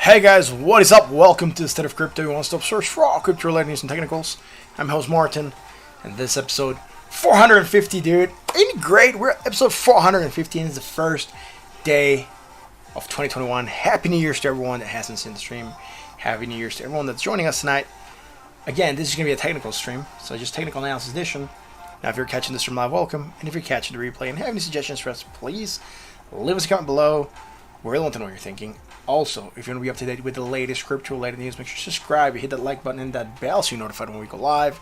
Hey guys, what is up? Welcome to State of Crypto, your one-stop source for all crypto-related news and technicals. I'm host Martin, and this episode 450, dude. Ain't it great? We're at episode 450, and it's the first day of 2021. Happy New Year's to everyone that hasn't seen the stream. Happy New Year's to everyone that's joining us tonight. Again, this is going to be a technical stream, so just technical analysis edition. Now, if you're catching this from live, welcome. And if you're catching the replay and have any suggestions for us, please leave us a comment below. We really want to know what you're thinking. Also, if you want to be up to date with the latest crypto-related news, make sure to subscribe, hit that like button and that bell so you're notified when we go live.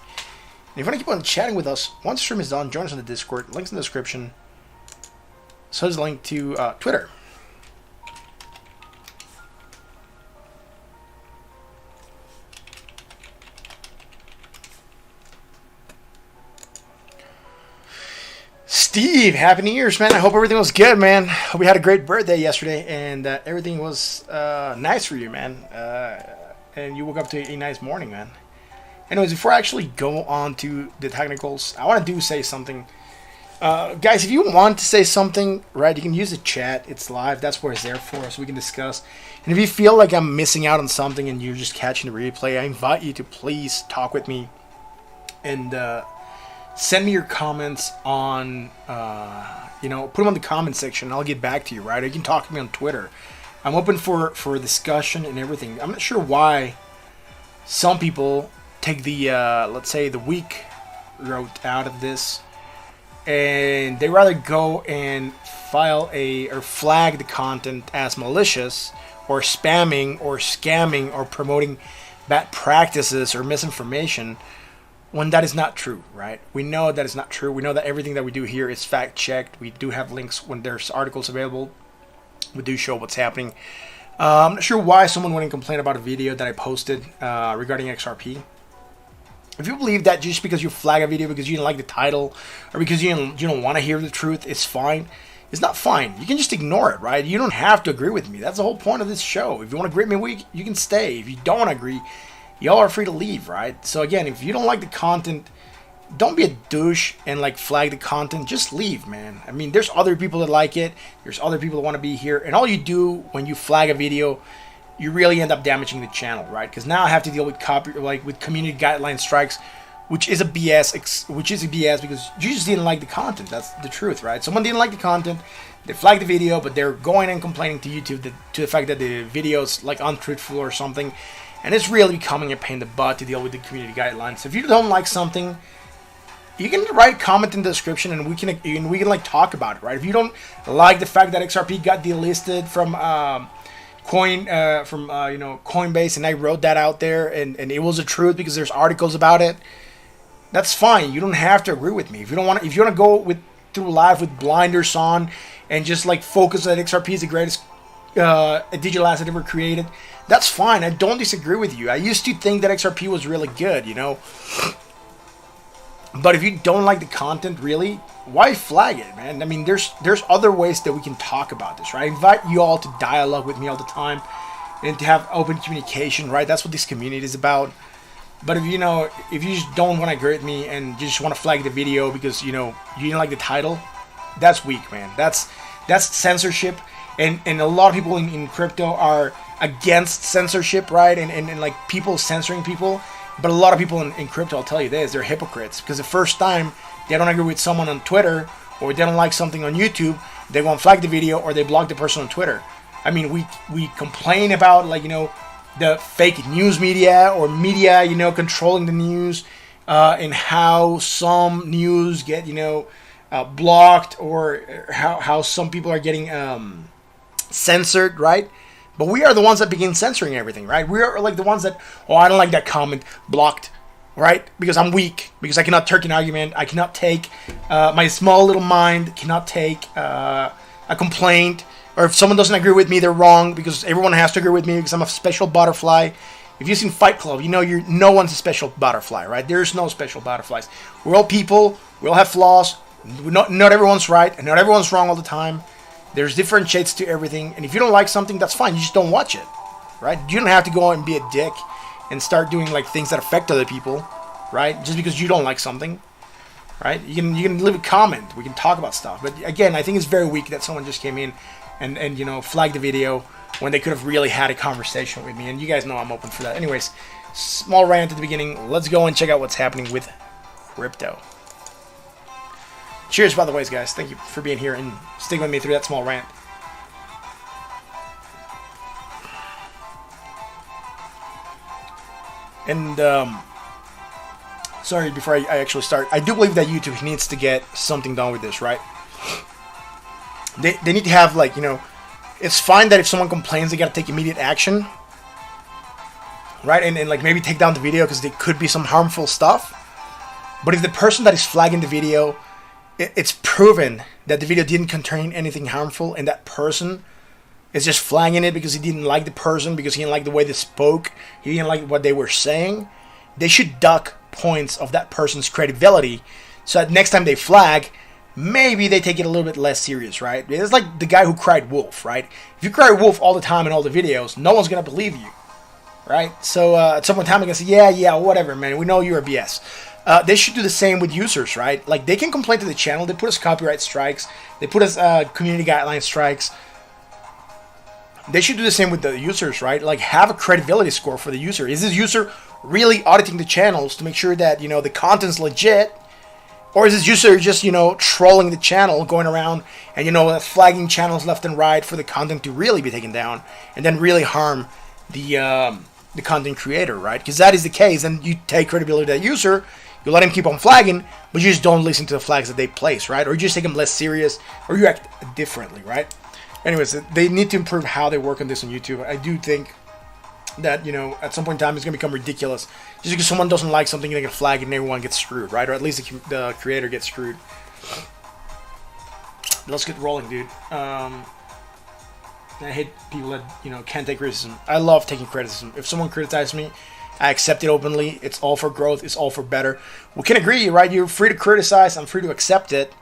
And if you want to keep on chatting with us, once the stream is done, join us on the Discord. Links in the description. So there's a link to Twitter. Steve, Happy New Year's, man. I hope everything was good, man. Hope you had a great birthday yesterday, and everything was nice for you, man. And you woke up to a nice morning, man. Anyways, before I actually go on to the technicals, I want to say something. Guys, if you want to say something, right, you can use the chat. It's live. That's what it's there for, so we can discuss. And if you feel like I'm missing out on something and you're just catching the replay, I invite you to please talk with me and send me your comments on, put them on the comment section and I'll get back to you, right? Or you can talk to me on Twitter. I'm open for discussion and everything. I'm not sure why some people take the, let's say, the weak route out of this. And they rather go and flag the content as malicious or spamming or scamming or promoting bad practices or misinformation, when that is not true, right? We know that is not true. We know that everything that we do here is fact-checked. We do have links when there's articles available. We do show what's happening. I'm not sure why someone went and complained about a video that I posted regarding XRP. If you believe that just because you flag a video because you didn't like the title or because you don't want to hear the truth, it's fine. It's not fine. You can just ignore it, right? You don't have to agree with me. That's the whole point of this show. If you want to agree with me, you can stay. If you don't agree, y'all are free to leave, right? So again, if you don't like the content, don't be a douche and like flag the content. Just leave, man. I mean, there's other people that like it. There's other people that want to be here. And all you do when you flag a video, you really end up damaging the channel, right? Because now I have to deal with with community guideline strikes, which is a BS. Because you just didn't like the content. That's the truth, right? Someone didn't like the content. They flagged the video, but they're going and complaining to YouTube to the fact that the video is like untruthful or something. And it's really becoming a pain in the butt to deal with the community guidelines. If you don't like something, you can write a comment in the description, and we can like talk about it, right? If you don't like the fact that XRP got delisted from Coinbase, and I wrote that out there, and it was the truth because there's articles about it, that's fine. You don't have to agree with me. If you want to go through life with blinders on and just like focus that XRP is the greatest a digital asset ever created. That's fine. I don't disagree with you. I used to think that XRP was really good, you know. But if you don't like the content, really, why flag it, man? I mean, there's other ways that we can talk about this, right? I invite you all to dialogue with me all the time and to have open communication, right? That's what this community is about. But if you just don't want to agree with me and you just want to flag the video because, you didn't like the title, that's weak, man. That's censorship. And a lot of people in crypto are against censorship, right? And like people censoring people. But a lot of people in crypto, I'll tell you this, they're hypocrites. Because the first time they don't agree with someone on Twitter or they don't like something on YouTube, they go and flag the video or they block the person on Twitter. I mean, we complain about, like, the fake news media or media, controlling the news, and how some news get, blocked, or how some people are getting censored, right? But we are the ones that begin censoring everything, right? We are like the ones that, I don't like that comment, blocked, right? Because I'm weak, because I cannot take an argument, I cannot take, my small little mind cannot take a complaint, or if someone doesn't agree with me, they're wrong, because everyone has to agree with me, because I'm a special butterfly. If you've seen Fight Club, no one's a special butterfly, right? There's no special butterflies. We're all people, we all have flaws, not everyone's right, and not everyone's wrong all the time. There's different shades to everything, and if you don't like something, that's fine. You just don't watch it, right? You don't have to go and be a dick and start doing like things that affect other people, right? Just because you don't like something, right? You can leave a comment. We can talk about stuff. But again, I think it's very weak that someone just came in and flagged the video when they could have really had a conversation with me. And you guys know I'm open for that. Anyways, small rant at the beginning. Let's go and check out what's happening with crypto. Cheers, by the way, guys. Thank you for being here and sticking with me through that small rant. And, sorry, before I actually start, I do believe that YouTube needs to get something done with this, right? They need to have, like, it's fine that if someone complains, they got to take immediate action, right? And like, maybe take down the video because there could be some harmful stuff. But if the person that is flagging the video, it's proven that the video didn't contain anything harmful, and that person is just flagging it because he didn't like the person, because he didn't like the way they spoke, he didn't like what they were saying, they should duck points of that person's credibility, so that next time they flag, maybe they take it a little bit less serious, right? It's like the guy who cried wolf, right? If you cry wolf all the time in all the videos, no one's going to believe you, right? So at some point in time, I'm going to say, yeah, whatever, man, we know you're a BS. They should do the same with users, right? Like, they can complain to the channel. They put us copyright strikes. They put us community guideline strikes. They should do the same with the users, right? Like, have a credibility score for the user. Is this user really auditing the channels to make sure that, the content's legit? Or is this user just, trolling the channel, going around and, flagging channels left and right for the content to really be taken down and then really harm the content creator, right? Because that is the case, and you take credibility to that user. You let him keep on flagging, but you just don't listen to the flags that they place, right? Or you just take them less serious, or you act differently, right? Anyways, they need to improve how they work on this on YouTube. I do think that, at some point in time, it's going to become ridiculous. Just because someone doesn't like something, they can flag it and everyone gets screwed, right? Or at least the creator gets screwed. Let's get rolling, dude. I hate people that, can't take criticism. I love taking criticism. If someone criticizes me, I accept it openly. It's all for growth. It's all for better. We can agree, right? You're free to criticize. I'm free to accept it.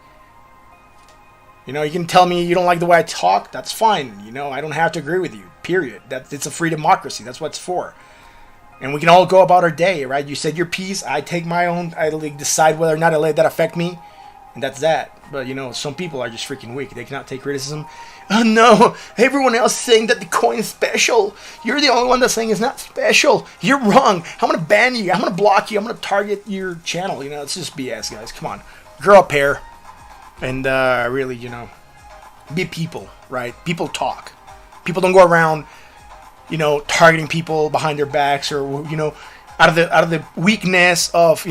You can tell me you don't like the way I talk. That's fine. I don't have to agree with you. Period. It's a free democracy. That's what it's for. And we can all go about our day, right? You said your piece. I take my own. I decide whether or not I let that affect me. And that's that. But, some people are just freaking weak. They cannot take criticism. Oh, no. Everyone else is saying that the coin is special. You're the only one that's saying it's not special. You're wrong. I'm going to ban you. I'm going to block you. I'm going to target your channel. It's just BS, guys. Come on. Grow up here. And really, be people, right? People talk. People don't go around, targeting people behind their backs, or, out of the weakness of,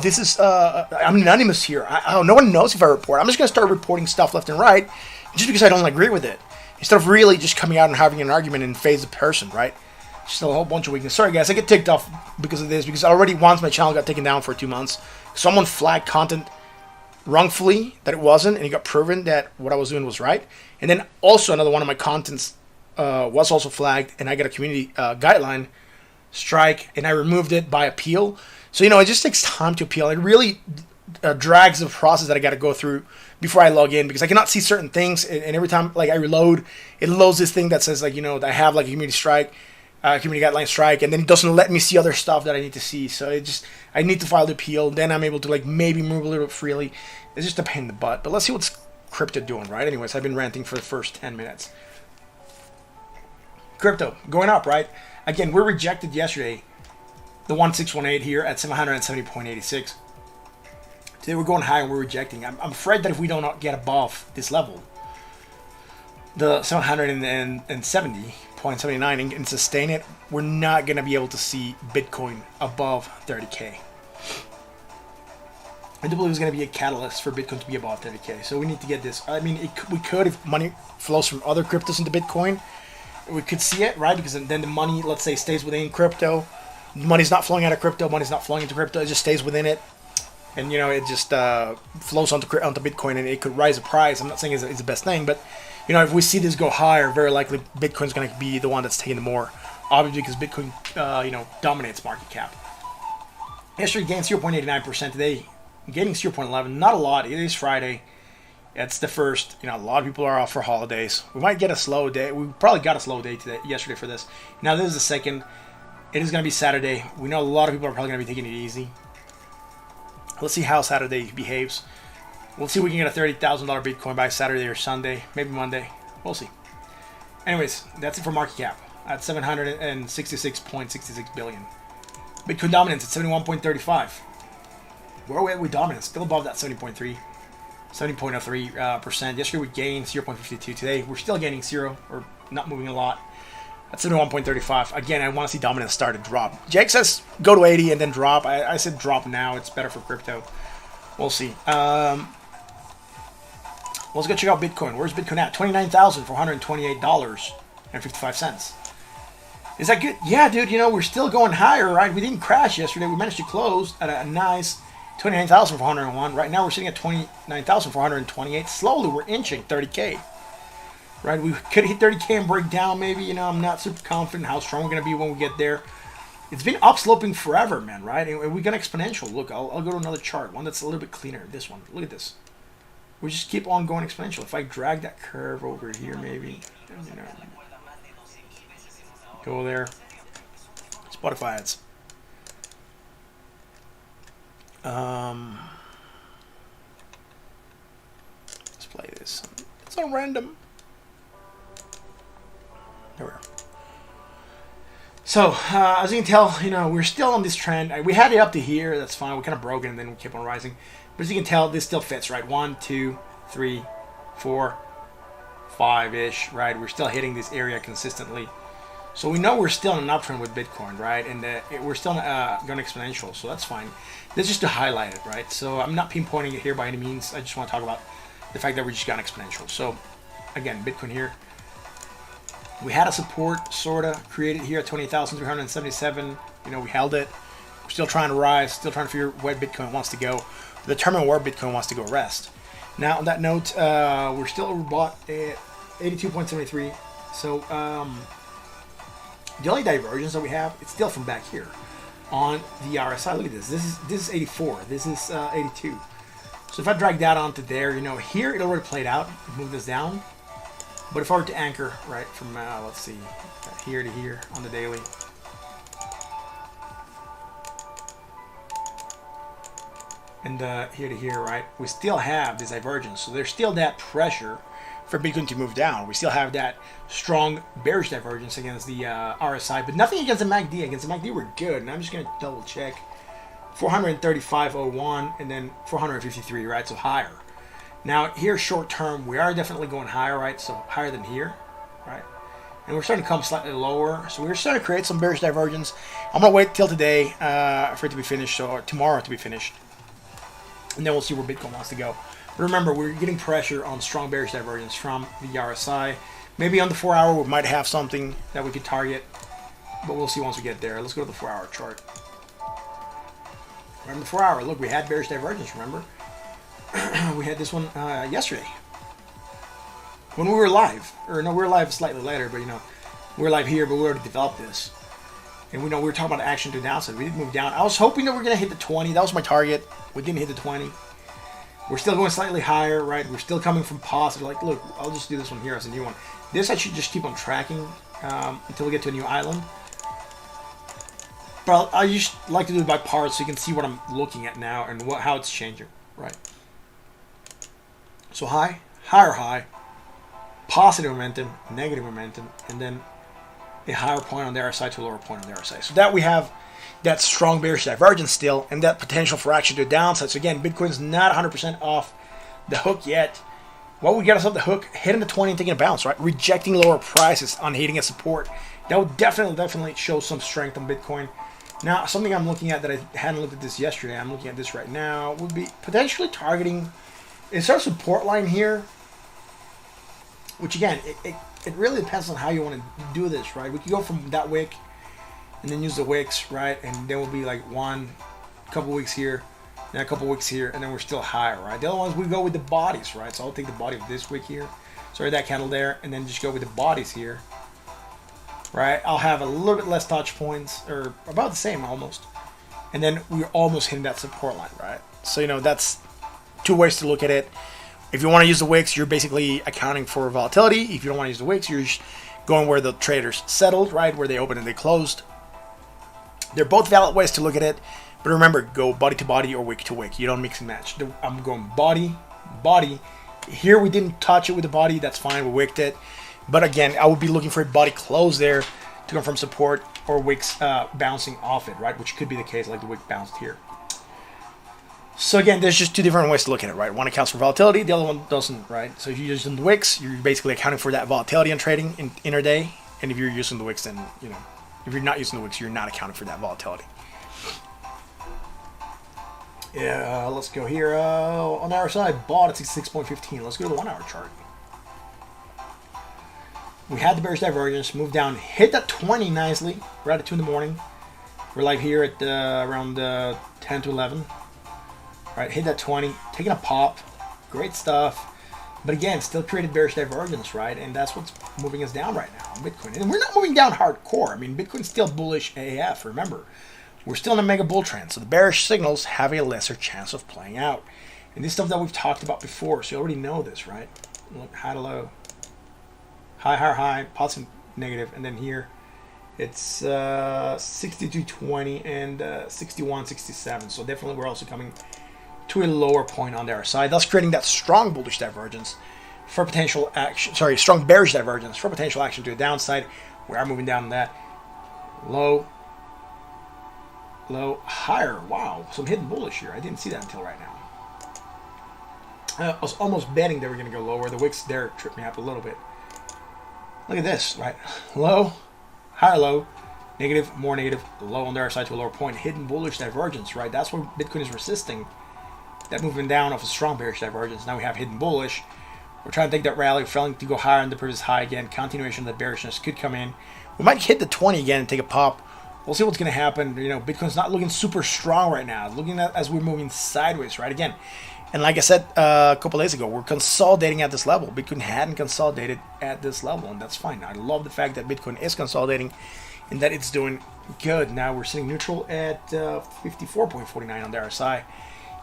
this is, I'm anonymous here. No one knows if I report. I'm just going to start reporting stuff left and right just because I don't agree with it. Instead of really just coming out and having an argument and phase the person, right? Just a whole bunch of weakness. Sorry, guys, I get ticked off because of this, because already once my channel got taken down for 2 months. Someone flagged content wrongfully that it wasn't, and it got proven that what I was doing was right. And then also another one of my contents was also flagged, and I got a community guideline strike, and I removed it by appeal. So, it just takes time to appeal. It really drags the process that I got to go through before I log in, because I cannot see certain things, and every time I reload, it loads this thing that says that I have a community strike, community guideline strike, and then it doesn't let me see other stuff that I need to see. So I need to file the appeal. Then I'm able to maybe move a little bit freely. It's just a pain in the butt. But let's see what's crypto doing, right? Anyways, I've been ranting for the first 10 minutes. Crypto going up, right? Again, we're rejected yesterday. The 1618 here at 770.86. Today we're going high and we're rejecting. I'm afraid that if we don't get above this level, the 770.79, and sustain it, we're not going to be able to see Bitcoin above 30K. I do believe it's going to be a catalyst for Bitcoin to be above 30K. So we need to get this. I mean, we could, if money flows from other cryptos into Bitcoin, we could see it, right? Because then the money, let's say, stays within crypto. Money's not flowing out of crypto. Money's not flowing into crypto. It just stays within it. And, it just flows onto Bitcoin, and it could rise the price. I'm not saying it's the best thing, but, if we see this go higher, very likely Bitcoin's going to be the one that's taking the more. Obviously, because Bitcoin, dominates market cap. Yesterday gained 0.89%. Today, gaining 0.11. Not a lot. It is Friday. It's the first. A lot of people are off for holidays. We might get a slow day. We probably got a slow day yesterday for this. Now, this is the second. It is going to be Saturday. We know a lot of people are probably going to be taking it easy. Let's see how Saturday behaves. We'll see if we can get a $30,000 Bitcoin by Saturday or Sunday, maybe Monday. We'll see. Anyways, that's it for market cap at 766.66 billion. Bitcoin dominance at 71.35. Where are we at with dominance? Still above that 70.03%. Yesterday we gained 0.52. Today we're still gaining 0, or not moving a lot. At 71.35. Again, I want to see dominance start to drop. Jake says go to 80 and then drop. I said drop now. It's better for crypto. We'll see. Let's go check out Bitcoin. Where's Bitcoin at? $29,428.55. Is that good? Yeah, dude. We're still going higher, right? We didn't crash yesterday. We managed to close at a nice 29,401. Right now we're sitting at 29,428. Slowly we're inching 30K. Right, we could hit 30K and break down maybe. I'm not super confident how strong we're going to be when we get there. It's been upsloping forever, man, right? And we got exponential. Look, I'll go to another chart, one that's a little bit cleaner. This one, look at this. We just keep on going exponential. If I drag that curve over here, maybe, go there. Spotify ads. Let's play this. It's on random. There we are. So, as you can tell, we're still on this trend. We had it up to here. That's fine. We kind of broke it, and then we kept on rising. But as you can tell, this still fits, right? 1, 2, 3, 4, 5-ish, right? We're still hitting this area consistently. So we know we're still in an uptrend with Bitcoin, right? And we're still going exponential, so that's fine. This is just to highlight it, right? So I'm not pinpointing it here by any means. I just want to talk about the fact that we just got exponential. So, again, Bitcoin here. We had a support sort of created here at 20,377. We held it. We're still trying to rise, still trying to figure where Bitcoin wants to go, determine where Bitcoin wants to go rest. Now, on that note, we're still overbought at 82.73. So, the only divergence that we have, it's still from back here on the RSI. Look at this. This is 84. This is 82. So if I drag that onto there, here it already played out. Move this down. But if I were to anchor, right, from, let's see, here to here on the daily. And here to here, right, we still have this divergence. So there's still that pressure for Bitcoin to move down. We still have that strong bearish divergence against the RSI, but nothing against the MACD. Against the MACD, we're good. And I'm just going to double check. 435.01 and then 453, right, so higher. Now, here, short term, we are definitely going higher, right? So higher than here, right? And we're starting to come slightly lower. So we're starting to create some bearish divergence. I'm going to wait till today for it to be finished, or tomorrow to be finished. And then we'll see where Bitcoin wants to go. But remember, we're getting pressure on strong bearish divergence from the RSI. Maybe on the 4-hour, we might have something that we could target. But we'll see once we get there. Let's go to the 4-hour chart. Remember the 4-hour. Look, we had bearish divergence, remember? We had this one yesterday. when we were live, or no, we were live slightly later, but you know, we were live here, but we already developed this. And we know we were talking about action to downside. We did move down. I was hoping that we are going to hit the 20. That was my target. We didn't hit the 20. We're still going slightly higher, right? We're still coming from positive. Like, look, I'll just do this one here as a new one. This I should just keep on tracking until we get to a new island. But I just like to do it by parts so you can see what I'm looking at now and how it's changing, right? So high, higher high, positive momentum, negative momentum, and then a higher point on the RSI to a lower point on the RSI. So that we have that strong bearish divergence still, and that potential for action to the downside. So again, Bitcoin's not 100% off the hook yet. What we got us off the hook, hitting the 20 and taking a bounce, right? Rejecting lower prices on hitting a support. That would definitely show some strength on Bitcoin. Now, something I'm looking at that I hadn't looked at this yesterday, I'm looking at this right now, would be potentially targeting, it's our support line here, which again, it really depends on how you want to do this, right? We could go from that wick and then use the wicks, right? And then we'll be like couple wicks here, then a couple wicks here, and then we're still higher, right? The other ones, we go with the bodies, right? So I'll take the body of this wick here, sorry, that candle there, and then just go with the bodies here, right? I'll have a little bit less touch points, or about the same almost. And then we're almost hitting that support line, right? So, you know, that's two ways to look at it. If you want to use the wicks, you're basically accounting for volatility. If you don't want to use the wicks, you're just going where the traders settled, right? Where they opened and they closed. They're both valid ways to look at it. But remember, go body to body or wick to wick. You don't mix and match. I'm going body, body. Here we didn't touch it with the body. That's fine. We wicked it. But again, I would be looking for a body close there to come from support or wicks bouncing off it, right? Which could be the case, like the wick bounced here. So again, there's just two different ways to look at it, right? One accounts for volatility, the other one doesn't, right? So if you're using the wicks, you're basically accounting for that volatility in trading in intraday. And if you're using the wicks, then, you know, if you're not using the wicks, you're not accounting for that volatility. Yeah, let's go here. On our side, bought at 66.15. Let's go to the 1 hour chart. We had the bearish divergence, moved down, hit that 20 nicely, right at 2 in the morning. We're live here at around 10 to 11. All right, hit that 20, taking a pop, great stuff. But again, still created bearish divergence, right? And that's what's moving us down right now on Bitcoin. And we're not moving down hardcore. I mean, Bitcoin's still bullish AF, remember. We're still in a mega bull trend, so the bearish signals have a lesser chance of playing out. And this stuff that we've talked about before, so you already know this, right? Look, high to low. High, high, high, positive, negative, and then here it's 62.20 and 61.67. So definitely we're also coming to a lower point on their side, thus creating that strong bullish divergence for potential action. Sorry, strong bearish divergence for potential action to the downside. We are moving down on that. Low, low, higher. Wow, some hidden bullish here. I didn't see that until right now. I was almost betting they were going to go lower. The wicks there tripped me up a little bit. Look at this, right? Low, higher low, negative, more negative, low on the other side to a lower point. Hidden bullish divergence, right? That's where Bitcoin is resisting that movement down off a strong bearish divergence. Now we have hidden bullish. We're trying to take that rally, failing to go higher than the previous high again. Continuation of the bearishness could come in. We might hit the 20 again and take a pop. We'll see what's going to happen. You know, Bitcoin's not looking super strong right now. It's looking at as we're moving sideways, right? Again, and like I said a couple days ago, we're consolidating at this level. Bitcoin hadn't consolidated at this level, and that's fine. I love the fact that Bitcoin is consolidating and that it's doing good. Now we're sitting neutral at 54.49 on the RSI.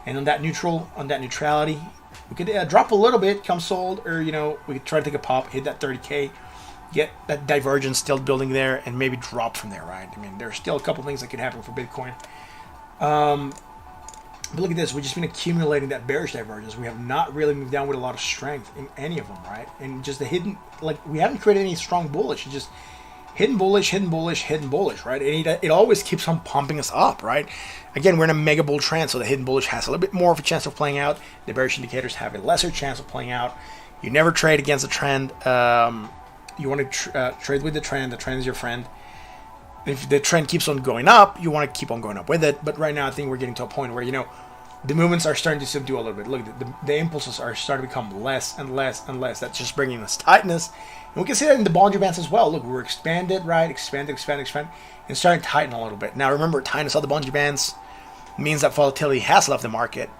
And on that neutrality, we could drop a little bit, come sold, or, you know, we could try to take a pop, hit that 30K, get that divergence still building there, and maybe drop from there, right? I mean, there's still a couple things that could happen for Bitcoin. But look at this. We've just been accumulating that bearish divergence. We have not really moved down with a lot of strength in any of them, right? And just the hidden, like, we haven't created any strong bullish. It's just hidden bullish, hidden bullish, hidden bullish, right? And it always keeps on pumping us up, right? Again, we're in a mega bull trend, so the hidden bullish has a little bit more of a chance of playing out. The bearish indicators have a lesser chance of playing out. You never trade against the trend. You want to trade with the trend. The trend is your friend. If the trend keeps on going up, you want to keep on going up with it. But right now, I think we're getting to a point where, you know, the movements are starting to subdue a little bit. Look, the impulses are starting to become less and less and less. That's just bringing us tightness. And we can see that in the Bollinger Bands as well. Look, we're expanded, right? Expanded, and starting to tighten a little bit. Now, remember, tightness of the Bollinger Bands means that volatility has left the market.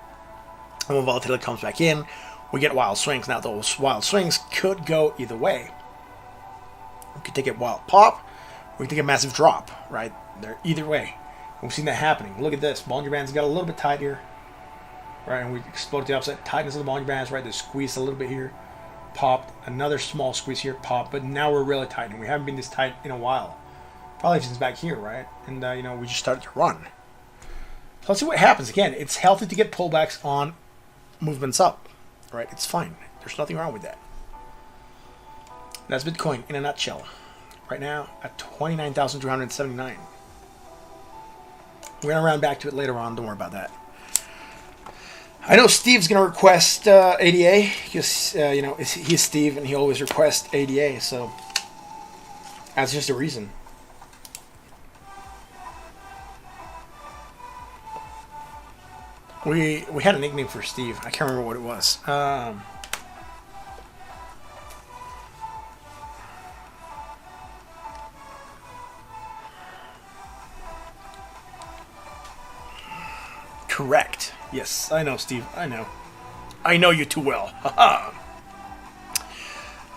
And when volatility comes back in, we get wild swings. Now those wild swings could go either way. We could take a wild pop, or we could take a massive drop, right? They're either way. We've seen that happening. Look at this. Bollinger Bands got a little bit tight here, right? And we exploded the upside. Tightness of the Bollinger Bands, right? They squeezed a little bit here, popped. Another small squeeze here, popped. But now we're really tight, and we haven't been this tight in a while. Probably since back here, right? And, we just started to run. So let's see what happens. Again, it's healthy to get pullbacks on movements up, right? It's fine. There's nothing wrong with that. That's Bitcoin in a nutshell. Right now at 29,379. We're going to round back to it later on. Don't worry about that. I know Steve's going to request ADA because, he's Steve and he always requests ADA. So that's just a reason. We had a nickname for Steve. I can't remember what it was. Correct. Yes, I know, Steve. I know. I know you too well.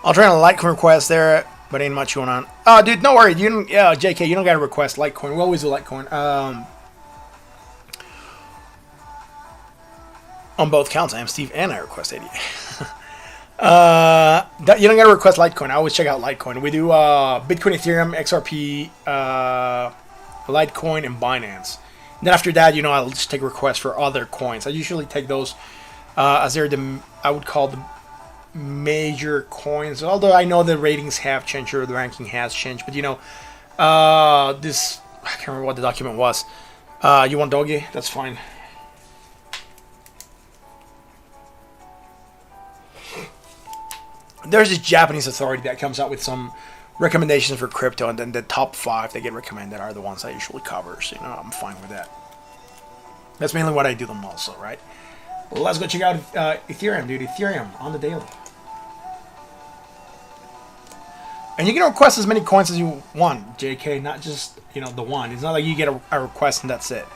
I'll try a Litecoin request there, but ain't much going on. Oh, dude, no worry. JK, you don't got to request Litecoin. We always do Litecoin. On both counts, I am Steve and I request ADA. You don't got to request Litecoin. I always check out Litecoin. We do Bitcoin, Ethereum, XRP, Litecoin, and Binance. And then after that, I'll just take requests for other coins. I usually take those as they're I would call the major coins. Although I know the ratings have changed or the ranking has changed. But, this, I can't remember what the document was. You want DOGE? That's fine. There's this Japanese authority that comes out with some recommendations for crypto, and then the top 5 that get recommended are the ones I usually cover. So, I'm fine with that. That's mainly what I do them also, right? Well, let's go check out Ethereum, dude. Ethereum on the daily. And you can request as many coins as you want, JK, not just, the one. It's not like you get a request and that's it.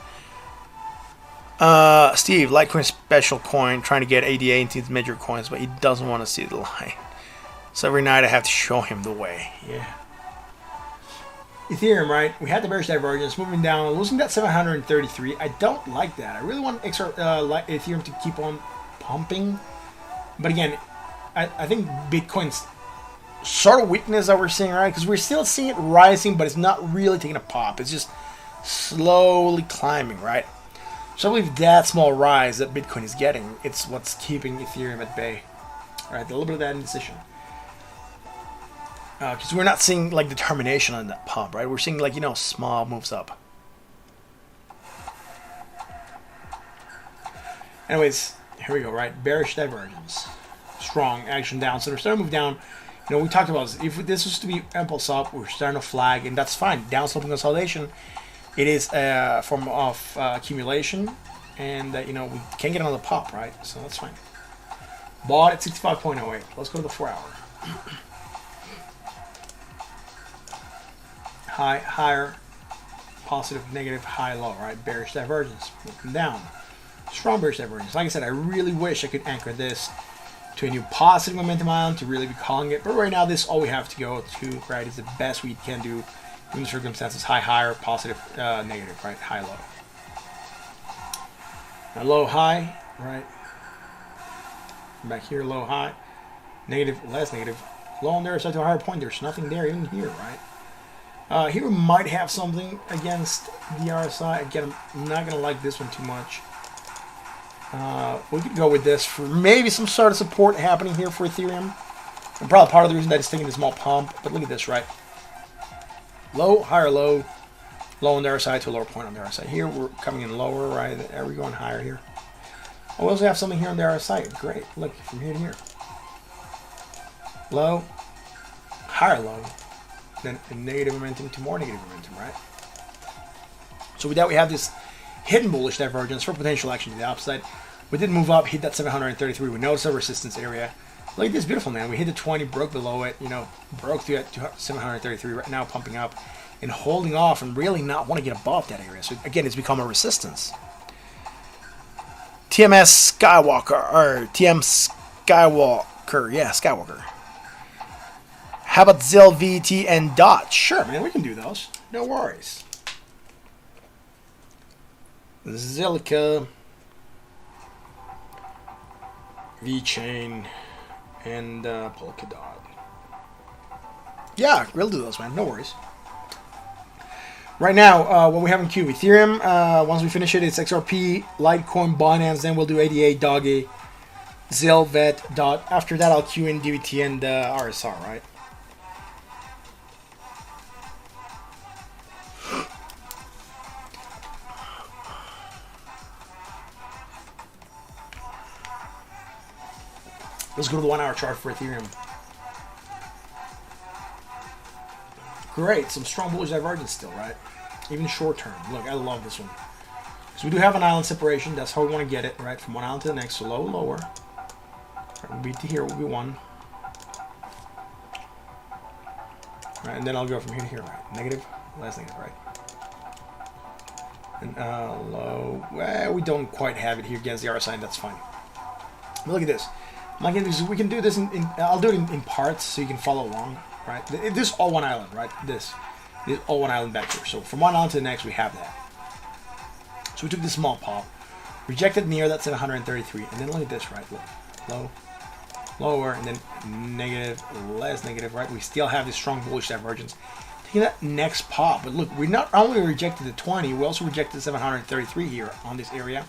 Steve, Litecoin special coin, trying to get ADA into his major coins, but he doesn't want to see the line. So every night I have to show him the way. Yeah. Ethereum, right? We had the bearish divergence, moving down, losing that 733. I don't like that. I really want Ethereum to keep on pumping. But again, I think Bitcoin's sort of weakness that we're seeing, right? Because we're still seeing it rising, but it's not really taking a pop. It's just slowly climbing, right? So I believe that small rise that Bitcoin is getting, it's what's keeping Ethereum at bay. All right, a little bit of that indecision. Because we're not seeing like determination on that pump, right? We're seeing like, small moves up. Anyways, here we go, right? Bearish divergence. Strong action down. So we're starting to move down. We talked about this. If this was to be impulse up, we're starting to flag, and that's fine. Downsloping consolidation. It is a form of accumulation, and we can't get another pop, right? So that's fine. Bought at 65.08. Let's go to the 4-hour. High, higher, positive, negative, high, low, right? Bearish divergence, moving down. Strong bearish divergence. Like I said, I really wish I could anchor this to a new positive momentum island to really be calling it. But right now, this is all we have to go to, right? It's the best we can do in the circumstances. High, higher, positive, negative, right? High, low. Now, low, high, right? Back here, low, high. Negative, less negative. Low on there, so to a higher point. There's nothing there, even here, right? Here we might have something against the RSI. Again, I'm not going to like this one too much. We could go with this for maybe some sort of support happening here for Ethereum. And probably part of the reason that it's taking a small pump. But look at this, right? Low, higher, low. Low on the RSI to a lower point on the RSI. Here we're coming in lower, right? Are we going higher here? Oh, we also have something here on the RSI. Great. Look, from here to here. Low, higher low. Then a negative momentum to more negative momentum, right? So with that, we have this hidden bullish divergence for potential action to the upside. We did move up, hit that 733. We noticed a resistance area. Look at this, beautiful, man. We hit the 20, broke below it, broke through at 733, right now pumping up and holding off and really not want to get above that area. So again, it's become a resistance. TMS Skywalker, or TM Skywalker. Yeah, Skywalker. How about ZIL, VT, and DOGE? Sure, man, we can do those. No worries. Zilliqa, VChain, and Polkadot. Yeah, we'll do those, man. No worries. Right now, what we have in queue, Ethereum. Once we finish it, it's XRP, Litecoin, Binance. Then we'll do ADA, DOGE, ZIL, VET, DOT. After that, I'll queue in DVT and RSR, right? Let's go to the 1 hour chart for Ethereum. Great, some strong bullish divergence still, right? Even short term. Look, I love this one. So we do have an island separation. That's how we want to get it, right? From one island to the next. So low, lower. Right, we'll be to here, will be 1. Right, and then I'll go from here to here, right? Negative, last negative, right? And low. Well, we don't quite have it here against the RSI, and that's fine. But look at this. We can do this I'll do it in parts so you can follow along, right? This is all one island, right? This is all one island back here. So from one island to the next, we have that. So we took this small pop, rejected near, that's at 133, and then look at this, right? Look, low, lower, and then negative, less negative, right? We still have this strong bullish divergence. Taking that next pop, but look, we not only rejected the 20, we also rejected 733 here on this area.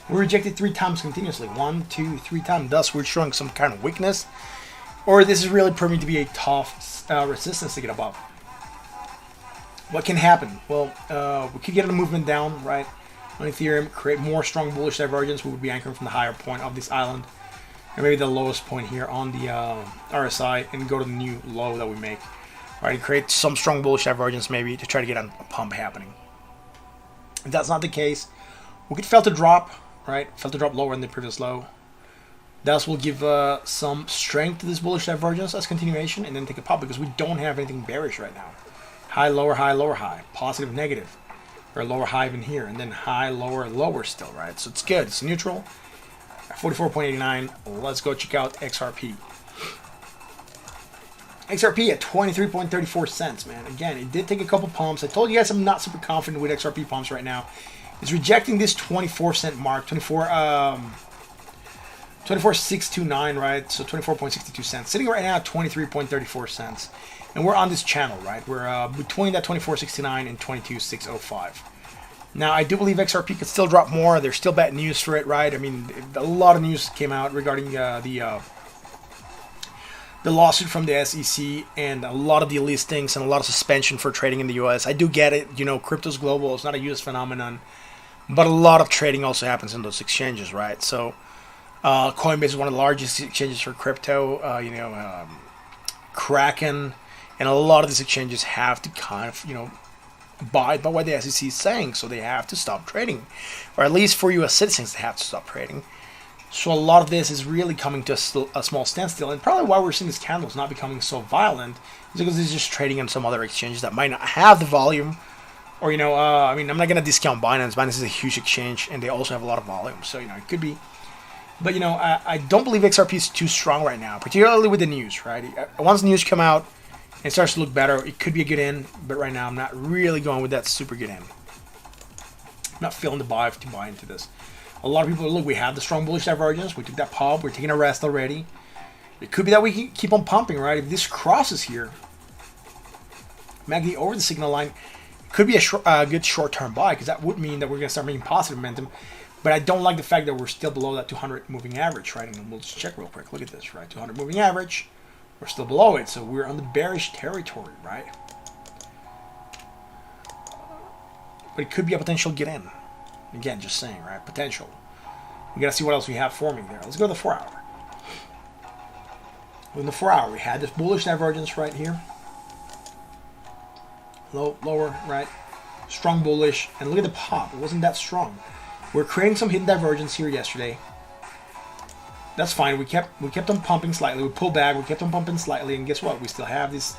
We rejected 3 times continuously. 1, 2, 3 times. Thus, we're showing some kind of weakness. Or this is really proving to be a tough resistance to get above. What can happen? Well, we could get a movement down, right? On Ethereum, create more strong bullish divergence. We would be anchoring from the higher point of this island. Or maybe the lowest point here on the RSI and go to the new low that we make. Right, create some strong bullish divergence maybe to try to get a pump happening. If that's not the case, we could fail to drop. Right, felt to drop lower than the previous low. Thus will give some strength to this bullish divergence as continuation, and then take a pop because we don't have anything bearish right now. High, lower, high, positive, negative, or lower high even here, and then high, lower, lower still, right? So it's good. It's neutral. 44.89. Let's go check out XRP. XRP at 23.34 cents, man. Again, it did take a couple pumps. I told you guys I'm not super confident with XRP pumps right now. It's rejecting this 24-cent mark, 24.629, right? So 24.62 cents. Sitting right now at 23.34 cents. And we're on this channel, right? We're between that 24.69 and 22.605. Now, I do believe XRP could still drop more. There's still bad news for it, right? I mean, a lot of news came out regarding the lawsuit from the SEC and a lot of delistings and a lot of suspension for trading in the U.S. I do get it. You know, crypto's global. It's not a U.S. phenomenon. But a lot of trading also happens in those exchanges, right? So Coinbase is one of the largest exchanges for crypto. Kraken and a lot of these exchanges have to kind of, abide by what the SEC is saying. So they have to stop trading. Or at least for U.S. citizens, they have to stop trading. So a lot of this is really coming to a small standstill. And probably why we're seeing these candles not becoming so violent is because it's just trading on some other exchanges that might not have the volume. Or, I mean, I'm not going to discount Binance. Binance is a huge exchange, and they also have a lot of volume. So, it could be. But, I don't believe XRP is too strong right now, particularly with the news, right? Once the news come out and it starts to look better, it could be a good in. But right now, I'm not really going with that super good in. I'm not feeling the buy to buy into this. A lot of people, look, we have the strong bullish divergence. We took that pop. We're taking a rest already. It could be that we can keep on pumping, right? If this crosses here, MACD over the signal line, could be a good short-term buy because that would mean that we're going to start making positive momentum. But I don't like the fact that we're still below that 200 moving average, right? And we'll just check real quick. Look at this, right? 200 moving average. We're still below it, so we're on the bearish territory, right? But it could be a potential get in. Again, just saying, right? Potential. We got to see what else we have forming there. Let's go to the 4 hour. In the 4 hour, we had this bullish divergence right here. Lower, right? Strong bullish. And look at the pop. It wasn't that strong. We're creating some hidden divergence here yesterday. That's fine. We kept on pumping slightly. We pulled back. We kept on pumping slightly. And guess what? We still have this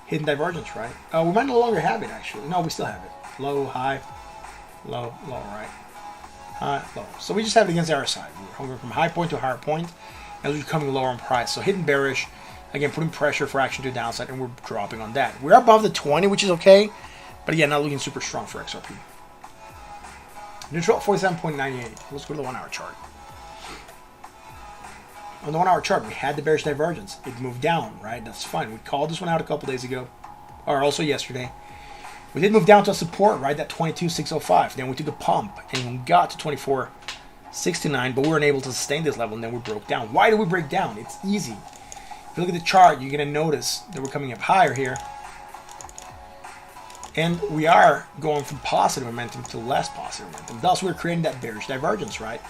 hidden divergence, right? We might no longer have it, actually. No, we still have it. Low, high, low, low, right? High, low. So we just have it against the RSI. We're going from high point to higher point. as we're coming lower in price. So hidden bearish, again, putting pressure for action to the downside, and we're dropping on that. We're above the 20, which is okay, but again, not looking super strong for XRP. Neutral at 47.98. Let's go to the 1 hour chart. On the 1 hour chart, we had the bearish divergence. It moved down, right? That's fine. We called this one out a couple days ago, or also yesterday. We did move down to a support, right? That 22,605. Then we took a pump and we got to 24,629, but we weren't able to sustain this level, and then we broke down. Why did we break down? It's easy. If you look at the chart, you're going to notice that we're coming up higher here. And we are going from positive momentum to less positive momentum. Thus, we're creating that bearish divergence, right?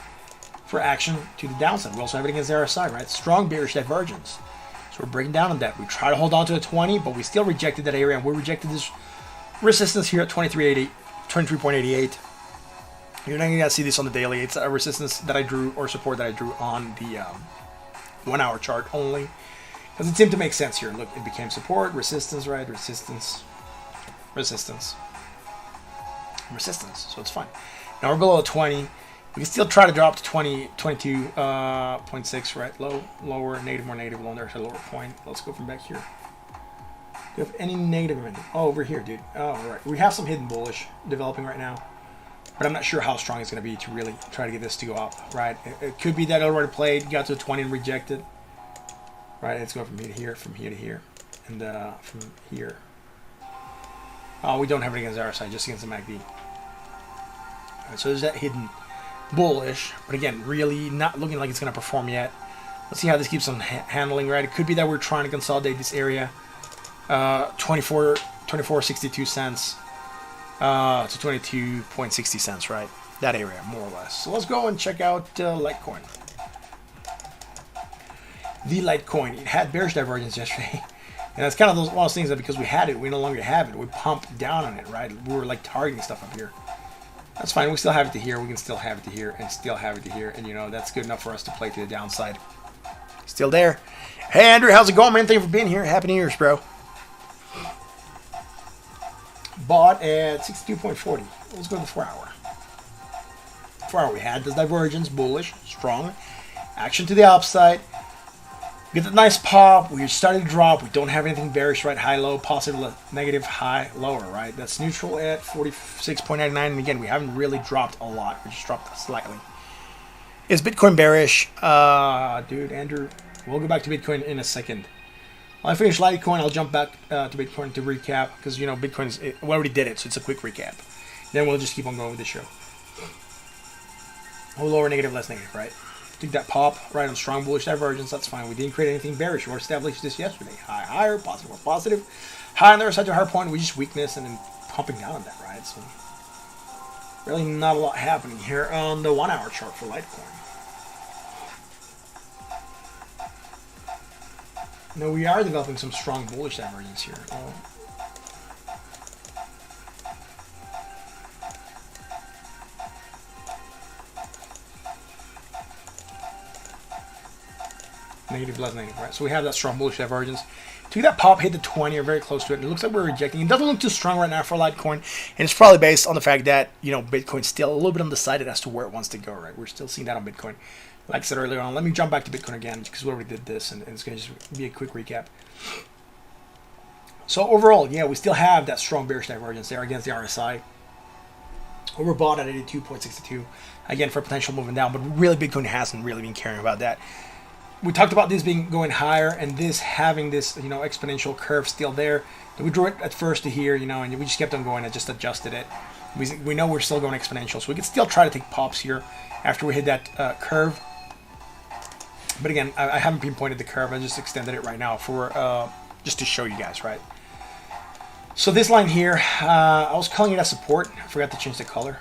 For action to the downside. We also have it against the RSI, right? Strong bearish divergence. So we're breaking down on that. We try to hold on to a 20, but we still rejected that area, and we rejected this resistance here at 23.88. You're not going to see this on the daily. It's a resistance that I drew, or support that I drew on the 1 hour chart only, because it seemed to make sense here. Look, it became support, resistance, right? Resistance, resistance, resistance. So it's fine. Now we're below 20. We can still try to drop to 22.6, right? Lower, negative, more negative, lower, there's a lower point. Let's go from back here. Do you have any negative momentum? Oh, over here, dude. Oh, right. We have some hidden bullish developing right now, but I'm not sure how strong it's going to be to really try to get this to go up, right? It could be that it already played, got to a 20 and rejected, right? It's going from here to here, from here to here, and from here. Oh, we don't have it against RSI, just against the MACD. All right, so there's that hidden bullish, but again, really not looking like it's going to perform yet. Let's see how this keeps on handling, right? It could be that we're trying to consolidate this area, 24.62 cents to 22.60 cents, right? That area, more or less. So let's go and check out Litecoin. The Litecoin, it had bearish divergence yesterday. And that's kind of one of those things that because we had it, we no longer have it. We pumped down on it, right? We were like targeting stuff up here. That's fine. We still have it to here. We can still have it to here and still have it to here. And, you know, that's good enough for us to play to the downside. Still there. Hey, Andrew, how's it going, man? Thank you for being here. Happy New Year's, bro. Bought at 62.40. Let's go to the 4 hour. 4 hour, we had this divergence, bullish, strong. Action to the upside. Get that nice pop. We started to drop. We don't have anything bearish, right? High, low, positive, negative, high, lower, right? That's neutral at 46.99. And again, we haven't really dropped a lot. We just dropped slightly. Is Bitcoin bearish? Dude, Andrew, we'll go back to Bitcoin in a second. When I finish Litecoin, I'll jump back to Bitcoin to recap because, you know, Bitcoin is, we already did it, so it's a quick recap. Then we'll just keep on going with the show. Oh, lower, negative, less negative, right? Took that pop, right, on strong bullish divergence. That's fine. We didn't create anything bearish. We established this yesterday. High, higher, positive, more positive. High on the other side to higher point. We just weakness and then pumping down on that, right? So really not a lot happening here on the 1 hour chart for Litecoin. Now we are developing some strong bullish divergence here. Negative, less negative, right? So we have that strong bullish divergence. Took that pop, hit the 20, or very close to it. And it looks like we're rejecting. It doesn't look too strong right now for Litecoin, and it's probably based on the fact that, you know, Bitcoin's still a little bit undecided as to where it wants to go, right? We're still seeing that on Bitcoin. Like I said earlier on, let me jump back to Bitcoin again because we already did this, and it's going to just be a quick recap. So overall, yeah, we still have that strong bearish divergence there against the RSI. Overbought at 82.62, again, for potential moving down, but really Bitcoin hasn't really been caring about that. We talked about this going higher and this having this, you know, exponential curve still there. We drew it at first to here, you know, and we just kept on going and just adjusted it. We know we're still going exponential, so we could still try to take pops here after we hit that curve. But again, I haven't pinpointed the curve. I just extended it right now for just to show you guys, right? So this line here, I was calling it a support. I forgot to change the color.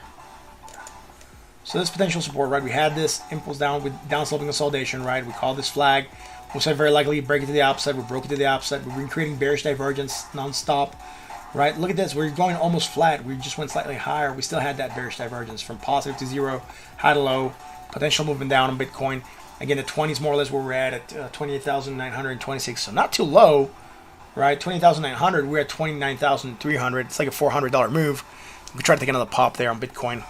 So this potential support, right? We had this impulse down with down-sloping consolidation, right? We call this flag. We said very likely break it to the upside. We broke it to the upside. We've been creating bearish divergence non-stop, right? Look at this. We're going almost flat. We just went slightly higher. We still had that bearish divergence from positive to zero, high to low, potential movement down on Bitcoin. Again, the 20 is more or less where we're at 28,926. So not too low, right? 28,900. We're at 29,300. It's like a $400 move. We try to take another pop there on Bitcoin.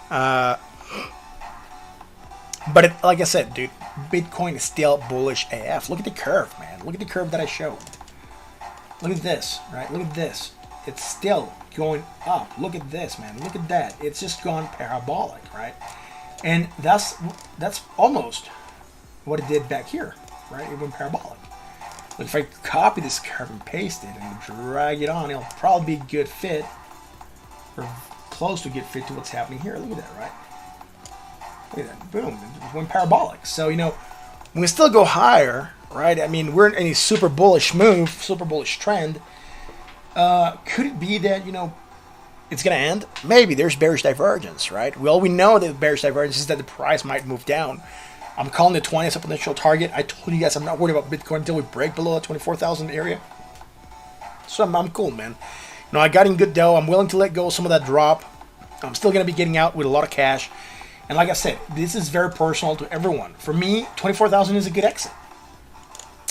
But like I said, dude, Bitcoin is still bullish AF. Look at the curve, man. Look at the curve that I showed. Look at this, right? Look at this. It's still going up. Look at this, man. Look at that. It's just gone parabolic, right? And that's almost what it did back here, right? It went parabolic. Look, if I copy this curve and paste it and drag it on, it'll probably be a good fit, or close to a good fit to what's happening here. Look at that, right? Look at that. Boom. It went parabolic. So, you know, we still go higher, right? I mean, we're in a super bullish move, super bullish trend. Could it be that, you know, it's going to end? Maybe. There's bearish divergence, right? Well, we know that bearish divergence is that the price might move down. I'm calling the 20 as a potential target. I told you guys I'm not worried about Bitcoin until we break below the 24,000 area. So I'm cool, man. You know, I got in good dough. I'm willing to let go of some of that drop. I'm still going to be getting out with a lot of cash. And like I said, this is very personal to everyone. For me, 24,000 is a good exit.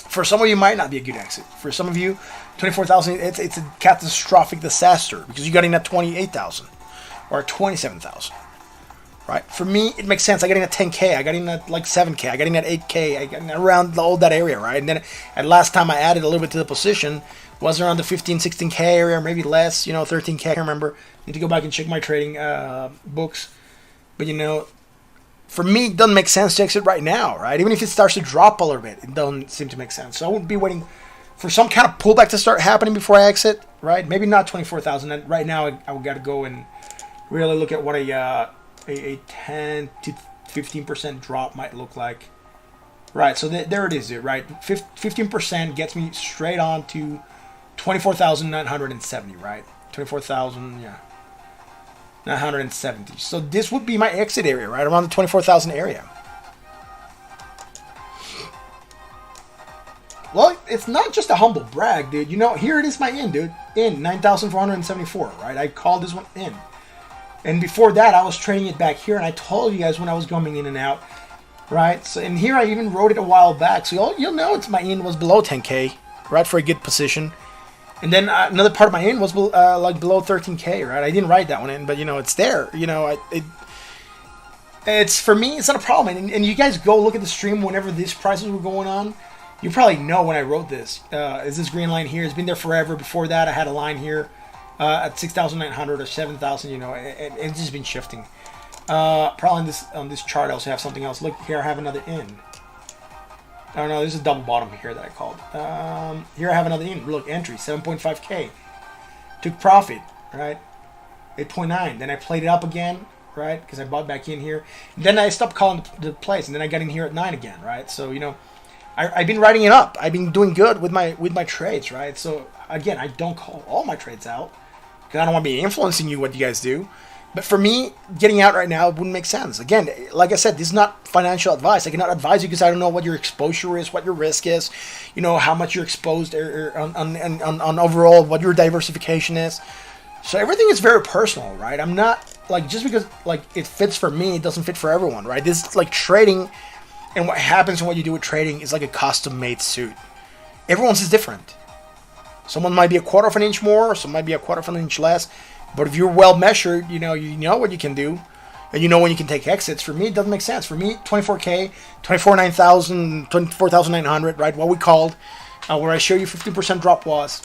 For some of you, it might not be a good exit. For some of you, 24,000, it's a catastrophic disaster because you got in at 28,000 or 27,000. Right? For me, it makes sense. I got in at 10K. I got in at like 7K. I got in at 8K. I got in around all that area, right? And then at last time I added a little bit to the position was around the 15, 16K area, or maybe less, you know, 13K. I can't remember. Need to go back and check my trading books. But, you know, for me, it doesn't make sense to exit right now, right? Even if it starts to drop a little bit, it doesn't seem to make sense. So I wouldn't be waiting for some kind of pullback to start happening before I exit, right? Maybe not 24,000. And right now, I got to go and really look at what a 10 to 15% drop might look like. Right, so there it is, right? 15% gets me straight on to 24,970, right? 24,000, yeah. 970. So this would be my exit area, right? Around the 24,000 area. Well, it's not just a humble brag, dude. You know, here it is my in, dude. In 9,474, right? I called this one in. And before that, I was trading it back here, and I told you guys when I was coming in and out, right? So, and here I even wrote it a while back. So you'll know it's my in was below 10K, right, for a good position. And then another part of my in was like below 13K, right? I didn't write that one in, but, you know, it's there. You know, it's for me, it's not a problem. And you guys go look at the stream whenever these prices were going on. You probably know when I wrote this. Is this green line here? It's been there forever. Before that, I had a line here. At 6,900 or 7,000, you know, it's just been shifting. Probably on this chart, I also have something else. Look here, I have another in. Oh no, there's a double bottom here that I called. Here I have another in. Look, entry 7.5K. Took profit, right? 8.9. Then I played it up again, right? Because I bought back in here. And then I stopped calling the place, and then I got in here at 9 again, right? So you know, I've been writing it up. I've been doing good with my trades, right? So again, I don't call all my trades out. I don't want to be influencing you what you guys do. But for me, getting out right now wouldn't make sense. Again, like I said, this is not financial advice. I cannot advise you because I don't know what your exposure is, what your risk is, you know, how much you're exposed on overall, what your diversification is. So everything is very personal, right? I'm not, like, just because, like, it fits for me, it doesn't fit for everyone, right? This is like trading, and what happens and what you do with trading is like a custom-made suit. Everyone's is different. Someone might be a quarter of an inch more, some might be a quarter of an inch less. But if you're well measured, you know what you can do. And you know when you can take exits. For me, it doesn't make sense. For me, 24K, 24,900, 24,900, right? What we called, where I show you 15% drop was.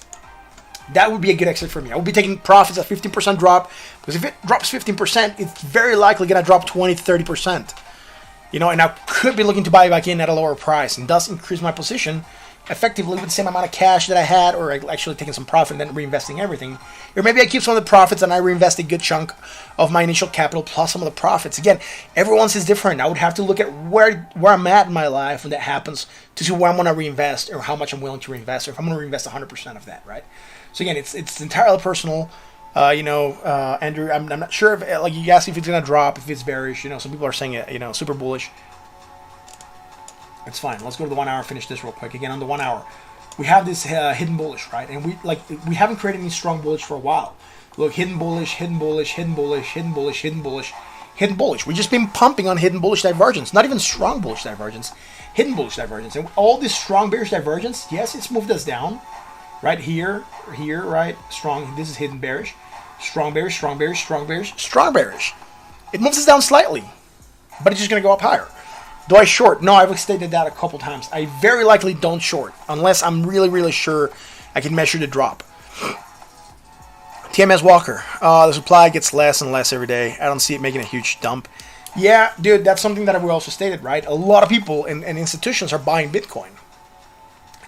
That would be a good exit for me. I would be taking profits at 15% drop. Because if it drops 15%, it's very likely going to drop 20 to 30%. You know, and I could be looking to buy back in at a lower price. And thus increase my position effectively with the same amount of cash that I had, or actually taking some profit and then reinvesting everything. Or maybe I keep some of the profits and I reinvest a good chunk of my initial capital plus some of the profits. Again, everyone's is different. I would have to look at where I'm at in my life when that happens to see where I'm going to reinvest or how much I'm willing to reinvest, or if I'm going to reinvest 100% of that, right? So again, it's entirely personal. Andrew, I'm not sure if, like, you asked if it's going to drop, if it's bearish. You know, some people are saying it, you know, super bullish. It's fine. Let's go to the 1 hour, finish this real quick. Again, on the 1 hour, we have this hidden bullish, right? And we haven't created any strong bullish for a while. Look, hidden bullish, hidden bullish, hidden bullish, hidden bullish, hidden bullish, hidden bullish. We've just been pumping on hidden bullish divergence, not even strong bullish divergence, hidden bullish divergence. And all this strong bearish divergence, yes, it's moved us down, right? Here, right? Strong, this is hidden bearish. Strong bearish, strong bearish, strong bearish, strong bearish. It moves us down slightly, but it's just going to go up higher. Do I short? No, I've stated that a couple times. I very likely don't short unless I'm really, really sure I can measure the drop. TMS Walker. The supply gets less and less every day. I don't see it making a huge dump. Yeah, dude, that's something that we also stated, right? A lot of people and institutions are buying Bitcoin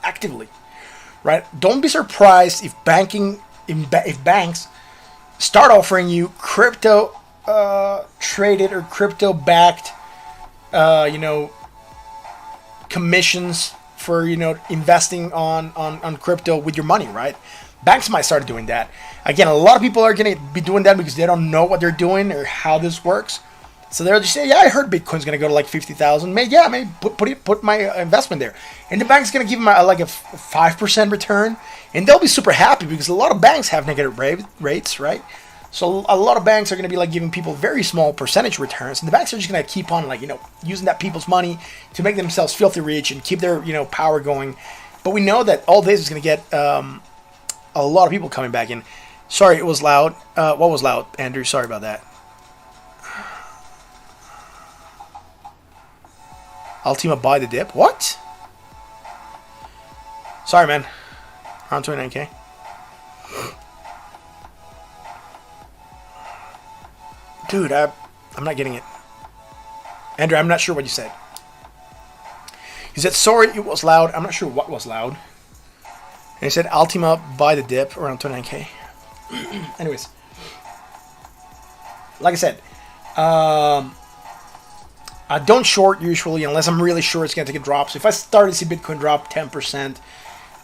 actively, right? Don't be surprised if if banks start offering you crypto traded or crypto backed, commissions for investing on crypto with your money, right? Banks might start doing that. Again, a lot of people are going to be doing that because they don't know what they're doing or how this works. So they'll just say, yeah, I heard Bitcoin's going to go to like 50,000. Maybe put my investment there. And the bank's going to give them like a 5% return. And they'll be super happy because a lot of banks have negative rates, right? So a lot of banks are going to be like giving people very small percentage returns. And the banks are just going to keep on using that people's money to make themselves filthy rich and keep their, power going. But we know that all this is going to get a lot of people coming back in. Sorry, it was loud. What was loud, Andrew? Sorry about that. Ultima buy the dip. What? Sorry, man. Around 29K. Dude, I'm not getting it. Andrew, I'm not sure what you said. He said, sorry, it was loud. I'm not sure what was loud. And he said, Ultima buy the dip around 29K. Anyways. Like I said, I don't short usually unless I'm really sure it's going to take a drop. So if I start to see Bitcoin drop 10%,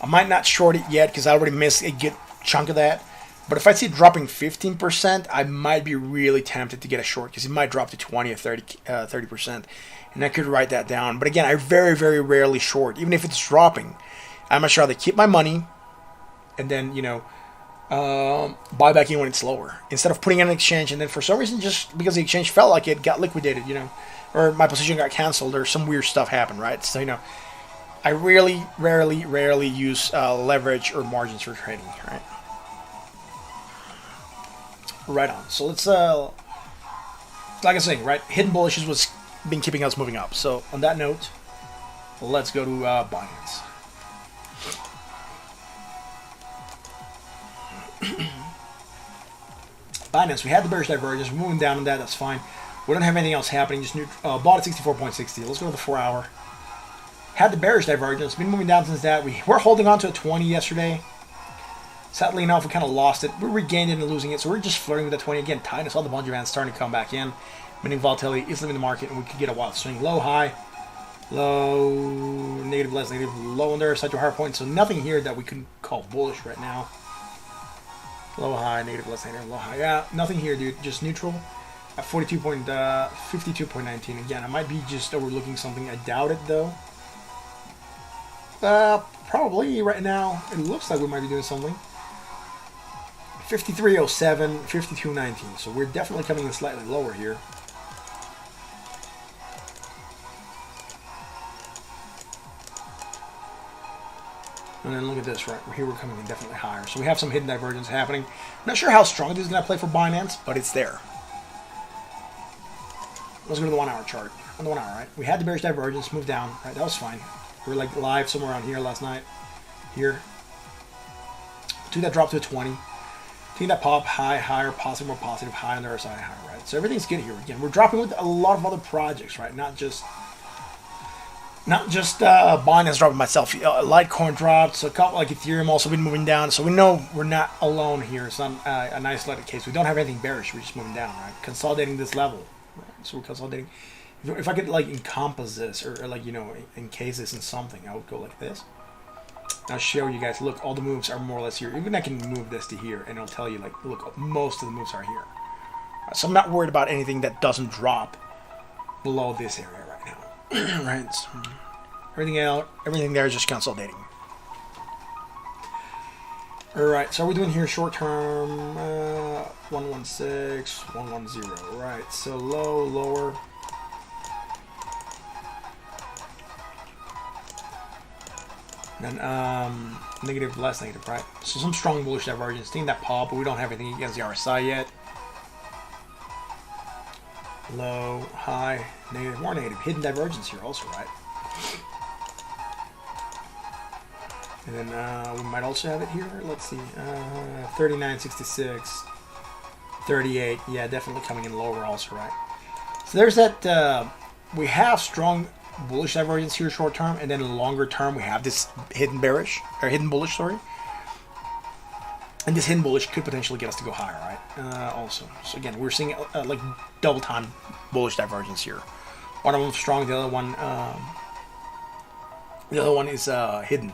I might not short it yet because I already missed a good chunk of that. But if I see it dropping 15%, I might be really tempted to get a short because it might drop to 20 or 30%. And I could write that down. But again, I very, very rarely short. Even if it's dropping, I much rather keep my money and then, buy back in when it's lower. Instead of putting in an exchange and then for some reason, just because the exchange felt like it got liquidated, or my position got canceled or some weird stuff happened, right? So, I really, rarely use leverage or margins for trading, right? Right on. So let's, like I was saying, right? Hidden bullish is what's been keeping us moving up. So on that note, let's go to Binance. Binance, we had the bearish divergence. We're moving down on that. That's fine. We don't have anything else happening. Just bought at 64.60. Let's go to the 4 hour. Had the bearish divergence. Been moving down since that. We were holding on to a 20 yesterday. Sadly enough, we kind of lost it. We regained it and losing it. So we're just flirting with the 20 again. Tightness on the Bungie band starting to come back in. Meaning volatility is leaving the market, and we could get a wild swing. Low, high, low, negative, less, negative, low under, side to higher point. So nothing here that we can call bullish right now. Low, high, negative, less, negative, low, high. Yeah, nothing here, dude. Just neutral. At 52.19. Again, I might be just overlooking something. I doubt it, though. Probably right now. It looks like we might be doing something. 53.07, 52.19. So we're definitely coming in slightly lower here. And then look at this, right? Here we're coming in definitely higher. So we have some hidden divergence happening. I'm not sure how strong this is going to play for Binance, but it's there. Let's go to the 1 hour chart. On the 1 hour, right? We had the bearish divergence, move down, right? That was fine. We were like live somewhere around here last night. Here. Took that drop to a 20. Take that pop, high, higher, positive, more positive, high on the other side, higher, right? So everything's good here. Again, we're dropping with a lot of other projects, right? Not just Binance dropping myself. Litecoin dropped, so a couple like Ethereum also been moving down. So we know we're not alone here. It's not an isolated case. We don't have anything bearish. We're just moving down, right? Consolidating this level. Right? So we're consolidating. If I could like encompass this or like encase this in something, I would go like this. I'll show you guys. Look, all the moves are more or less here. Even I can move this to here, and it'll tell you like, look, most of the moves are here. So I'm not worried about anything that doesn't drop below this area right now. Right. So everything there is just consolidating. All right. So are we doing here short term? 116, 110. Right. So low, lower. Then negative, less negative, right? So some strong bullish divergence. Seeing that pop, but we don't have anything against the RSI yet. low, high, negative, more negative. Hidden divergence here also, right? And then we might also have it here. Let's see, 39.66, 38. Yeah, definitely coming in lower also, right? So there's that. We have strong bullish divergence here short term, and then longer term we have this hidden bearish or hidden bullish, sorry. And this hidden bullish could potentially get us to go higher, right? Also, so again, we're seeing like double time bullish divergence here. One of them strong, the other one is hidden.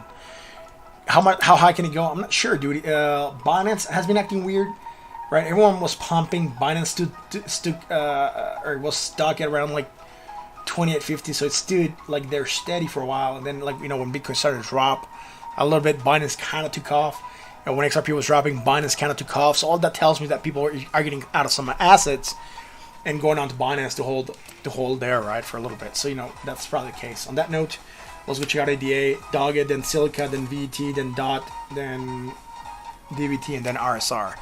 How high can it go? I'm not sure, dude. Binance has been acting weird, right? Everyone was pumping. Binance was stuck at around like 28.50, so it stood like they're steady for a while, and then like when Bitcoin started to drop a little bit, Binance kind of took off, and when XRP was dropping, Binance kind of took off. So all that tells me that people are getting out of some assets and going on to Binance to hold there, right, for a little bit. So that's probably the case. On that note, let's go check out ADA, DOGE, then Silica, then VT, then DOT, then DVT, and then RSR.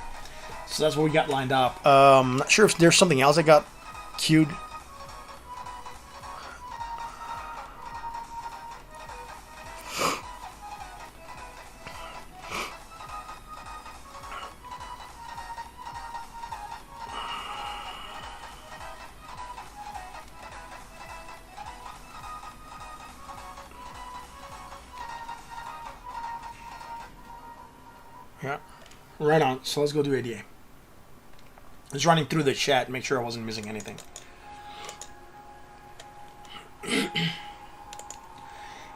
So that's what we got lined up. Not sure if there's something else that got queued. Yeah, right on. So let's go do ADA. Just running through the chat, make sure I wasn't missing anything.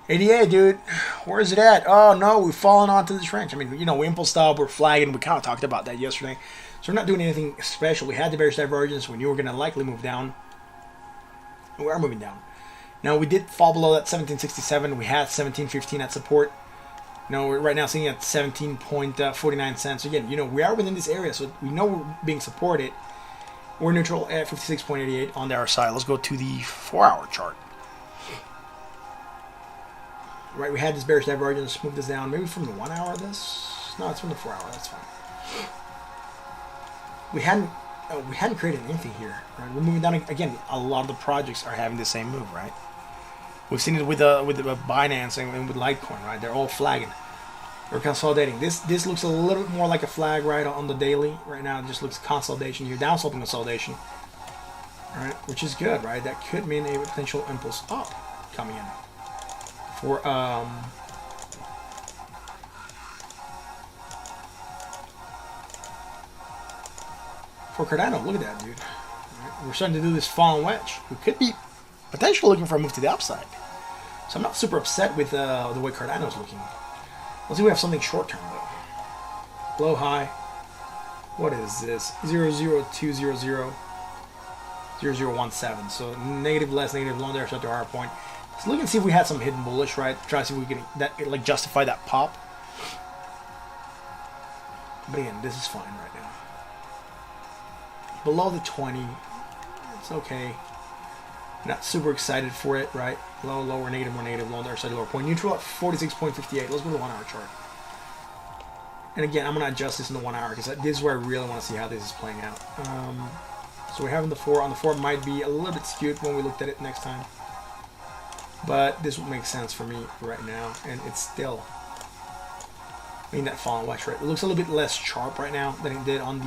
ADA, dude, where is it at? Oh no, we've fallen onto this range. I mean, we impulsed up, we're flagging. We kind of talked about that yesterday. So we're not doing anything special. We had the bearish divergence. We knew we were going to likely move down. We are moving down. Now we did fall below that 1767. We had 1715 at support. We're right now sitting at 17.49 cents. Again, we are within this area, so we know we're being supported. We're neutral at 56.88 on the other side. Let's go to the 4-hour chart. Right, we had this bearish divergence. Move this down. Maybe from the 1 hour. No, it's from the 4 hour. That's fine. We hadn't created anything here. Right? We're moving down again. A lot of the projects are having the same move, right? We've seen it with Binance and with Litecoin, right? They're all flagging. We're consolidating. This looks a little bit more like a flag, right, on the daily. Right now, it just looks consolidation here, down sloping consolidation, all right, which is good, right? That could mean a potential impulse up coming in for Cardano. Look at that, dude. Right? We're starting to do this falling wedge. We could be potentially looking for a move to the upside. So I'm not super upset with the way Cardano's looking. Let's see if we have something short term though. Low, high. What is this? 00200 0017. So negative less, negative long there, shut to higher point. So look and see if we had some hidden bullish, right? Try to see if we can like justify that pop. But again, this is fine right now. Below the 20, it's okay. Not super excited for it, right? Low, lower, negative, more negative, low, there, side, lower point. Neutral at 46.58. Let's go to the 1 hour chart. And again, I'm going to adjust this in the 1 hour because this is where I really want to see how this is playing out. So we're having the 4. On the 4 might be a little bit skewed when we looked at it next time. But this would make sense for me right now. And it's still in that falling wedge, right? It looks a little bit less sharp right now than it did on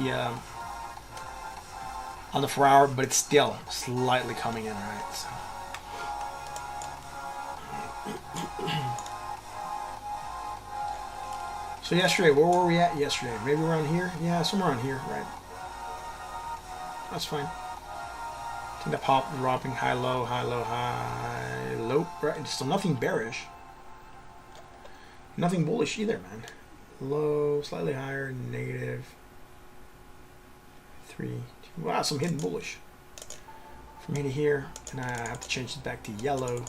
the 4 hour, but it's still slightly coming in, right? So yesterday, where were we at yesterday? Maybe around here? Yeah, somewhere around here, right? That's fine. I think the pop dropping high, low, high, low, high, low, right? So nothing bearish. Nothing bullish either, man. Low, slightly higher, negative. 3, 2. Wow, some hidden bullish. From here to here, and I have to change it back to yellow.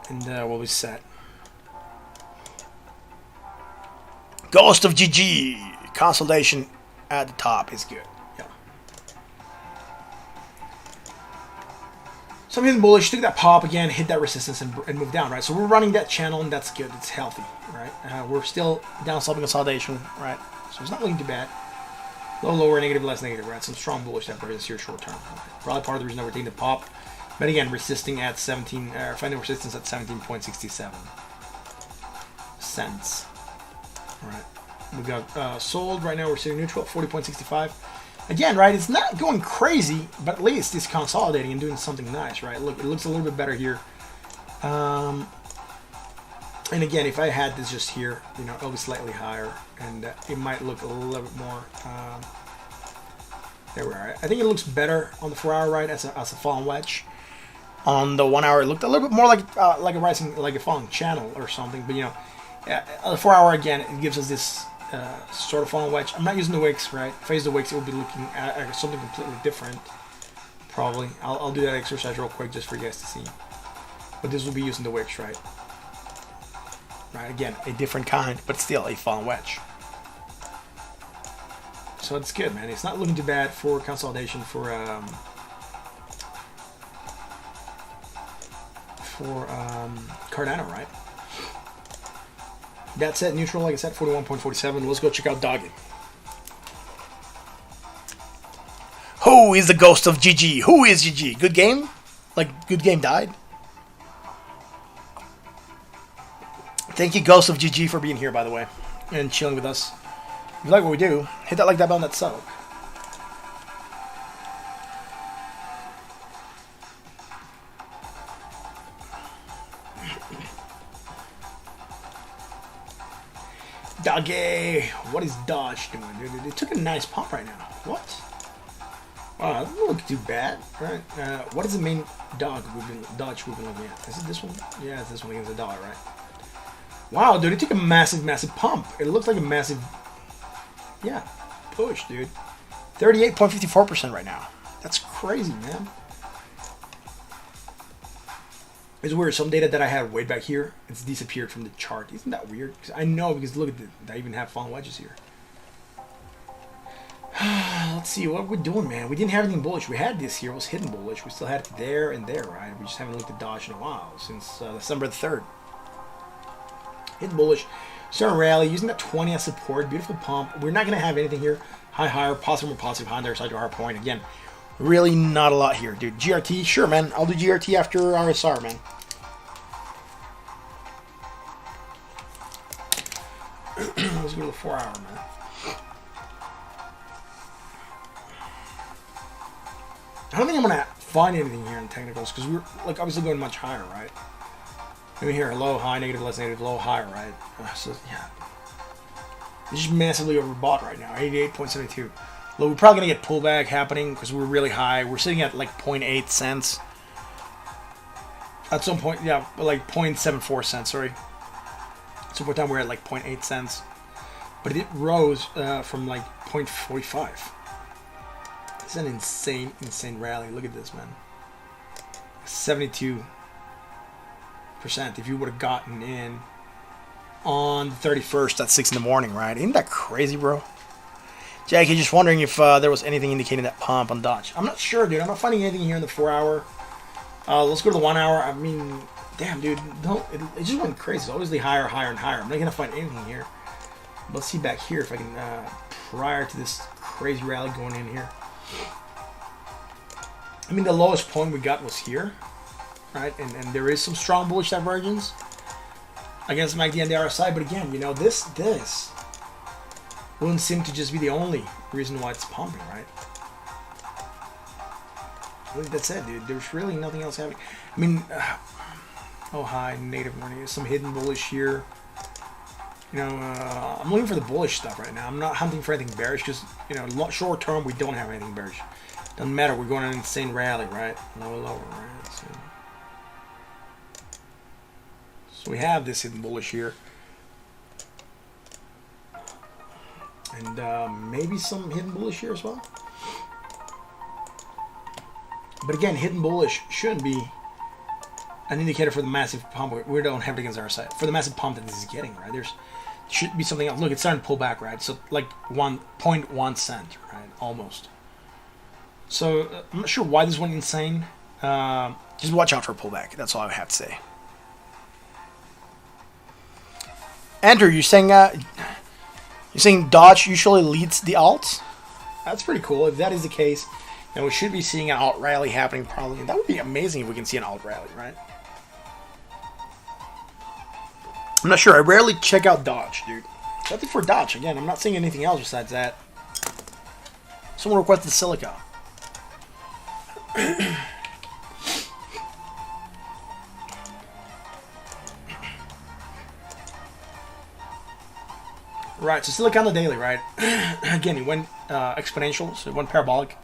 And we'll be set. Ghost of GG. Consolidation at the top is good. Yeah. Some hidden bullish. Took that pop again, hit that resistance, and move down, right? So we're running that channel, and that's good. It's healthy, right? We're still down sloping consolidation, right? So it's not looking too bad. Low, lower, negative, less negative, right? Some strong bullish divergence here short term. Probably part of the reason that we're taking the pop. But again, resisting at 17, finding resistance at 17.67 cents. All right. We got sold right now. We're sitting neutral at 40.65. Again, right, it's not going crazy, but at least it's consolidating and doing something nice, right? Look, it looks a little bit better here. And again, if I had this just here, you know, it'll be slightly higher, and it might look a little bit more. There we are. I think it looks better on the 4-hour, right, as a falling wedge. On the 1 hour, it looked a little bit more like a rising, like a falling channel or something. But you know, on the 4 hour again, it gives us this sort of falling wedge. I'm not using the wicks, right? If I use the wicks, it will be looking at something completely different. Probably, I'll do that exercise real quick just for you guys to see. But this will be using the wicks, right? Right, again, a different kind, but still a falling wedge. So it's good, man. It's not looking too bad for consolidation for Cardano, right? That's it, neutral, like I said, 41.47. Let's go check out DOGE. Who is the ghost of GG? Who is GG? Good game? Like, good game died? Thank you, Ghost of GG, for being here, by the way, and chilling with us. If you like what we do, hit that like, that button, that sub. DOGE! What is DOGE doing, dude? It took a nice pump right now. What? Wow, that doesn't look too bad, right? What is the main DOGE we've been looking at? Is it this one? Yeah, it's this one against the dollar, right? Wow, dude, it took a massive, massive pump. It looks like a massive, yeah, push, dude. 38.54% right now. That's crazy, man. It's weird. Some data that I had way back here, it's disappeared from the chart. Isn't that weird? I know, because look at I even have fallen wedges here. Let's see what we're doing, man. We didn't have anything bullish. We had this here. It was hidden bullish. We still had it there and there, right? We just haven't looked at DOGE in a while, since December the 3rd. Hidden bullish. Starting rally, using that 20 as support. Beautiful pump. We're not going to have anything here. High, higher, positive, more positive, high, there, side to our point. Again, really not a lot here, dude. GRT, sure, man. I'll do GRT after RSR, man. Let's go to the 4 hour, man. I don't think I'm going to find anything here in technicals, because we're, like, obviously going much higher, right? I mean, here, low, high, negative, less negative, low, higher, right? So, yeah. It's just massively overbought right now, 88.72. Look, we're probably going to get pullback happening because we're really high. We're sitting at like 0.8 cents. At some point, yeah, like 0.74 cents, sorry. At some point in time, we're at like 0.8 cents. But it rose from like 0.45. It's an insane, insane rally. Look at this, man. 72%. If you would have gotten in on the 31st at 6 in the morning, right? Isn't that crazy, bro? Jackie, just wondering if there was anything indicating that pump on DOGE. I'm not sure, dude. I'm not finding anything here in the 4 hour. Let's go to the 1 hour. I mean, damn, dude. It just went crazy. It's obviously higher, higher, and higher. I'm not going to find anything here. Let's see back here if I can, prior to this crazy rally going in here. I mean, the lowest point we got was here, right? And there is some strong bullish divergence against MACD and the RSI. But again, you know, this wouldn't seem to just be the only reason why it's pumping, right? I think that's it, dude. There's really nothing else happening. I mean, oh, high, native money. Some hidden bullish here. You know, I'm looking for the bullish stuff right now. I'm not hunting for anything bearish because, you know, short term, we don't have anything bearish. Doesn't matter. We're going on an insane rally, right? Lower, lower, right? So we have this hidden bullish here. And maybe some hidden bullish here as well. But again, hidden bullish shouldn't be an indicator for the massive pump. We don't have it against our side. For the massive pump that this is getting, right? There should be something else. Look, it's starting to pull back, right? So like 1.1 cent, right? Almost. So I'm not sure why this went insane. Just watch out for a pullback. That's all I have to say. Andrew, you're saying DOGE usually leads the alts? That's pretty cool. If that is the case, then we should be seeing an alt rally happening probably. And that would be amazing if we can see an alt rally, right? I'm not sure. I rarely check out DOGE, dude. Nothing for DOGE. Again, I'm not seeing anything else besides that. Someone requested silica. Right, so silica on the daily, right? Again, it went exponential, so it went parabolic.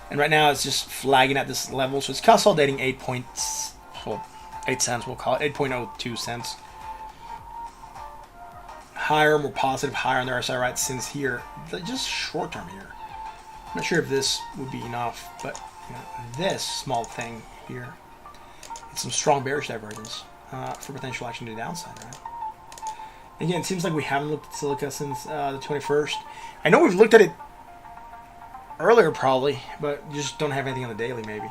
And right now it's just flagging at this level. So it's consolidating 8 cents, we'll call it, 8.02 cents. Higher, more positive, higher on the RSI, right? Since here, just short term here. I'm not sure if this would be enough, but you know, this small thing here, it's some strong bearish divergence for potential action to the downside, right? Again, it seems like we haven't looked at silica since the 21st. I know we've looked at it earlier probably, but you just don't have anything on the daily maybe.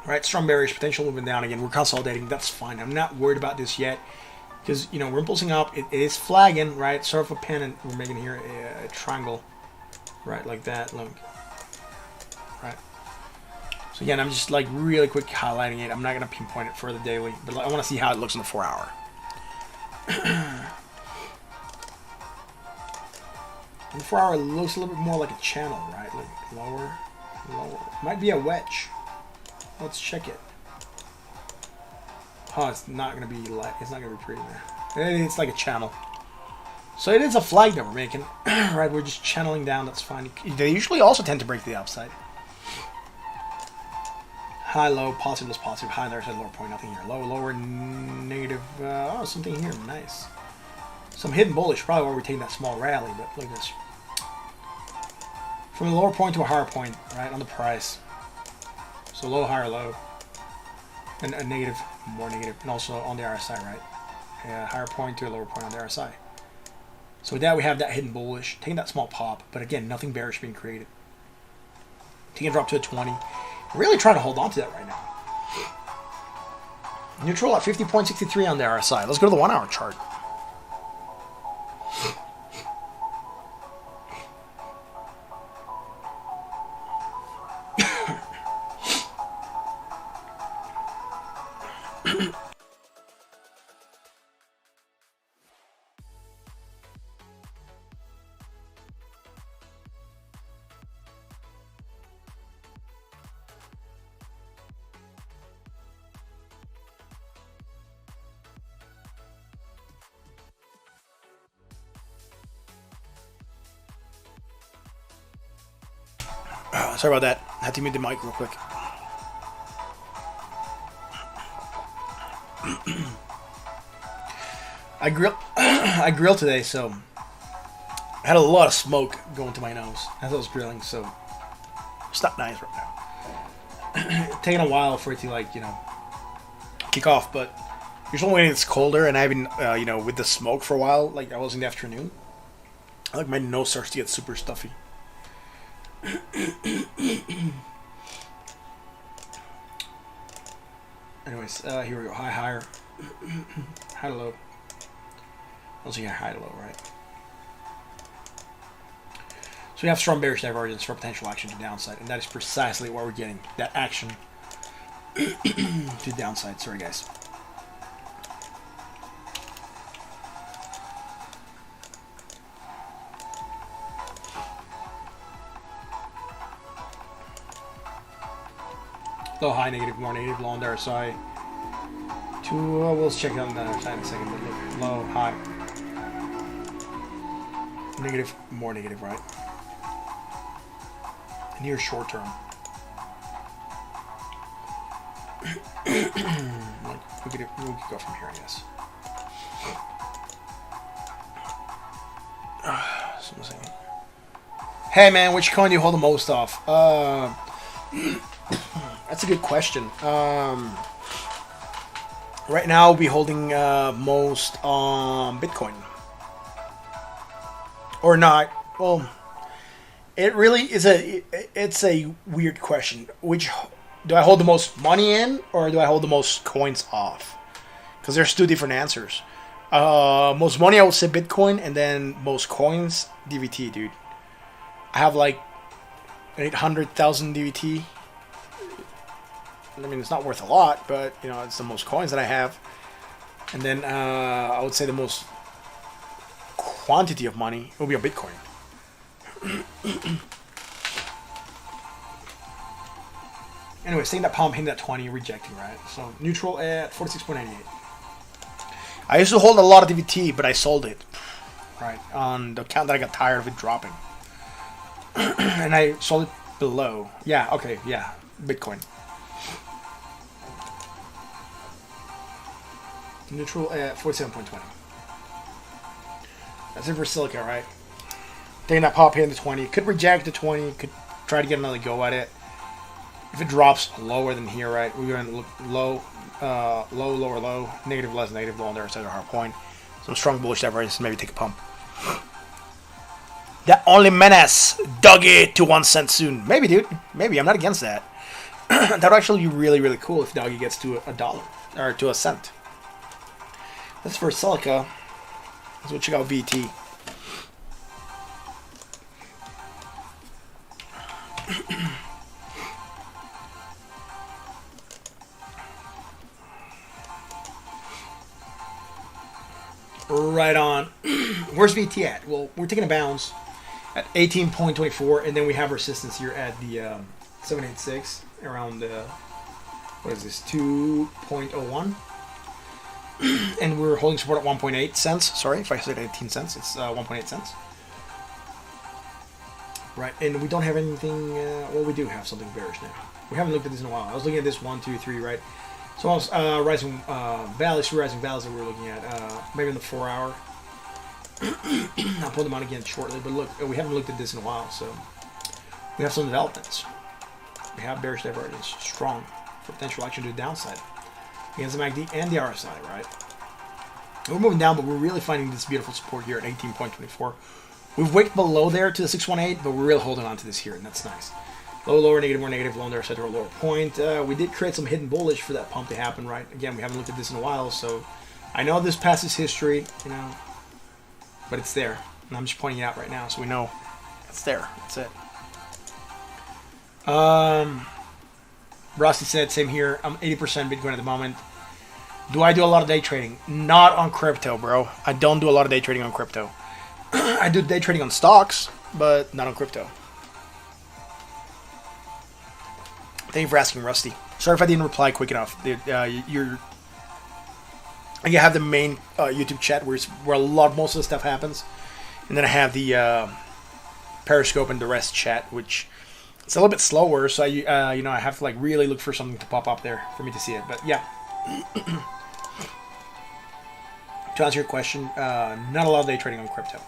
Right, strong bearish, potential moving down again. We're consolidating, that's fine. I'm not worried about this yet because, you know, we're impulsing up. It is flagging, right? Sort of a pin, and we're making here a triangle, right, like that, look. Right. So again, I'm just like really quick highlighting it. I'm not going to pinpoint it for the daily, but I want to see how it looks in the 4 hour. And the 4 hour looks a little bit more like a channel, right? Like lower, lower. Might be a wedge. Let's check it. Oh, it's not gonna be light. It's not gonna be pretty there. It's like a channel. So it is a flag that we're making, right? We're just channeling down. That's fine. They usually also tend to break the upside. High, low, positive, less positive. High, there's a lower point. Nothing here. Low, lower, negative. Oh, something here. Nice. Some hidden bullish. Probably where we're taking that small rally. But look at this. From the lower point to a higher point, right, on the price. So low, higher, low. And a negative, more negative. And also on the RSI, right? A higher point to a lower point on the RSI. So with that, we have that hidden bullish. Taking that small pop. But again, nothing bearish being created. Taking a drop to a 20. Really trying to hold on to that right now. Neutral at 50.63 on the RSI. Let's go to the 1 hour chart. Sorry about that. I had to mute the mic real quick. I grilled today, so I had a lot of smoke going to my nose as I was grilling, so it's not nice right now. Taking a while for it to, like, you know, kick off, but usually when it's colder and I've been, you know, with the smoke for a while, like I was in the afternoon, like my nose starts to get super stuffy. Anyways, here we go. High, higher. High to low. Also here, high to low, right? So we have strong bearish divergence for potential action to downside, and that is precisely what we're getting. That action to downside. Sorry, guys. Low, high, negative, more negative, low on the other side. We'll check it on the other side in a second, but look, low, high. Negative, more negative, right? And here's short term. we could go from here, I guess. Hey man, which coin do you hold the most of? That's a good question. Right now, I'll be holding most on Bitcoin. Or not. Well, it really is it's a weird question. Which do I hold the most money in, or do I hold the most coins off? Because there's two different answers. Most money, I would say Bitcoin, and then most coins, DVT, dude. I have like 800,000 DVT. I mean, it's not worth a lot, but you know, it's the most coins that I have. And then I would say the most quantity of money will be a Bitcoin. Anyway, seeing that pump, hitting that 20, rejecting, right? So neutral at 46.98. I used to hold a lot of DVT, but I sold it, right, on the account that I got tired of it dropping. And I sold it below. Yeah, okay, yeah, Bitcoin. Neutral at 47.20. That's it for Silica, right? Taking that pop, hitting the 20. Could reject the 20. Could try to get another go at it. If it drops lower than here, right, we're going to look low, low, lower, low, negative, less, negative, low on the other side of the hard point. Some strong bullish divergence, maybe take a pump. That only menace, DOGE to 1 cent soon. Maybe, dude. Maybe. I'm not against that. That would actually be really, really cool if DOGE gets to $1 or to a cent. That's for Silica. Let's go check out VT. Right on. Where's VT at? Well, we're taking a bounce at 18.24, and then we have resistance here at the 786 around what is this, 2.01. And we're holding support at 1.8 cents. Sorry if I said 18 cents. It's 1.8 cents. Right, and we don't have anything. Well, we do have something bearish now. We haven't looked at this in a while. I was looking at this 1, 2, 3, right? So I was rising valleys, rising valleys that we were looking at. Maybe in the 4 hour. I'll pull them out again shortly. But look, we haven't looked at this in a while, so we have some developments. We have bearish divergence, strong for potential action to the downside against the MACD and the RSI, right? We're moving down, but we're really finding this beautiful support here at 18.24. We've wicked below there to the 618, but we're really holding on to this here, and that's nice. Low, lower, negative, more negative, low on the RSI to our lower point. We did create some hidden bullish for that pump to happen, right? Again, we haven't looked at this in a while, so I know this passes history, you know, but it's there. And I'm just pointing it out right now, so we know it's there. That's it. Rusty said, same here. I'm 80% Bitcoin at the moment. Do I do a lot of day trading? Not on crypto, bro. I don't do a lot of day trading on crypto. I do day trading on stocks, but not on crypto. Thank you for asking, Rusty. Sorry if I didn't reply quick enough. Dude, you have the main YouTube chat where most of the stuff happens, and then I have the Periscope and the rest chat, which it's a little bit slower. So I have to like really look for something to pop up there for me to see it. But yeah. To answer your question, not a lot of day trading on crypto.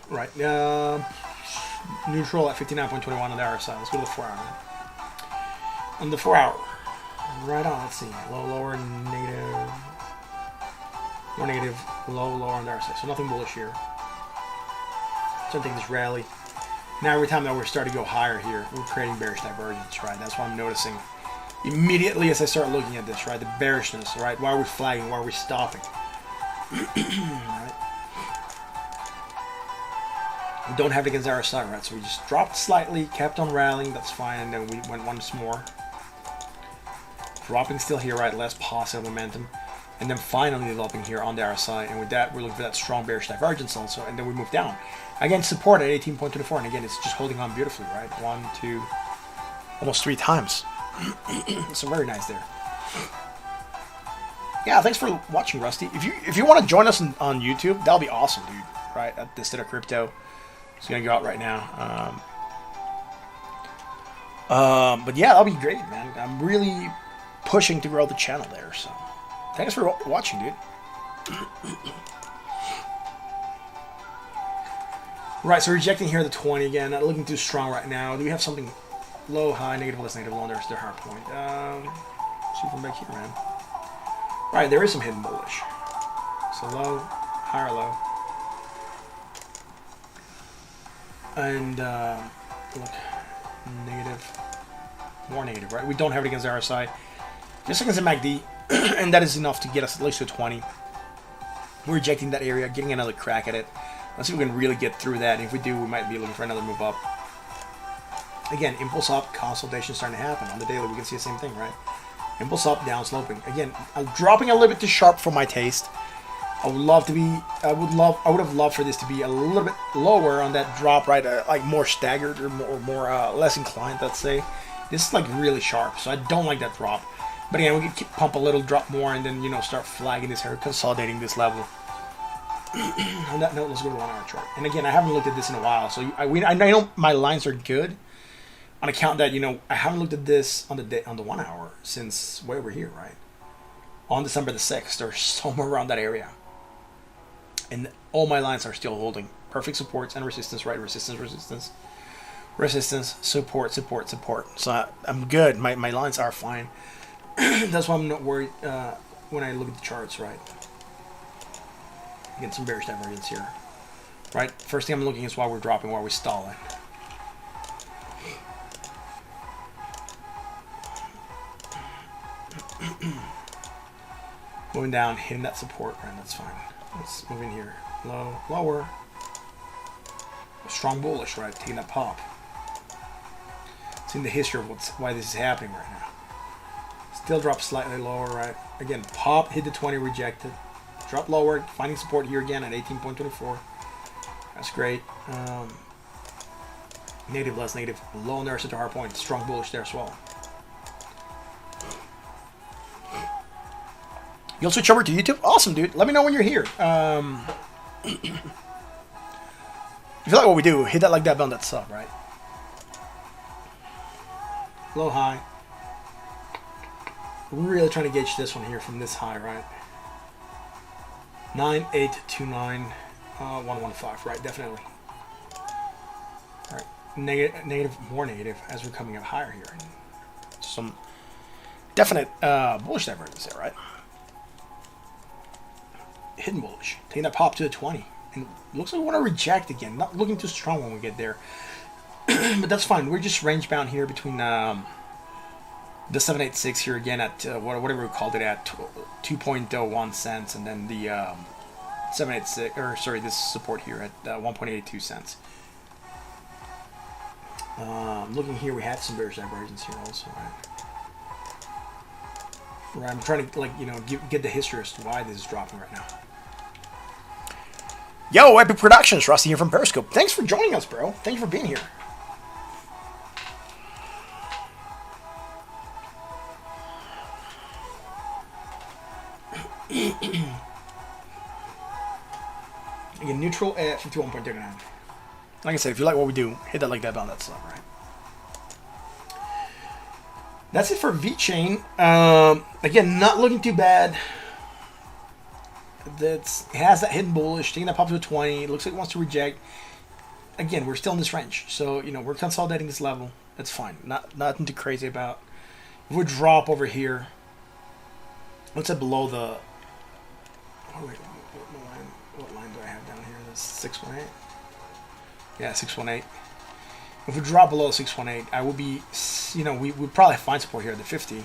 Right. Neutral at 59.21 on the RSI. Let's go to the 4 hour. On the 4 hour. Right on. Let's see. Low, lower, negative. More negative. Low, lower on the RSI. So nothing bullish here. Something this rally. Now every time that we're starting to go higher here, we're creating bearish divergence, right? That's what I'm noticing immediately as I start looking at this, right? The bearishness, right? Why are we flagging? Why are we stopping? Right? We don't have it against RSI, right? So we just dropped slightly, kept on rallying, that's fine, and then we went once more. Dropping still here, right? Less positive momentum. And then finally developing here on the RSI, and with that, we're looking for that strong bearish divergence also, and then we move down. Again, support at 18.24, and again, it's just holding on beautifully, right? 1, 2, almost 3 times. So very nice there. Yeah, thanks for watching, Rusty. If you want to join us on YouTube, that'll be awesome, dude. Right at this of crypto. It's gonna go out right now. But yeah, that'll be great, man. I'm really pushing to grow the channel there. So thanks for watching, dude. Right, so rejecting here the 20 again. Not looking too strong right now. Do we have something low, high, negative, less negative, low? There's their hard point. See from back here, man. Right, there is some hidden bullish. So low, higher low. And look, negative, more negative, right? We don't have it against RSI. Just against the MACD, and that is enough to get us at least to 20. We're rejecting that area, getting another crack at it. Let's see if we can really get through that. If we do, we might be looking for another move up. Again, impulse up, consolidation starting to happen. On the daily, we can see the same thing, right? Impulse up, down sloping. Again, I'm dropping a little bit too sharp for my taste. I would love to be. I would have loved for this to be a little bit lower on that drop, right? Like more staggered or more less inclined. Let's say this is like really sharp, so I don't like that drop. But again, we can pump a little, drop more, and then start flagging this here, consolidating this level. On that note, let's go to the 1 hour chart. And again, I haven't looked at this in a while, so I know my lines are good. On account that I haven't looked at this on the 1 hour since way over here, right? On December the 6th, or somewhere around that area. And all my lines are still holding perfect supports and resistance, right? Resistance, support. So I'm good. My lines are fine. That's why I'm not worried when I look at the charts, right? Get some bearish divergence here, right? First thing I'm looking is why we're dropping, why we're stalling. Moving down, hitting that support, right? That's fine. Let's move in here. Low, lower. Strong bullish, right? Taking that pop. Seeing the history of why this is happening right now. Still drop slightly lower, right? Again, pop, hit the 20, rejected. Drop lower, finding support here again at 18.24. That's great. Negative, less negative. Low on there, such a hard point. Strong bullish there as well. You'll switch over to YouTube? Awesome, dude. Let me know when you're here. If you like what we do, hit that like that button, that sub, right? Low, high. Really trying to gauge this one here from this high, right? 9829, 115, right? Definitely. All right, negative, more negative as we're coming up higher here. Some definite bullish divergence there, right? Hidden bullish, taking that pop to the 20, and looks like we want to reject again. Not looking too strong when we get there, but that's fine. We're just range bound here between the 786 here again at whatever we called it at 2.01 cents, and then the 786, or sorry, this support here at 1.82 cents. Looking here, we have some bearish divergence here also, right? Right, I'm trying to get the history as to why this is dropping right now. Yo, Epic Productions, Rusty here from Periscope. Thanks for joining us, bro. Thank you for being here. Again, neutral at 51.39. Like I said, if you like what we do, hit that like that button, that's up, right? That's it for VeChain. Again, not looking too bad. It has that hidden bullish, taking that pop to a 20. It looks like it wants to reject. Again, we're still in this range, so we're consolidating this level. That's fine. Nothing too crazy about. If we drop over here, let's say below the. Oh wait, what line do I have down here? That's 618. Yeah, 618. If we drop below 618, I will be, we would probably find support here at the 50,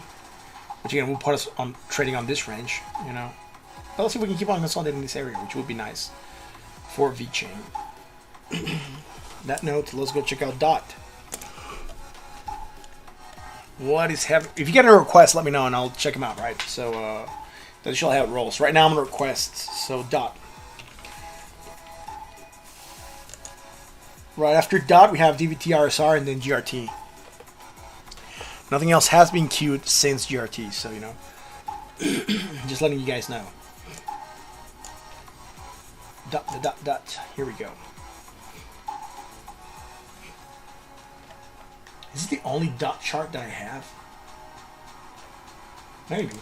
which again will put us on trading on this range, But let's see if we can keep on consolidating this area, which would be nice for VeChain. That note, let's go check out DOT. What is happening? If you get a request, let me know and I'll check them out, right? So that's usually how it rolls. Right now I'm on requests, so DOT. Right after DOT, we have DVT, RSR, and then GRT. Nothing else has been queued since GRT, so just letting you guys know. DOT. Here we go. Is this the only DOT chart that I have? Maybe.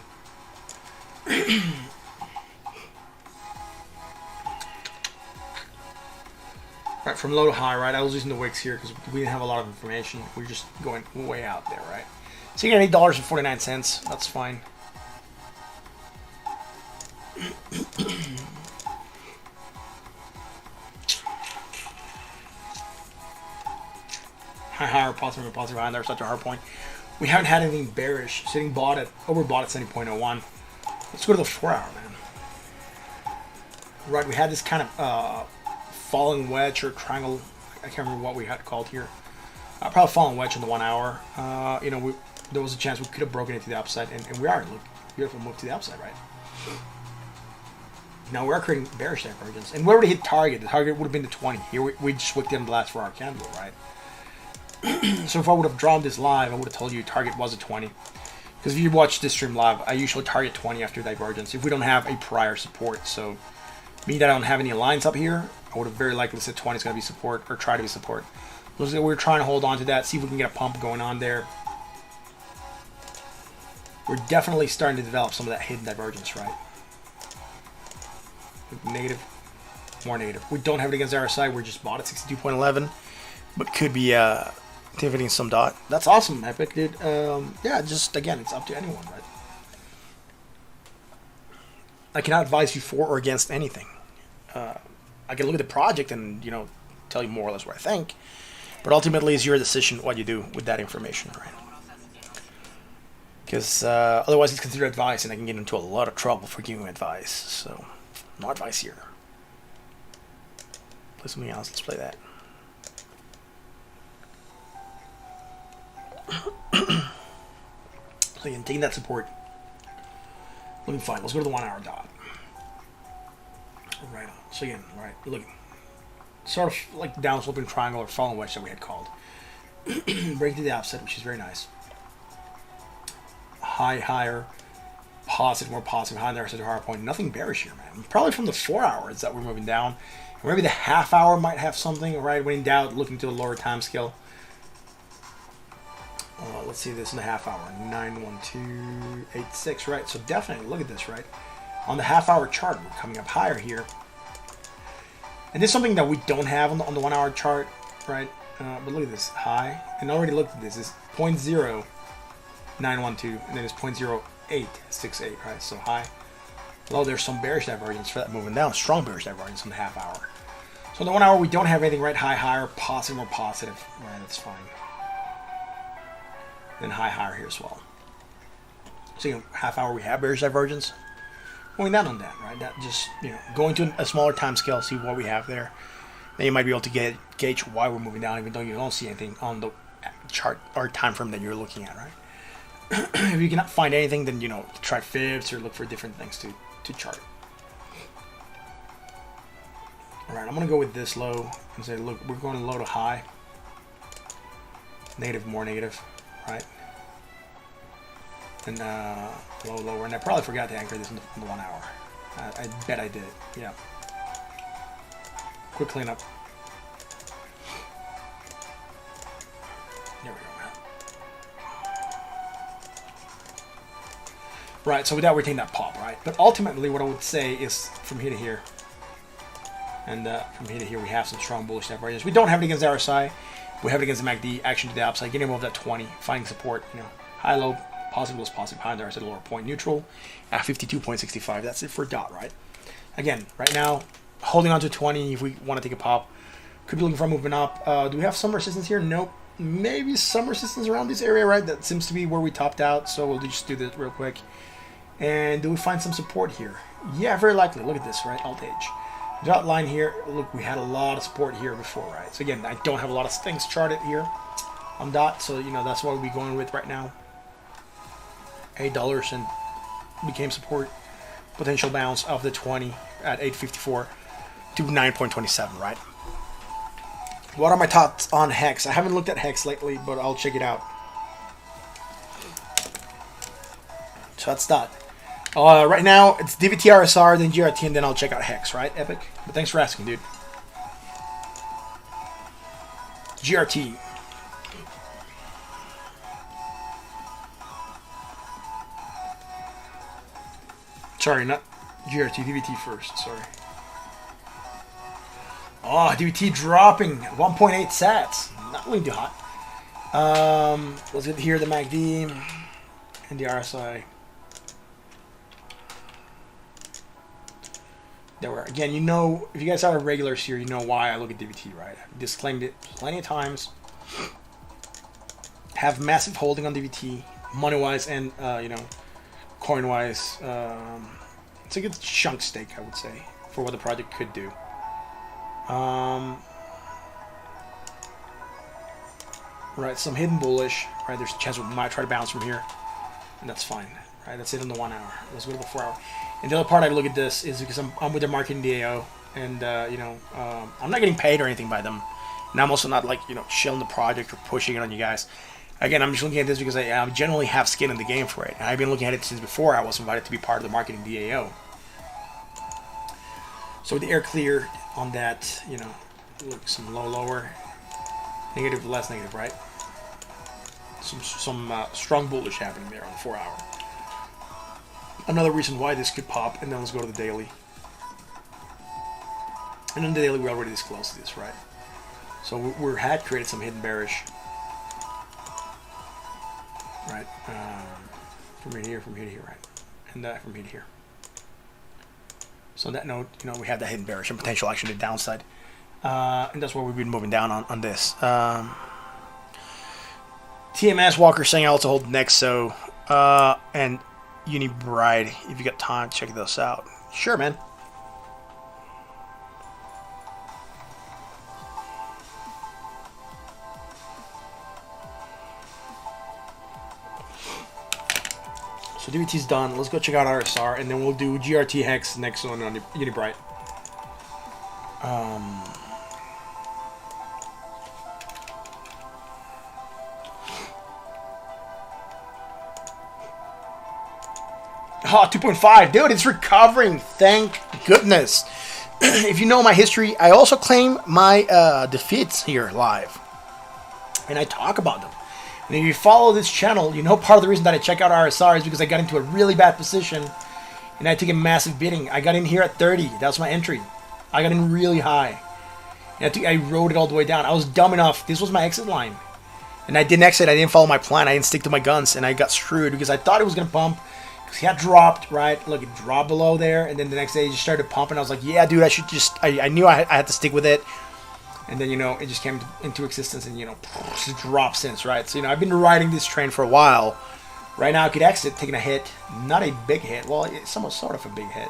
Right, from low to high, right? I was using the wicks here because we didn't have a lot of information. We're just going way out there, right? So you got $8.49. That's fine. Higher, positive, high. There's such a hard point. We haven't had anything bearish. Sitting overbought at 70.01. Let's go to the 4 hour, man. right? We had this kind of falling wedge or triangle. I can't remember what we had called here. Probably falling wedge in the 1 hour. You know, there was a chance we could have broken it to the upside, and we are. Look, beautiful move to the upside, right? Now we are creating bearish divergence, and we already hit target. The target would have been the 20. Here we just wicked in the last 4 hour candle, right? So if I would have drawn this live, I would have told you target was a 20. Because if you watch this stream live, I usually target 20 after divergence if we don't have a prior support. So, me that I don't have any lines up here, I would have very likely said 20 is going to be support, or try to be support. Looks like we're trying to hold on to that, see if we can get a pump going on there. We're definitely starting to develop some of that hidden divergence, right? Negative, more negative. We don't have it against RSI, we're just bought at 62.11, but could be pivoting some dot. That's awesome, Epic, dude. Yeah, just again, it's up to anyone, right? I cannot advise you for or against anything. I can look at the project and, you know, tell you more or less what I think, but ultimately it's your decision what you do with that information, right? Because otherwise it's considered advice, and I can get into a lot of trouble for giving advice. So, no advice here. Play something else. Let's play that. So again, taking that support, looking fine. Let's go to the 1 hour dot. Right on. So again, right, look, sort of like down sloping triangle or falling wedge that we had called. Break to the upside, which is very nice. High, higher, positive, more positive, high there, so higher point. Nothing bearish here, man. Probably from the 4 hours that we're moving down. Or maybe the half hour might have something, right? When in doubt, looking to the lower time scale. Let's see this in the half hour. 91286, right? So definitely look at this, right? On the half hour chart, we're coming up higher here. And this is something that we don't have on the 1 hour chart, right? But look at this, high. And already looked at this. It's 0.0912, and then it's 0.0868, right? So high. Low, there's some bearish divergence for that moving down. Strong bearish divergence on the half hour. So in the 1 hour, we don't have anything, right? High, higher, positive, more positive. Right, that's fine. Then high, higher here as well. So, you know, half hour we have bearish divergence. Going down on that, right? That just, you know, going to a smaller time scale, see what we have there. Then you might be able to gauge why we're moving down, even though you don't see anything on the chart or time frame that you're looking at, right? If you cannot find anything, then, you know, try fibs or look for different things to chart. All right, I'm gonna go with this low and say, look, we're going low to high, negative, more negative. Right, and low, lower, and I probably forgot to anchor this in the 1 hour. I bet I did. Yeah. Quick cleanup. There we go, man. Right, so with that, we're taking that pop, right? But ultimately, what I would say is from here to here, and from here to here, we have some strong bullish divergence. We don't have it against RSI. We have it against the MACD, action to the upside, getting above that 20, finding support, you know, high, low, positive, low, positive, high, there, I said lower point, neutral, at 52.65. That's it for dot, right? Again, right now, holding on to 20 if we want to take a pop. Could be looking for a movement up. Do we have some resistance here? Nope. Maybe some resistance around this area, right? That seems to be where we topped out, so we'll just do this real quick. And do we find some support here? Yeah, very likely. Look at this, right? Alt H. Dot line here, look, we had a lot of support here before, right? So again, I don't have a lot of things charted here on dot, so you know that's what we'll be going with right now. $8 and became support. Potential bounce of the 20 at 8.54 to 9.27, right? What are my thoughts on Hex? I haven't looked at Hex lately, but I'll check it out. So that's that. Right now, it's DVT RSR, then GRT, and then I'll check out Hex, right, Epic? But thanks for asking, dude. GRT. Sorry, not GRT, DVT first, sorry. Oh, DVT dropping 1.8 sats. Not really too hot. Let's get here the MACD and the RSI. There were, again, you know, if you guys are regulars here, you know why I look at DVT, right? I've disclaimed it plenty of times. Have massive holding on DVT, money-wise and, you know, coin-wise. It's a good chunk stake, I would say, for what the project could do. Right, some hidden bullish. Right, there's a chance we might try to bounce from here, and that's fine. Right, that's it on the 1 hour. Let's go to the 4 hour. And the other part I look at this is because I'm with their marketing DAO, and I'm not getting paid or anything by them, and I'm also not like shilling the project or pushing it on you guys. Again, I'm just looking at this because I generally have skin in the game for it, and I've been looking at it since before I was invited to be part of the marketing DAO. So with the air clear on that, look, some lower, negative, less negative, right? Some strong bullish happening there on the 4 hour. Another reason why this could pop, and then let's go to the daily. And on the daily, we already disclosed this, right? So we had created some hidden bearish, right? From here to here, from here to here, right? And from here to here. So on that note, we have that hidden bearish and potential action to the downside. And that's where we've been moving down on this. TMS Walker saying I also hold Nexo and Unibride. If you got time, check those out. Sure, man. So DVT's done. Let's go check out RSR, and then we'll do GRT Hex next on Unibride. Oh, 2.5. Dude, it's recovering. Thank goodness. If you know my history, I also claim my defeats here live. And I talk about them. And if you follow this channel, part of the reason that I check out RSR is because I got into a really bad position and I took a massive bidding. I got in here at 30. That was my entry. I got in really high. And I rode it all the way down. I was dumb enough. This was my exit line. And I didn't exit. I didn't follow my plan. I didn't stick to my guns. And I got screwed because I thought it was going to pump. He had dropped, right? Look, it dropped below there, and then the next day it just started pumping. I was like, yeah, dude, I should just... I knew I had to stick with it. And then, it just came into existence and, just dropped since, right? So, I've been riding this train for a while. Right now, I could exit, taking a hit. Not a big hit. Well, it's somewhat sort of a big hit.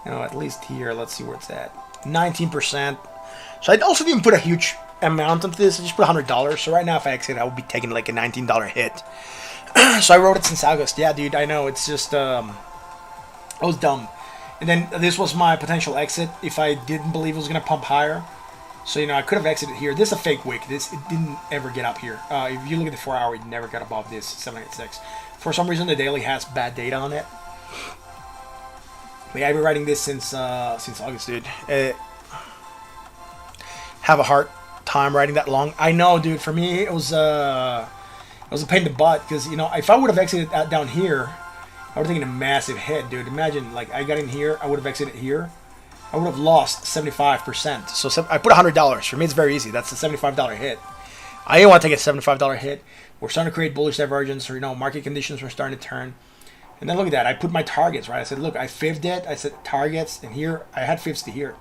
At least here, let's see where it's at. 19%. So, I also didn't put a huge amount into this. I just put $100. So, right now, if I exit, I would be taking like a $19 hit. So I wrote it since August. Yeah, dude, I know. It's just, I was dumb. And then this was my potential exit if I didn't believe it was going to pump higher. So, I could have exited here. This is a fake wick. It didn't ever get up here. If you look at the 4 hour, it never got above this 786. For some reason, the daily has bad data on it. But yeah, I've been writing this since August, dude. Have a hard time writing that long. I know, dude. For me, it was a pain in the butt because, if I would have exited down here, I would have taken a massive hit, dude. Imagine, like, I got in here, I would have exited here. I would have lost 75%. So I put $100. For me, it's very easy. That's a $75 hit. I didn't want to take a $75 hit. We're starting to create bullish divergence, or, market conditions were starting to turn. And then look at that. I put my targets, right? I said, look, I fived it. I said targets, and here, I had fibs to here.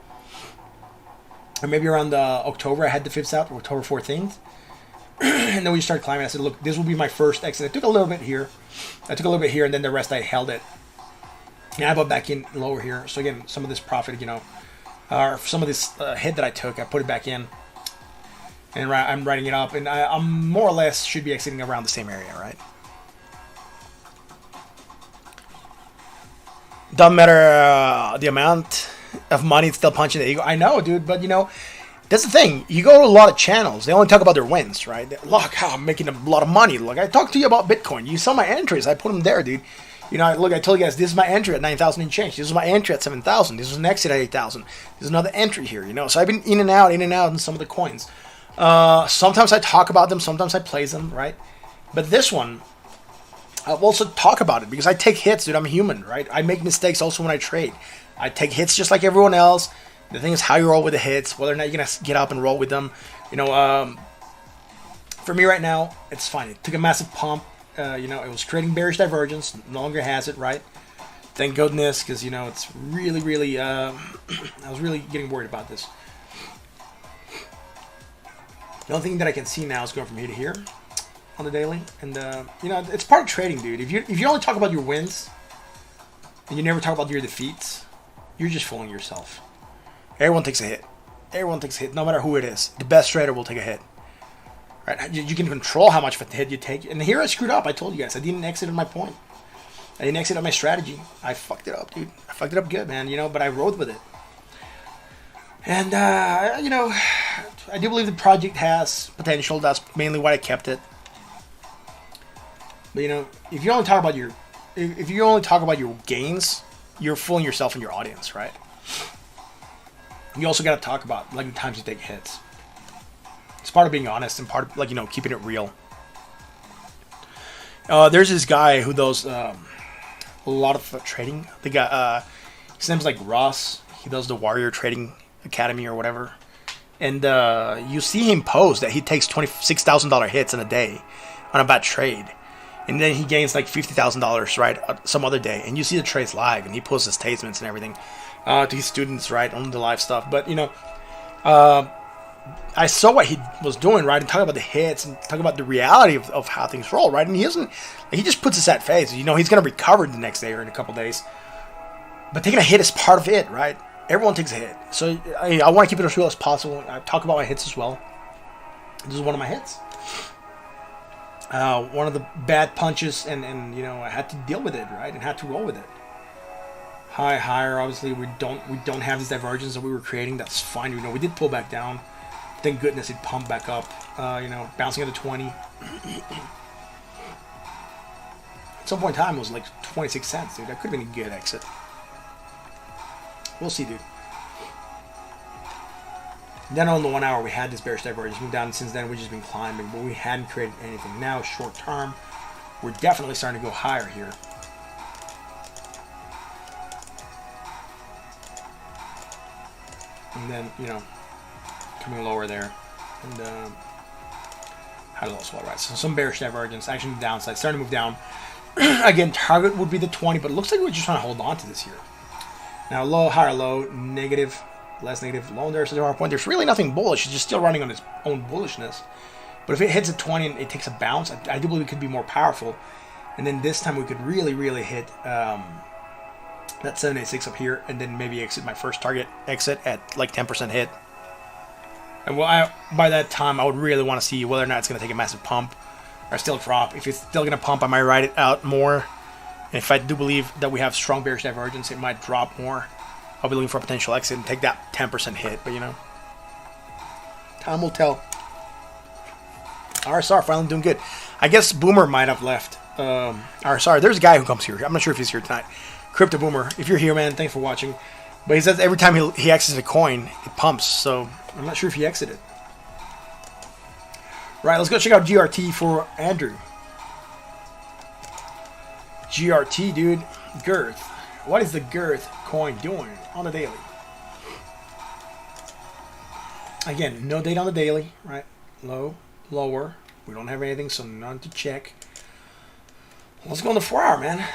Or maybe around October, I had the fibs out, October 14th. And then we started climbing. I said, look, this will be my first exit. I took a little bit here. And then the rest I held it. And I bought back in lower here. So again, some of this profit, or some of this hit that I took, I put it back in. And I'm writing it up. And I'm more or less should be exiting around the same area, right? Doesn't matter the amount of money, it's still punching the ego. I know, dude, but that's the thing. You go to a lot of channels, they only talk about their wins, right? Look, how I'm making a lot of money. Look, I talked to you about Bitcoin. You saw my entries. I put them there, dude. Look, I told you guys, this is my entry at 9,000 and change. This is my entry at 7,000. This was an exit at 8,000. This is another entry here, So I've been in and out in some of the coins. Sometimes I talk about them. Sometimes I plays them, right? But this one, I'll also talk about it because I take hits, dude. I'm human, right? I make mistakes also when I trade. I take hits just like everyone else. The thing is how you roll with the hits, whether or not you're going to get up and roll with them. For me right now, it's fine. It took a massive pump. It was creating bearish divergence. No longer has it, right? Thank goodness, because, it's really, really, I was really getting worried about this. The only thing that I can see now is going from here to here on the daily. And, it's part of trading, dude. If you only talk about your wins and you never talk about your defeats, you're just fooling yourself. Everyone takes a hit. Everyone takes a hit, no matter who it is. The best trader will take a hit. Right? You can control how much of a hit you take. And here I screwed up. I told you guys. I didn't exit on my point. I didn't exit on my strategy. I fucked it up, dude. I fucked it up good, man. You know, but I rode with it. And, you know, I do believe the project has potential. That's mainly why I kept it. But, you know, if you only talk about your gains, you're fooling yourself and your audience, right? You also got to talk about, like, the times you take hits. It's part of being honest and part of, like, you know, keeping it real. There's this guy who does a lot of trading. The guy, his name's like Ross. He does the Warrior Trading Academy or whatever. And you see him post that he takes $26,000 hits in a day on a bad trade. And then he gains like $50,000, right, some other day. And you see the trades live, and he posts his statements and everything to his students, right, on the live stuff. But, you know, I saw what he was doing, right, and talk about the hits and talk about the reality of how things roll, right? And he doesn't, he just puts a sad face. You know, he's going to recover the next day or in a couple days. But taking a hit is part of it, right? Everyone takes a hit. So I want to keep it as real as possible. I talk about my hits as well. This is one of my hits. One of the bad punches, and you know, I had to deal with it, right, and had to roll with it. Higher, obviously we don't have this divergence that we were creating. That's fine. You know, we did pull back down. Thank goodness it pumped back up. You know, bouncing at the 20. At some point in time, it was like 26 cents, dude. That could have been a good exit. We'll see, dude. Then on the 1 hour, we had this bearish divergence move down, and since then we've just been climbing, but we hadn't created anything. Now, short term, we're definitely starting to go higher here. And then, you know, coming lower there. And how do those fall, right? So some bearish divergence, actually the downside, starting to move down. Again, target would be the 20, but it looks like we're just trying to hold on to this here. Now, low, higher, low, negative, less negative, low, there's our point. There's really nothing bullish. It's just still running on its own bullishness. But if it hits a 20 and it takes a bounce, I do believe it could be more powerful. And then this time we could really, really hit that 786 up here, and then maybe exit my first target exit at like 10% hit. And well, by that time, I would really want to see whether or not it's going to take a massive pump or still drop. If it's still going to pump, I might ride it out more. And if I do believe that we have strong bearish divergence, it might drop more. I'll be looking for a potential exit and take that 10% hit. But, you know, time will tell. RSR finally doing good. I guess Boomer might have left. RSR, there's a guy who comes here. I'm not sure if he's here tonight. Crypto Boomer, if you're here, man, thanks for watching. But he says every time he exits a coin, it pumps. So I'm not sure if he exited. Right, let's go check out GRT for Andrew. GRT, dude. Girth. What is the Girth coin doing on the daily? Again, no data on the daily, right? Low, lower. We don't have anything, so none to check. Let's go on the 4 hour, man.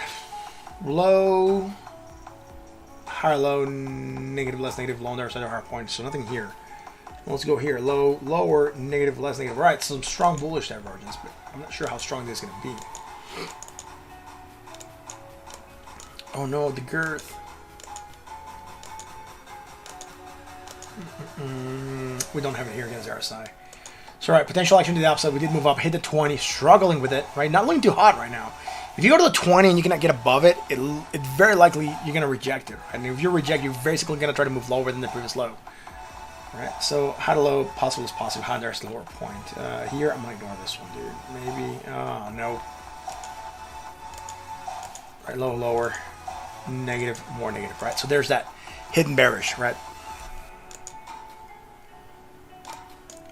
Low, higher, low, negative, less negative, low on the other side of our point, so nothing here. Let's go here. Low, lower, negative, less negative. Right, some strong bullish divergence, but I'm not sure how strong this is going to be. Oh no, the girth. We don't have it here against RSI. So, right, potential action to the upside. We did move up, hit the 20, struggling with it, right? Not looking too hot right now. If you go to the 20 and you cannot get above it, it's very likely you're going to reject it. Right? And if you reject, you're basically going to try to move lower than the previous low. Right, so high to low, possible is possible. High there's the lower point. Here, I'm going to ignore this one, dude. Maybe, oh, no. Right, low, lower, negative, more negative, right? So there's that hidden bearish, right?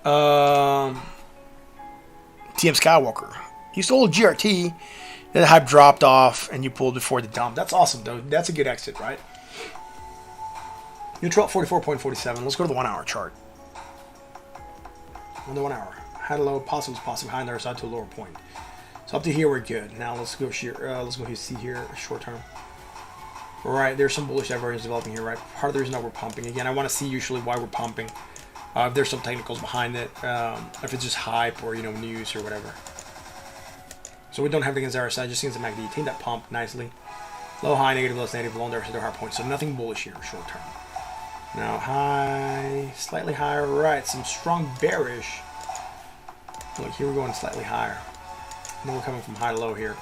TM Skywalker. You sold GRT, then the hype dropped off, and you pulled before the dump. That's awesome, though. That's a good exit, right? Neutral at 44.47. Let's go to the 1 hour chart. On the 1 hour. High to low, possible is possible. High on the other side to a lower point. So up to here, we're good. Now let's go here. Let's go here, see here, short term. All right, there's some bullish divergence developing here, right? Part of the reason that we're pumping. Again, I want to see usually why we're pumping. If there's some technicals behind it, if it's just hype or, you know, news or whatever. So we don't have it against RSI, just against the MACD. Team that pumped nicely. Low, high, negative, low, negative, low, there's the hard point. So nothing bullish here, short term. Now high, slightly higher, right? Some strong bearish. Look, here we're going slightly higher. And then we're coming from high to low here.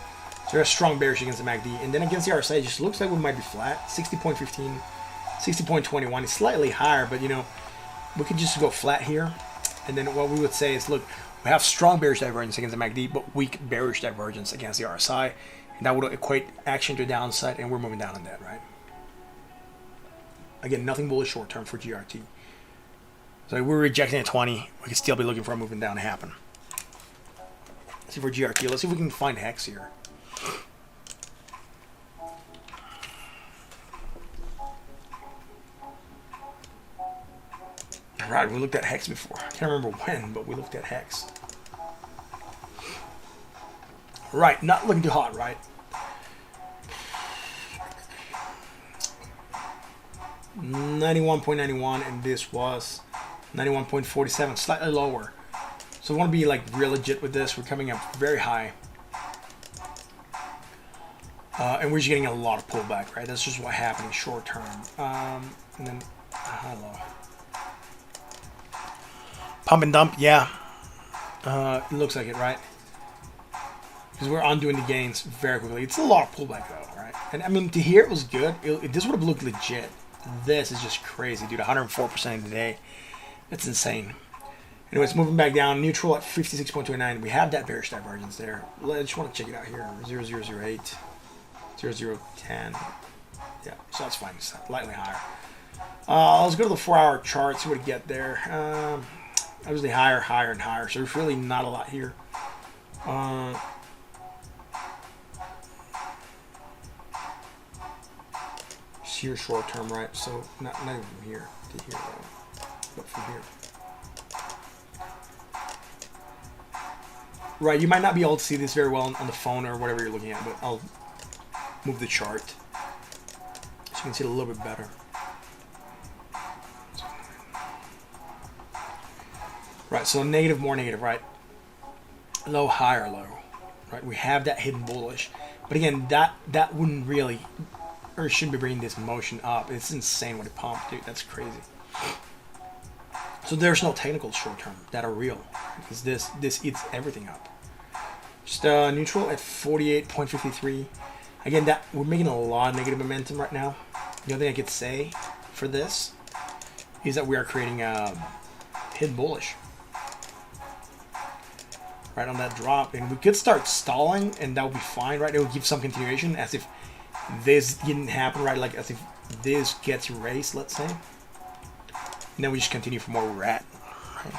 So there's strong bearish against the MACD. And then against the RSI, it just looks like we might be flat. 60.15, 60.21. It's slightly higher, but you know, we could just go flat here. And then what we would say is, look, we have strong bearish divergence against the MACD, but weak bearish divergence against the RSI. And that would equate action to downside, and we're moving down on that, right? Again, nothing bullish short term for GRT. So if we're rejecting at 20, we could still be looking for a movement down to happen. Let's see for GRT. Let's see if we can find hex here. All right, we looked at hex before. I can't remember when, but we looked at hex. Right, not looking too hot, right? $91.91, and this was 91.47, slightly lower. So I want to be like real legit with this. We're coming up very high, and we're just getting a lot of pullback, right? That's just what happened short term. And then low. Pump and dump, yeah. It looks like it, right? Because we're undoing the gains very quickly. It's a lot of pullback though, right? And I mean, to here it was good. This would have looked legit. This is just crazy, dude. 104% of the day. That's insane. Anyways, moving back down, neutral at 56.29. We have that bearish divergence there. I just want to check it out here. 0008, 0010. Yeah, so that's fine. It's slightly higher. Let's go to the 4-hour chart, see what we get there. Obviously higher, higher, and higher. So there's really not a lot here. Here short term, right? So not even from here to here, but from here. Right, you might not be able to see this very well on the phone or whatever you're looking at, but I'll move the chart so you can see it a little bit better. Right, so negative, more negative, right? Low, higher, low, right? We have that hidden bullish, but again, that wouldn't really, or shouldn't be bringing this motion up. It's insane what it pumped, dude. That's crazy. So there's no technical short term that are real, because this eats everything up. Just neutral at 48.53. Again, that we're making a lot of negative momentum right now. The only thing I could say for this is that we are creating a hidden bullish right on that drop, and we could start stalling, and that would be fine, right? It would give some continuation, as if this didn't happen, right? Like as if this gets erased, let's say, and then we just continue from where we're at, right?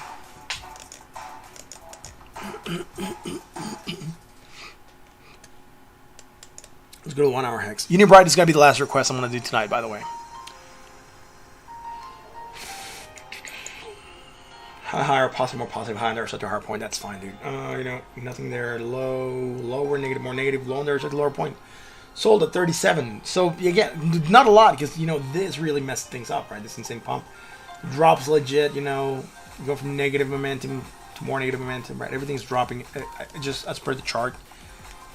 Let's go to the 1 hour hex. Unibright is going to be the last request I'm going to do tonight, by the way. Higher, positive, more positive, high, and there's such a hard point. That's fine, dude. You know, nothing there. Low, lower, negative, more negative, low, and there's a lower point. Sold at 37. So again, not a lot, because you know this really messed things up, right? This insane pump. Drops legit, you know, go from negative momentum to more negative momentum, right? Everything's dropping just as per the chart.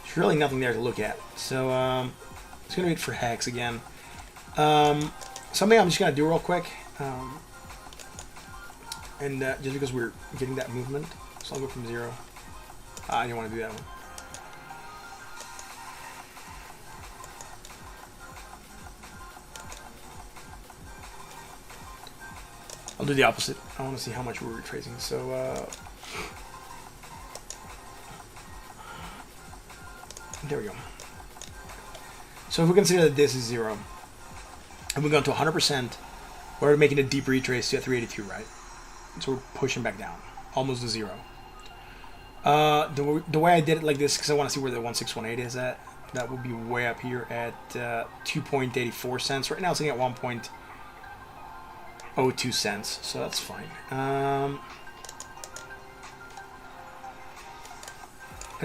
There's really nothing there to look at. So it's gonna be it for hex again. Something I'm just gonna do real quick. And just because we're getting that movement, so I'll go from 0. I didn't want to do that one. I'll do the opposite. I want to see how much we're retracing. So there we go. So if we consider that this is 0, and we're going to 100%, we're making a deep retrace to 382, right? So we're pushing back down, almost to 0. The way I did it like this, because I want to see where the 1618 is at. That would be way up here at 2.84 cents. Right now it's sitting at 1.02 cents, so that's fine. And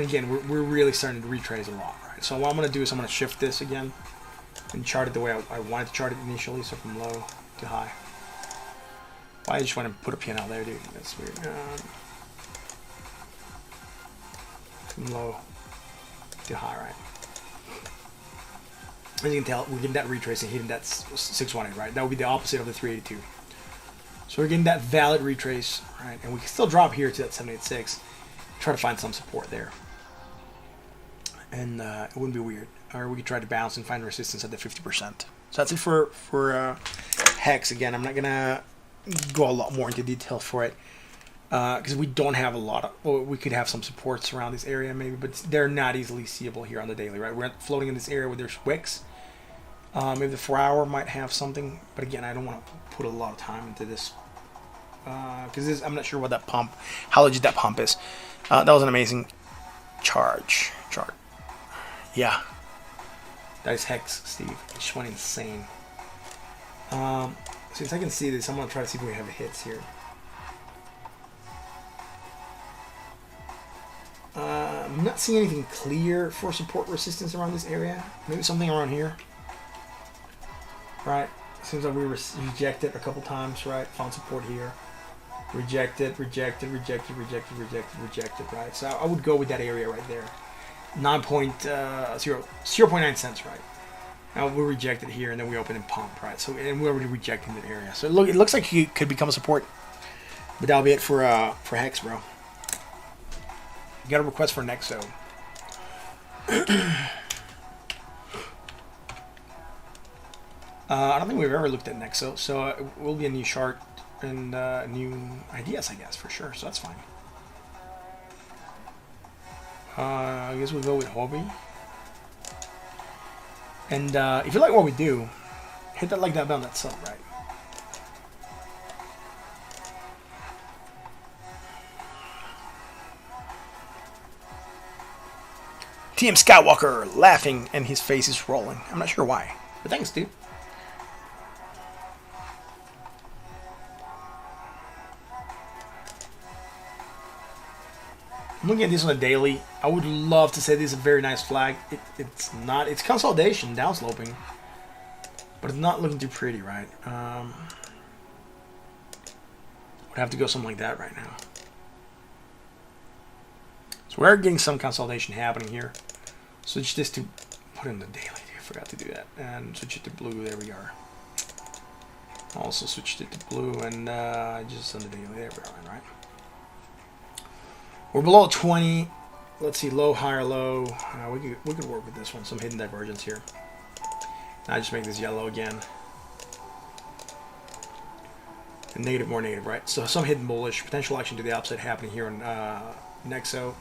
again, we're really starting to retrace a lot, right? So what I'm going to do is I'm going to shift this again and chart it the way I wanted to chart it initially, so from low to high. Why I just want to put a P&L there, dude? That's weird. From low to high, right? As you can tell, we're getting that retracing, hitting that 618, right? That would be the opposite of the 382. So we're getting that valid retrace, right? And we can still drop here to that 786. Try to find some support there. And it wouldn't be weird. Or we could try to bounce and find resistance at the 50%. So that's it for Hex. Again, I'm not going to go a lot more into detail for it. Because we don't have a lot of, well, we could have some supports around this area maybe, but they're not easily seeable here on the daily, right? We're floating in this area where there's wicks. Maybe the 4 hour might have something, but again, I don't want to put a lot of time into this because I'm not sure what that pump, how legit that pump is. That was an amazing chart. Yeah, that is Hex, Steve. It just went insane. Since I can see this, I'm gonna try to see if we have hits here. I'm not seeing anything clear for support resistance around this area. Maybe something around here. Right? Seems like we rejected a couple times, right? Found support here. Rejected, right? So I would go with that area right there. 0.9 cents, right? Now we rejected here and then we open and pump, right? So and we're already rejecting that area. So it looks like he could become a support. But that'll be it for Hex, bro. You got a request for Nexo. I don't think we've ever looked at Nexo, so it will be a new chart and new ideas, I guess, for sure. So that's fine. I guess we'll go with Hobby. And if you like what we do, hit that like that button, that sub, right? TM Skywalker laughing and his face is rolling. I'm not sure why, but thanks, dude. I'm looking at this on a daily. I would love to say this is a very nice flag. It's not. It's consolidation, downsloping, but it's not looking too pretty, right? Would have to go something like that right now. So we're getting some consolidation happening here. Switch this to put in the daily. I forgot to do that. And switch it to blue. There we are. Also switched it to blue and just on the daily. There we are, right? We're below 20. Let's see, low, higher, low. We could work with this one. Some hidden divergence here. Now I just make this yellow again. And negative, more negative, right? So some hidden bullish. Potential action to the opposite happening here on Nexo.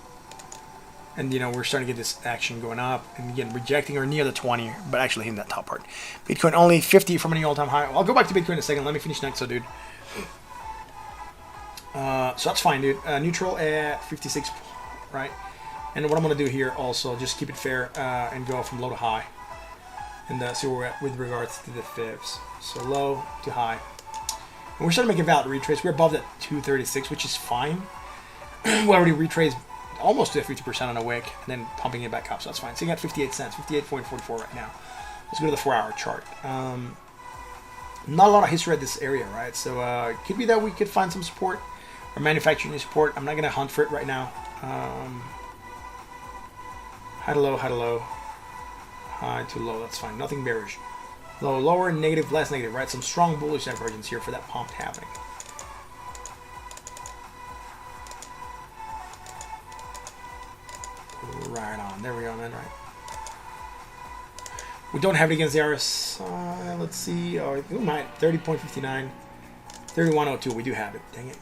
And, you know, we're starting to get this action going up. And, again, rejecting or near the 20, but actually hitting that top part. Bitcoin only 50 from any all-time high. I'll go back to Bitcoin in a second. Let me finish Nexo, dude. So that's fine, dude. Neutral at 56, right? And what I'm going to do here also, just keep it fair and go from low to high. And see where we're at with regards to the fibs. So low to high. And we're starting to make a valid retrace. We're above that 236, which is fine. We already retraced almost to 50% on a wick, and then pumping it back up, so that's fine. So you got 58 cents, 58.44 right now. Let's go to the 4-hour chart. Not a lot of history at this area, right? So it could be that we could find some support or manufacturing support. I'm not going to hunt for it right now. High to low, high to low, high to low. That's fine. Nothing bearish. Low, lower, negative, less negative, right? Some strong bullish divergence here for that pump happening. Right on. There we go, man. Right. We don't have it against the RSI. Let's see. Oh, we might. 30.59. 31.02. We do have it. Dang it.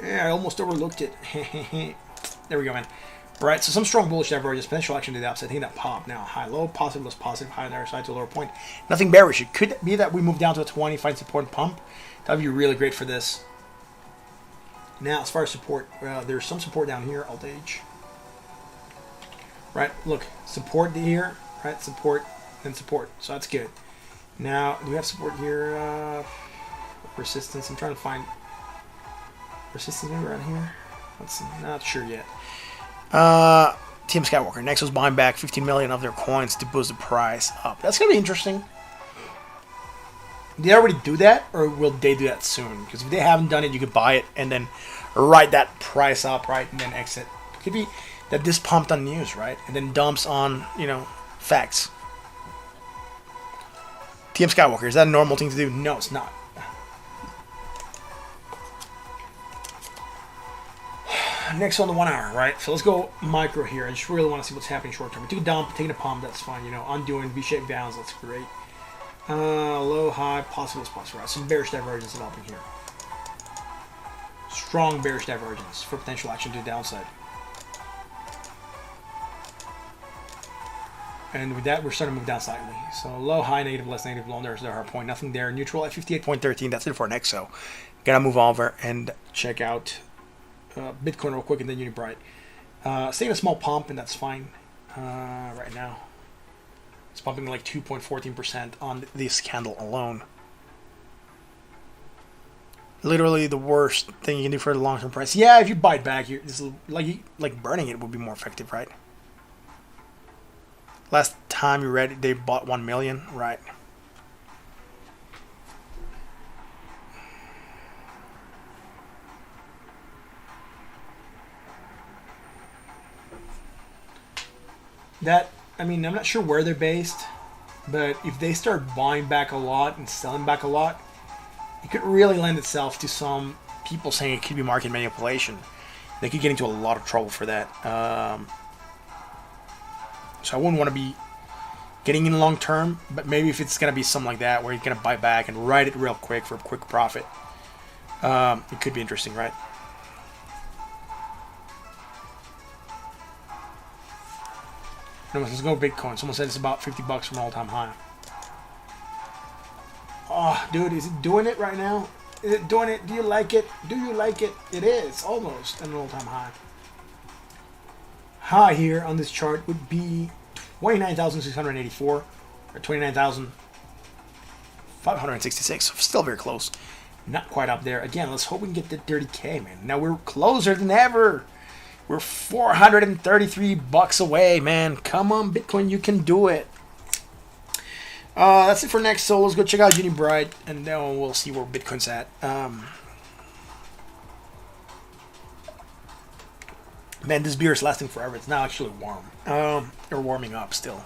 Yeah, I almost overlooked it. There we go, man. All right. So some strong bullish divergence. Potential action to the upside. I think that pop now. High, low, positive, less positive. High on the RSI to a lower point. Nothing bearish. It could be that we move down to a 20, find support and pump. That would be really great for this. Now, as far as support, there's some support down here. DOGE. Right, look, support here, right, support, and support, so that's good. Now, do we have support here, resistance, I'm trying to find resistance maybe around here, let's see, not sure yet. TM Skywalker, Nexo's buying back 15 million of their coins to boost the price up. That's going to be interesting. Did they already do that, or will they do that soon? Because if they haven't done it, you could buy it and then write that price up, right, and then exit. It could be that this pumped on news, right? And then dumps on, you know, facts. TM Skywalker, is that a normal thing to do? No, it's not. Next on the 1 hour, right? So let's go micro here. I just really want to see what's happening short term. We took a dump, taking a pump, that's fine. You know, undoing V-shaped bounds, that's great. Low, high, possible spots, right? Some bearish divergence developing here. Strong bearish divergence for potential action to the downside. And with that, we're starting to move down slightly. So low, high, negative, less negative, low, there's our point. Nothing there. Neutral at 58.13. That's it for next. So gotta move over and check out Bitcoin real quick and then Unibright. Staying a small pump, and that's fine right now. It's pumping like 2.14% on this candle alone. Literally the worst thing you can do for the long-term price. Yeah, if you buy it back, like burning it would be more effective, right? Last time you read it, they bought 1 million, right? That, I mean, I'm not sure where they're based, but if they start buying back a lot and selling back a lot, it could really lend itself to some people saying it could be market manipulation. They could get into a lot of trouble for that. So I wouldn't want to be getting in long term, but maybe if it's going to be something like that where you're going to buy back and ride it real quick for a quick profit, it could be interesting, right? Let's go Bitcoin. Someone said it's about $50 from an all-time high. Oh, dude, is it doing it right now? Is it doing it? Do you like it? Do you like it? It is almost an all-time high. High here on this chart would be 29,684 or 29,566. Still very close. Not quite up there. Again, let's hope we can get the 30K, man. Now we're closer than ever. We're $433 away, man. Come on, Bitcoin, you can do it. That's it for next. So let's go check out Unibright, and then we'll see where Bitcoin's at. Man, this beer is lasting forever. It's now actually warm. Or warming up still.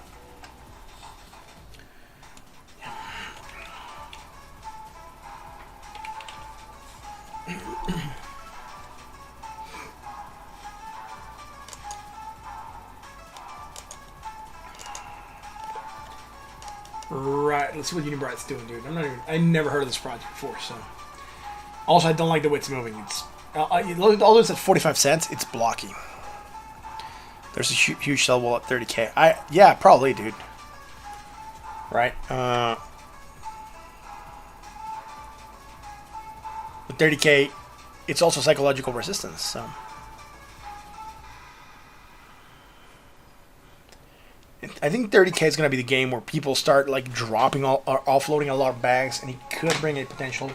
Right, let's see what Unibright's doing, dude. I never heard of this project before, so. Also, I don't like the way it's moving. It's although it's at 45 cents, it's blocky. There's a huge sell wall at 30K. Yeah, probably, dude. Right. With 30K, it's also psychological resistance. So. I think 30K is going to be the game where people start like dropping or offloading a lot of bags, and it could bring a potential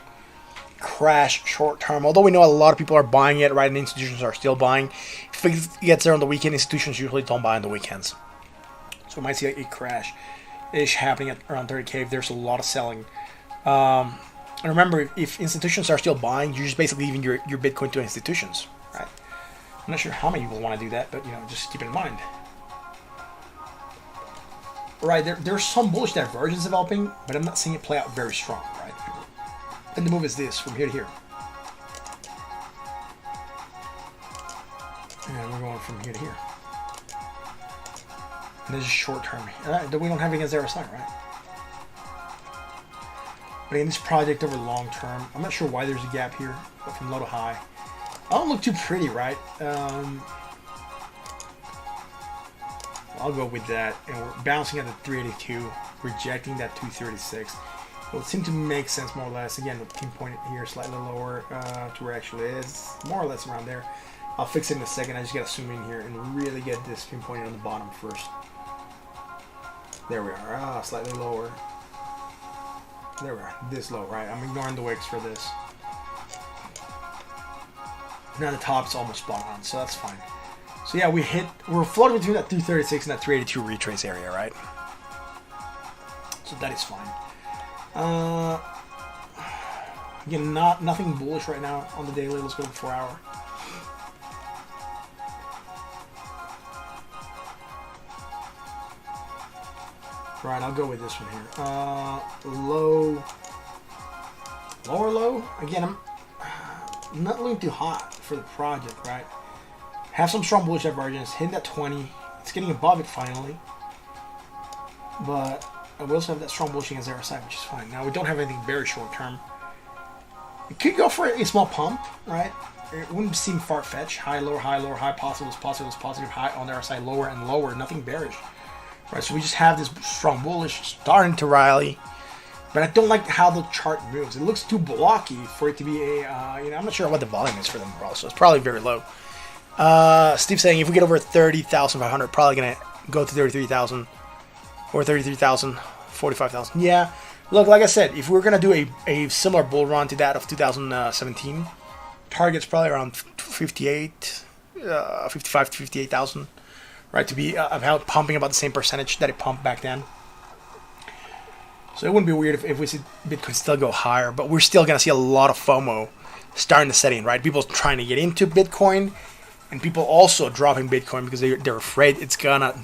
crash short term. Although we know a lot of people are buying it, right? And institutions are still buying. If it gets there on the weekend, institutions usually don't buy on the weekends. So we might see a crash-ish happening at around 30K if there's a lot of selling. And remember, if institutions are still buying, you're just basically leaving your Bitcoin to institutions, right? I'm not sure how many people want to do that, but just keep it in mind. Right, there's some bullish divergence developing, but I'm not seeing it play out very strong, right? And the move is this, from here to here. And we're going from here to here. And this is short term. We don't have it against RSI, right? But in this project over long term, I'm not sure why there's a gap here, but from low to high. I don't look too pretty, right? I'll go with that. And we're bouncing at the 382, rejecting that 236. It would seem to make sense more or less. Again, we'll pinpoint it here slightly lower to where it actually is. More or less around there. I'll fix it in a second. I just got to zoom in here and really get this pinpointed on the bottom first. There we are. Slightly lower. There we are. This low, right? I'm ignoring the wicks for this. Now the top's almost spot on, so that's fine. So yeah, we're floating between that 336 and that 382 retrace area, right? So that is fine. Again, nothing bullish right now on the daily. Let's go to the 4 hour. Right, I'll go with this one here. Low, lower low. Again, I'm not looking too hot for the project, right? Have some strong bullish divergence, hitting that 20. It's getting above it finally. But we also have that strong bullish against RSI, which is fine. Now, we don't have anything very short term. It could go for a small pump, right? It wouldn't seem far-fetched. High, lower, high, positive, high on the RSI, lower and lower, nothing bearish. Right, so we just have this strong bullish starting to rally. But I don't like how the chart moves. It looks too blocky for it to be a, I'm not sure what the volume is for them also. It's probably very low. Steve's saying if we get over 30,500, probably going to go to 33,000 or 33,000, 45,000. Yeah, look, like I said, if we're going to do a similar bull run to that of 2017, target's probably around 55 to 58,000, right, to be about pumping about the same percentage that it pumped back then. So it wouldn't be weird if we see Bitcoin still go higher, but we're still going to see a lot of FOMO starting to set in, right? People trying to get into Bitcoin, and people also dropping Bitcoin because they're afraid it's going to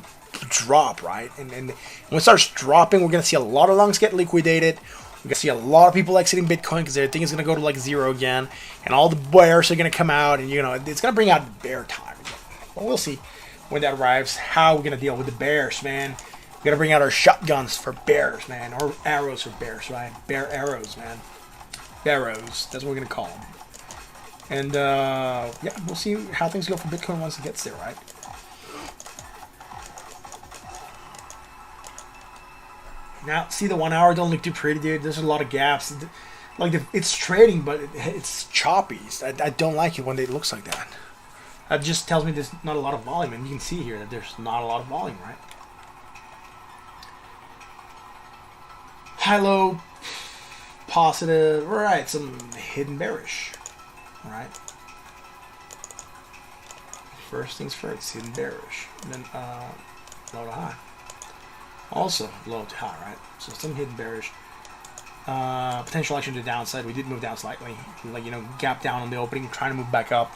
drop, right? And when it starts dropping, we're going to see a lot of longs get liquidated. We're going to see a lot of people exiting Bitcoin because they think it's going to go to like zero again, and all the bears are going to come out, and it's going to bring out the bear time again. But we'll see when that arrives how we're going to deal with the bears, man. We gotta bring out our shotguns for bears, man, or arrows for bears, right? Bear arrows, man. Barrows. That's what we're gonna call them. And yeah, we'll see how things go for Bitcoin once it gets there, right? Now, see the 1 hour don't look too pretty, dude. There's a lot of gaps. Like it's trading, but it's choppy. I don't like it when it looks like that. That just tells me there's not a lot of volume, and you can see here that there's not a lot of volume, right? High-low, positive, right, some hidden bearish, right? First things first, hidden bearish, and then low to high. Also low to high, right? So some hidden bearish. Potential action to the downside. We did move down slightly, like, gap down on the opening, trying to move back up.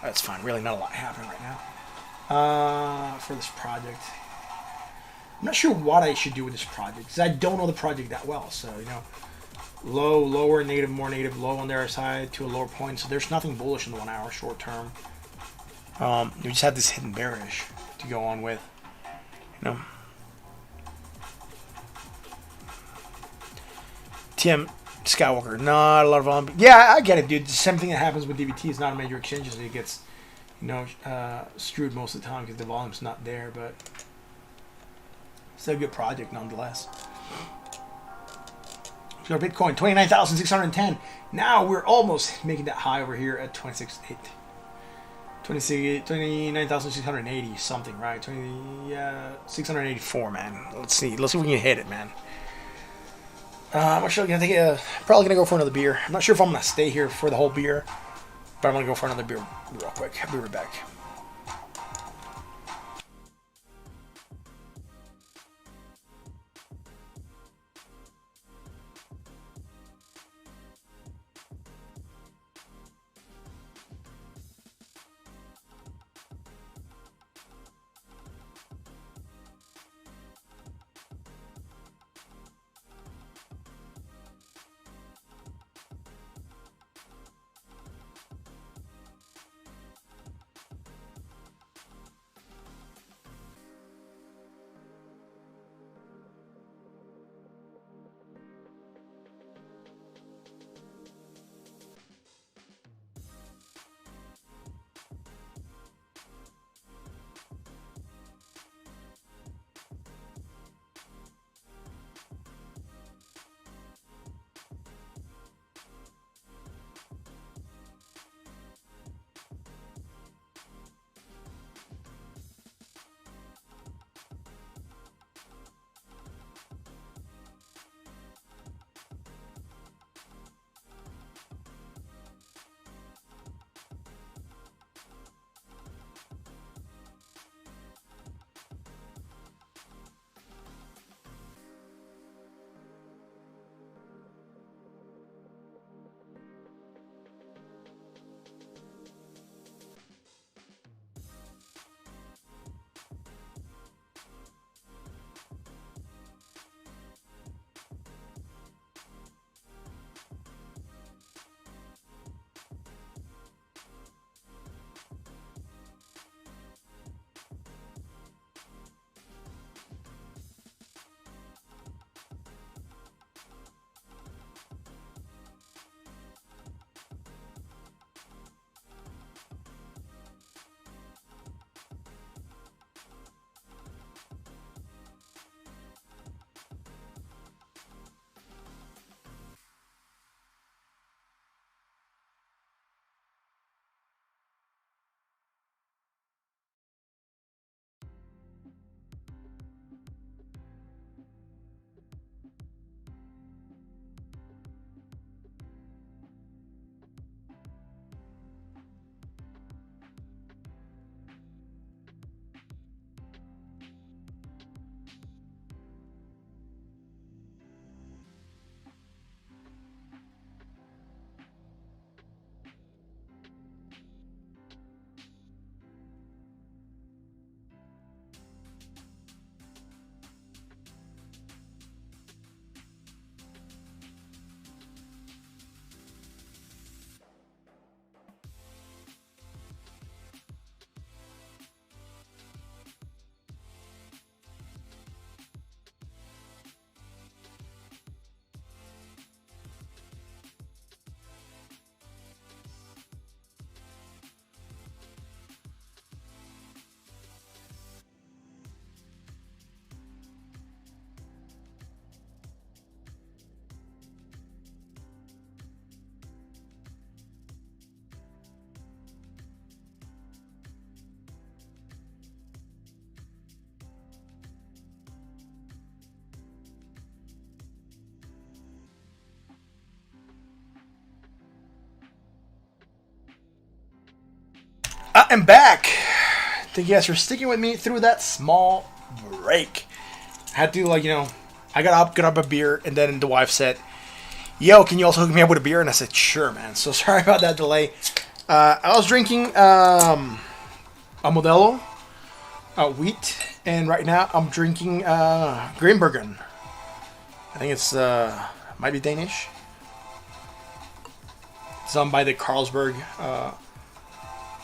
That's fine, really not a lot happening right now. For this project. I'm not sure what I should do with this project because I don't know the project that well. So, low, lower, negative, more negative, low on their side to a lower point. So there's nothing bullish in the 1 hour short term. We just have this hidden bearish to go on with, TM Skywalker, not a lot of volume. Yeah, I get it, dude. The same thing that happens with DVT. It's not a major exchange, so it gets, screwed most of the time because the volume's not there, but it's a good project nonetheless. So our Bitcoin, 29,610. Now we're almost making that high over here at 26.8. 29,680 something, right? 684, man. Let's see if we can hit it, man. I'm actually gonna take probably gonna go for another beer. I'm not sure if I'm gonna stay here for the whole beer, but I'm gonna go for another beer real quick. I'll be right back. I am back. Thank you guys for sticking with me through that small break. I had to, like, you know, I got up a beer, and then the wife said, yo, can you also hook me up with a beer? And I said, sure, man. So sorry about that delay. I was drinking a Modelo wheat, and right now I'm drinking Grimbergen. I think it's might be Danish. It's owned by the Carlsberg,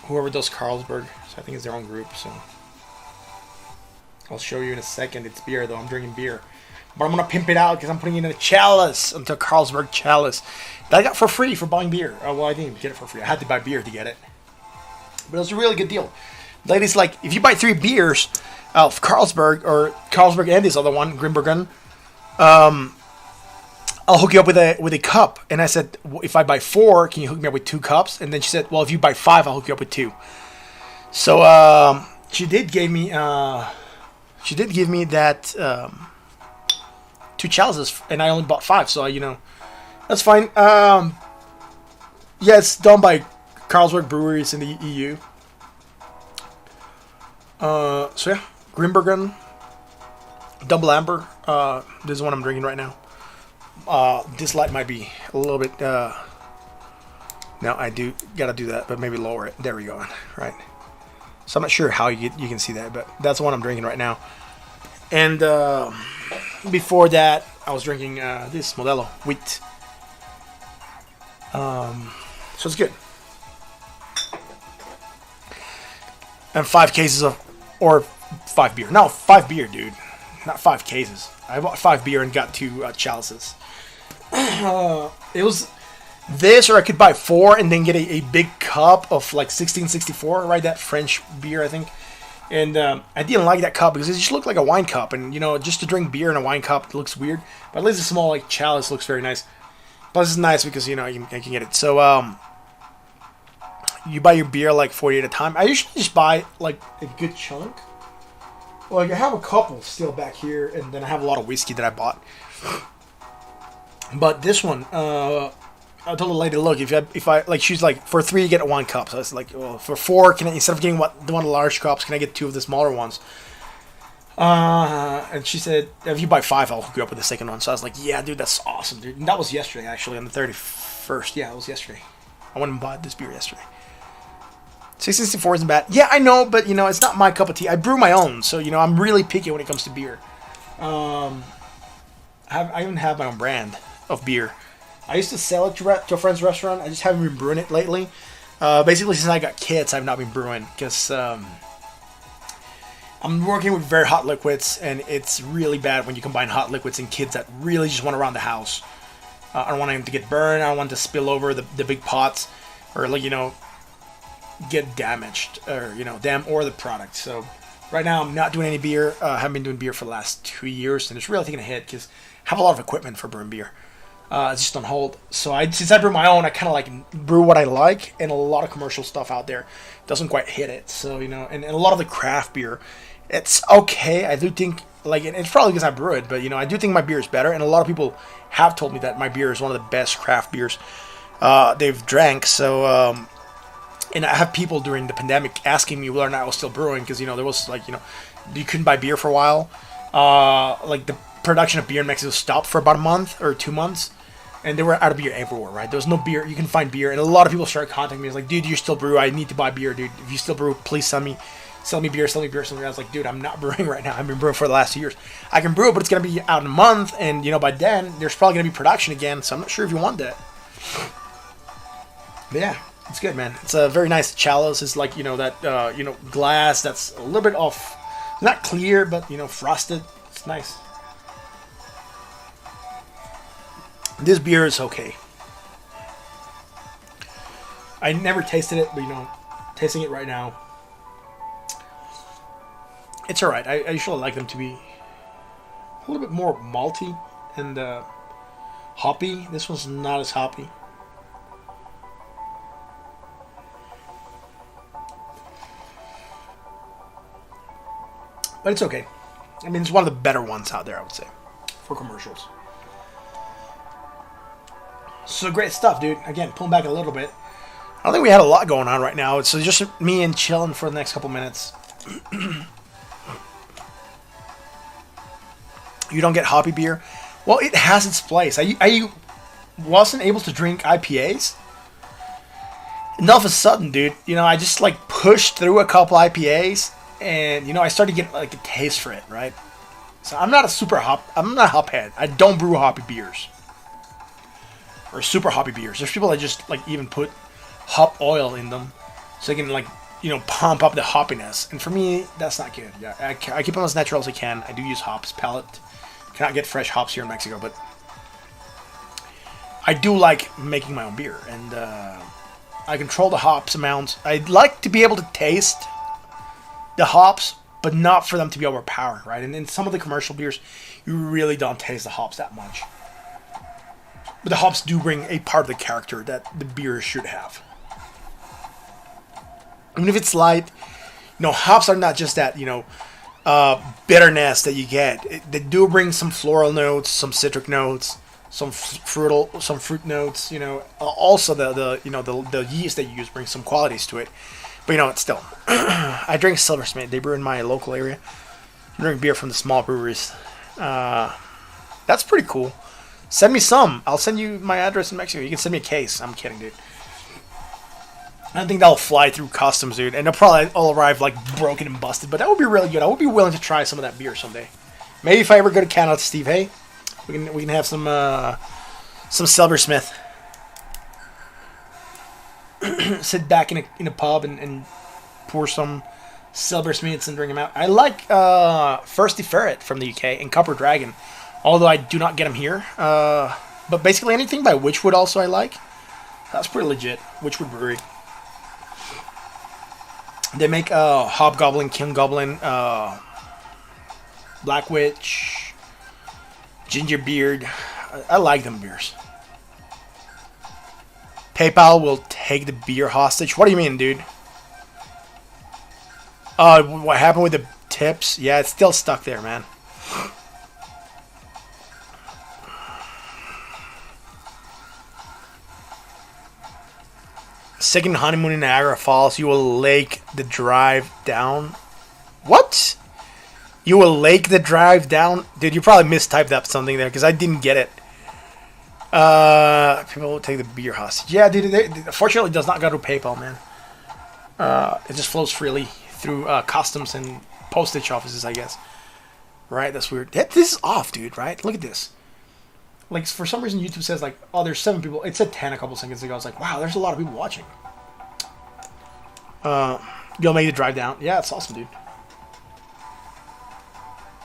whoever does Carlsberg. So I think it's their own group. So I'll show you in a second. It's beer, though. I'm drinking beer. But I'm going to pimp it out because I'm putting it in a chalice, into a Carlsberg chalice that I got for free for buying beer. Oh, well, I didn't even get it for free. I had to buy beer to get it. But it was a really good deal. Ladies, like, if you buy 3 beers of Carlsberg, or Carlsberg and this other one, Grimbergen, I'll hook you up with a cup. And I said, if I buy 4, can you hook me up with 2 cups? And then she said, well, if you buy 5, I'll hook you up with 2. So she did give me that 2 chalices, and I only bought 5. So you know, that's fine. Yeah, it's done by Carlsberg Breweries in the EU. So yeah, Grimbergen, Double Amber. This is what I'm drinking right now. This light might be a little bit. No, I do gotta do that, but maybe lower it. There we go. Right. So I'm not sure how you can see that, but that's the one I'm drinking right now. And before that, I was drinking this Modelo wheat. So it's good. And 5 cases of, or 5 beer. No, 5 beer, dude. Not 5 cases. I bought 5 beer and got 2 chalices. It was this, or I could buy 4 and then get a big cup of like 1664, right? That French beer, I think. And I didn't like that cup because it just looked like a wine cup. And, you know, just to drink beer in a wine cup, it looks weird. But at least a small, like, chalice looks very nice. Plus, it's nice because, you know, I can get it. So, you buy your beer, like, 40 at a time. I usually just buy, like, a good chunk. Like, I have a couple still back here, and then I have a lot of whiskey that I bought. But this one, I told the lady, look, if I like, she's like, for 3 you get 1 cup. So it's like, well, for 4, can I, instead of getting one of the large cups, can I get 2 of the smaller ones? And she said, if you buy 5, I'll hook you up with the second one. So I was like, yeah, dude, that's awesome, dude. And that was yesterday, actually, on the 31st. Yeah, it was yesterday. I went and bought this beer yesterday. 664 isn't bad. Yeah, I know, but, you know, it's not my cup of tea. I brew my own, so, you know, I'm really picky when it comes to beer. I even have my own brand of beer. I used to sell it to a friend's restaurant. I just haven't been brewing it lately. Basically, since I got kids, I've not been brewing because I'm working with very hot liquids, and it's really bad when you combine hot liquids and kids that really just want to run the house. I don't want them to get burned. I don't want to spill over the big pots, or, like, you know, get damaged, or, you know, or the product. So right now I'm not doing any beer. I haven't been doing beer for the last 2 years, and it's really taking a hit because I have a lot of equipment for brewing beer. It's just on hold. So since I brew my own, I kind of like brew what I like, and a lot of commercial stuff out there doesn't quite hit it. So, you know, and a lot of the craft beer, it's okay. I do think, like, it's probably because I brew it, but, you know, I do think my beer is better, and a lot of people have told me that my beer is one of the best craft beers they've drank. So, and I have people during the pandemic asking me whether or not I was still brewing, because, you know, there was, like, you know, you couldn't buy beer for a while. Like, the production of beer in Mexico stopped for about a month or 2 months. And they were out of beer everywhere, right? There was no beer. You can find beer. And a lot of people started contacting me. It's like, dude, you still brew? I need to buy beer, dude. If you still brew, please sell me beer. I was like, dude, I'm not brewing right now. I've been brewing for the last 2 years. I can brew, but it's going to be out in a month. And, you know, by then, there's probably going to be production again. So I'm not sure if you want that. But yeah, it's good, man. It's a very nice chalice. It's like, you know, that, you know, glass that's a little bit off. Not clear, but, you know, frosted. It's nice. This beer is okay. I never tasted it, but, you know, tasting it right now, it's alright. I usually like them to be a little bit more malty and hoppy. This one's not as hoppy. But it's okay. I mean, it's one of the better ones out there, I would say, for commercials. So great stuff, dude. Again, pulling back a little bit. I don't think we had a lot going on right now. It's just me and chilling for the next couple minutes. You don't get hoppy beer? Well, it has its place. I wasn't able to drink IPAs. And all of a sudden, dude, you know, I just like pushed through a couple IPAs, and you know, I started to get like a taste for it, right? So I'm not a hop head. I don't brew hoppy beers or super hoppy beers. There's people that just like even put hop oil in them so they can like, you know, pump up the hoppiness. And for me, that's not good. Yeah, I keep them as natural as I can. I do use hops pellet. Cannot get fresh hops here in Mexico, but I do like making my own beer, and I control the hops amount. I'd like to be able to taste the hops, but not for them to be overpowering, right? And in some of the commercial beers, you really don't taste the hops that much. But the hops do bring a part of the character that the beer should have. Even if it's light, you know, hops are not just that, you know, bitterness that you get. They do bring some floral notes, some citric notes, some fruit notes. You know, also the yeast that you use brings some qualities to it. But you know, it's still. I drink Silversmith. They brew in my local area. I drink beer from the small breweries. That's pretty cool. Send me some. I'll send you my address in Mexico. You can send me a case. I'm kidding, dude. I don't think that'll fly through customs, dude. And they'll probably all arrive like broken and busted. But that would be really good. I would be willing to try some of that beer someday. Maybe if I ever go to Canada, Steve, hey, we can have some Silversmith. Sit back in a pub and pour some Silversmiths and drink them out. I like Thirsty Ferret from the UK and Copper Dragon, although I do not get them here. But basically anything by Witchwood also I like. That's pretty legit. Witchwood Brewery. They make Hobgoblin, King Goblin, Black Witch, Gingerbeard. I like them beers. PayPal will take the beer hostage. What do you mean, dude? What happened with the tips? Yeah, it's still stuck there, man. Second honeymoon in Niagara Falls. You will lake the drive down. What? You will lake the drive down? Dude, you probably mistyped up something there because I didn't get it. People will take the beer hostage. Yeah, dude, fortunately it does not go to PayPal, man. It just flows freely through customs and postage offices, I guess. Right? That's weird. This is off, dude, right? Look at this. Like, for some reason, YouTube says, like, oh, there's 7 people. It said 10 a couple seconds ago. I was like, wow, there's a lot of people watching. You'll make the drive down. Yeah, it's awesome, dude.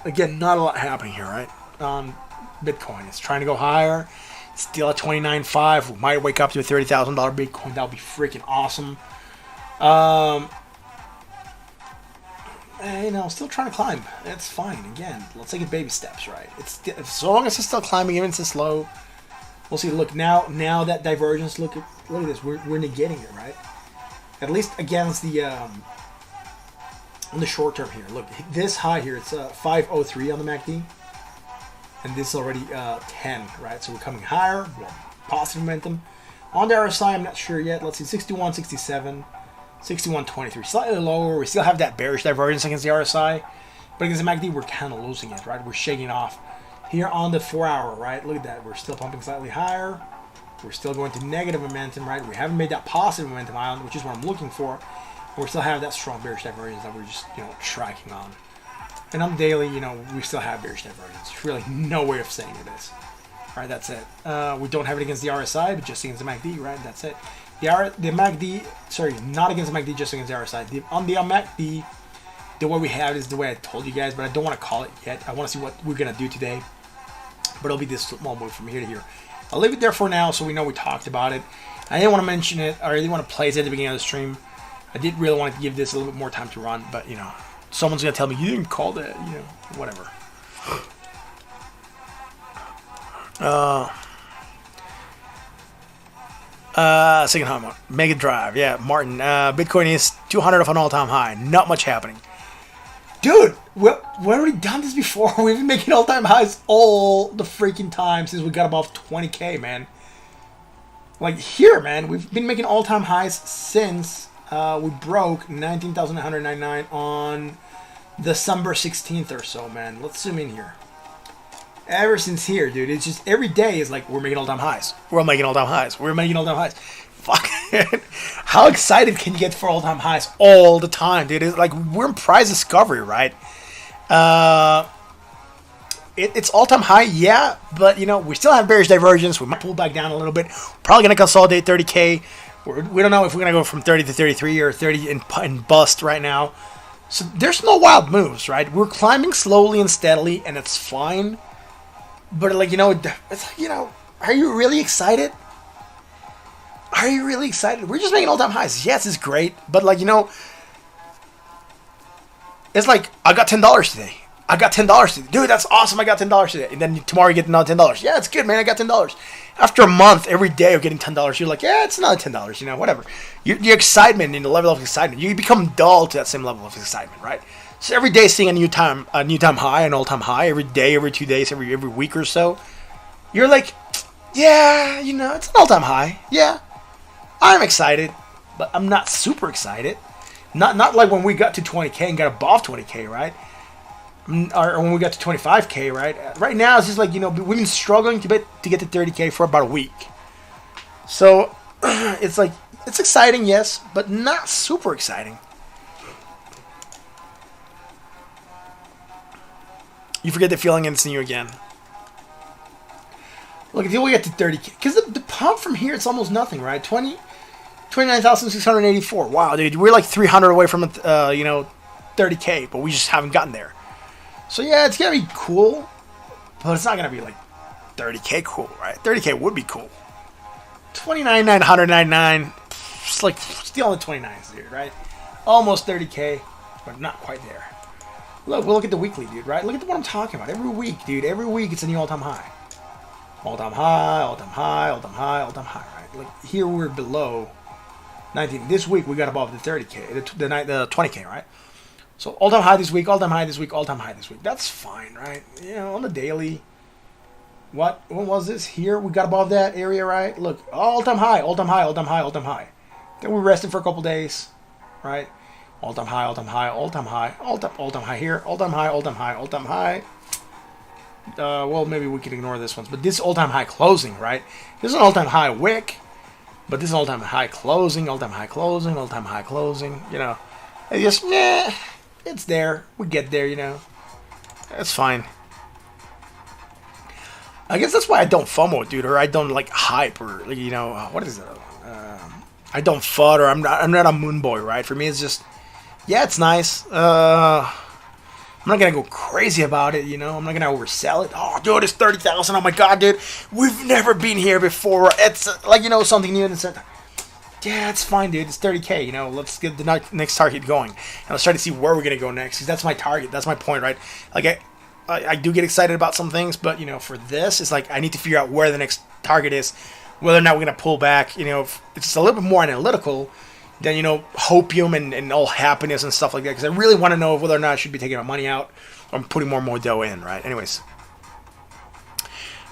Again, not a lot happening here, right? Bitcoin. It's trying to go higher. It's still at 29.5. We might wake up to a $30,000 Bitcoin. That would be freaking awesome. You know, still trying to climb. It's fine. Again, let's take it baby steps, right? It's so long as it's still climbing, even if it's slow. We'll see. Look now that divergence. Look at this. We're negating it, right? At least against the on the short term here. Look, this high here. It's 503 on the MACD, and this is already 10, right? So we're coming higher. Positive momentum. On the RSI, I'm not sure yet. Let's see, 61, 67. 61.23, slightly lower. We still have that bearish divergence against the RSI, but against the MACD, we're kind of losing it, right? We're shaking off. Here on the 4-hour, right? Look at that. We're still pumping slightly higher. We're still going to negative momentum, right? We haven't made that positive momentum island, which is what I'm looking for. But we still have that strong bearish divergence that we're just, you know, tracking on. And on daily, you know, we still have bearish divergence. There's really no way of saying it is. All right, that's it. We don't have it against the RSI, but just against the MACD, right? That's it. The MACD, sorry, not against the MACD, just against the RSI. On the MACD, the way we have it is the way I told you guys, but I don't want to call it yet. I want to see what we're going to do today. But it'll be this small move from here to here. I'll leave it there for now so we know we talked about it. I didn't want to mention it, or I didn't want to place it at the beginning of the stream. I did really want to give this a little bit more time to run, but, you know, someone's going to tell me, you didn't call that, you know, whatever. Second home, Mega Drive, yeah, Martin. Bitcoin is 200 off an all-time high. Not much happening, dude. We've already done this before. We've been making all-time highs all the freaking time since we got above 20K, man. Like here, man, we've been making all-time highs since we broke 19,999 on December 16th or so, man. Let's zoom in here. Ever since here, dude, it's just every day is like we're making all-time highs. We're making all-time highs. We're making all-time highs. Fuck. How excited can you get for all-time highs all the time, dude? It's like we're in price discovery, right? It's all-time high, yeah, but, you know, we still have bearish divergence. We might pull back down a little bit. We're probably going to consolidate 30K. We don't know if we're going to go from 30 to 33 or 30 and bust right now. So there's no wild moves, right? We're climbing slowly and steadily, and it's fine. But, like, you know, it's like, you know, are you really excited? Are you really excited? We're just making all-time highs. Yes, it's great. But, like, you know, it's like, I got $10 today. I got $10 today. Dude, that's awesome. I got $10 today. And then tomorrow you get another $10. Yeah, it's good, man. I got $10. After a month, every day of getting $10, you're like, yeah, it's another $10, you know, whatever. Your excitement and the level of excitement, you become dull to that same level of excitement, right? So every day seeing a new time high, an all-time high, every day, every 2 days, every week or so, you're like, yeah, you know, it's an all-time high. Yeah, I'm excited, but I'm not super excited. Not like when we got to 20K and got above 20K, right? Or when we got to 25K, right? Right now, it's just like, you know, we've been struggling to get to 30K for about a week. So, it's like, it's exciting, yes, but not super exciting. You forget the feeling and it's new again. Look, until we get to 30K. Because the pump from here, it's almost nothing, right? 29,684. Wow, dude, we're like 300 away from, you know, 30K, but we just haven't gotten there. So, yeah, it's going to be cool, but it's not going to be like 30K cool, right? 30K would be cool. 29,999, it's like still in the 29s, dude, right? Almost 30K, but not quite there. Look, we'll look at the weekly, dude, right? Look at what I'm talking about. Every week, dude, every week it's a new all-time high. All-time high, all-time high, all-time high, all-time high, right? Like, here we're below 19. This week we got above the 30K, the 20K, right? So all-time high this week, all-time high this week, all-time high this week. That's fine, right? You know, on the daily. When was this? Here, we got above that area, right? Look, all-time high, all-time high, all-time high, all-time high. Then we rested for a couple days, right? All-time high, all-time high, all-time high, all-time high here, all-time high, all-time high, all-time high. Well, maybe we can ignore this one, but this all-time high closing, right? This is an all-time high wick, but this is all-time high closing, all-time high closing, all-time high closing. You know, it's just it's there. We get there, you know. That's fine. I guess that's why I don't FOMO, dude, or I don't like hype, or you know, what is it? I don't FUD, or I'm not a moon boy, right? For me, it's just, yeah, it's nice. I'm not gonna go crazy about it, you know. I'm not gonna oversell it. Oh, dude, it's 30,000. Oh my god, dude, we've never been here before. It's like, you know, something new. And yeah, it's fine, dude. It's 30K. You know, let's get the next target going, and let's try to see where we're gonna go next. Because that's my target. That's my point, right? Like I do get excited about some things, but you know, for this, it's like I need to figure out where the next target is, whether or not we're gonna pull back. You know, it's a little bit more analytical than, you know, hopium and all happiness and stuff like that. Because I really want to know whether or not I should be taking my money out or putting more dough in, right? Anyways,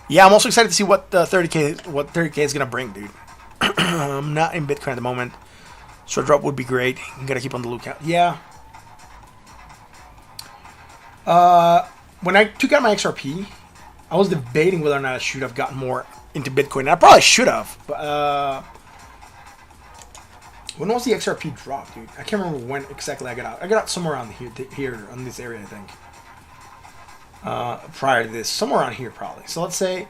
yeah, I'm also excited to see what 30K is gonna bring, dude. I'm not in Bitcoin at the moment. Short drop would be great. I'm gotta keep on the lookout. Yeah. When I took out my XRP, I was debating whether or not I should have gotten more into Bitcoin. And I probably should have. But when was the XRP drop, dude? I can't remember when exactly I got out. I got out somewhere around here on this area, I think. Prior to this, somewhere around here probably. So let's say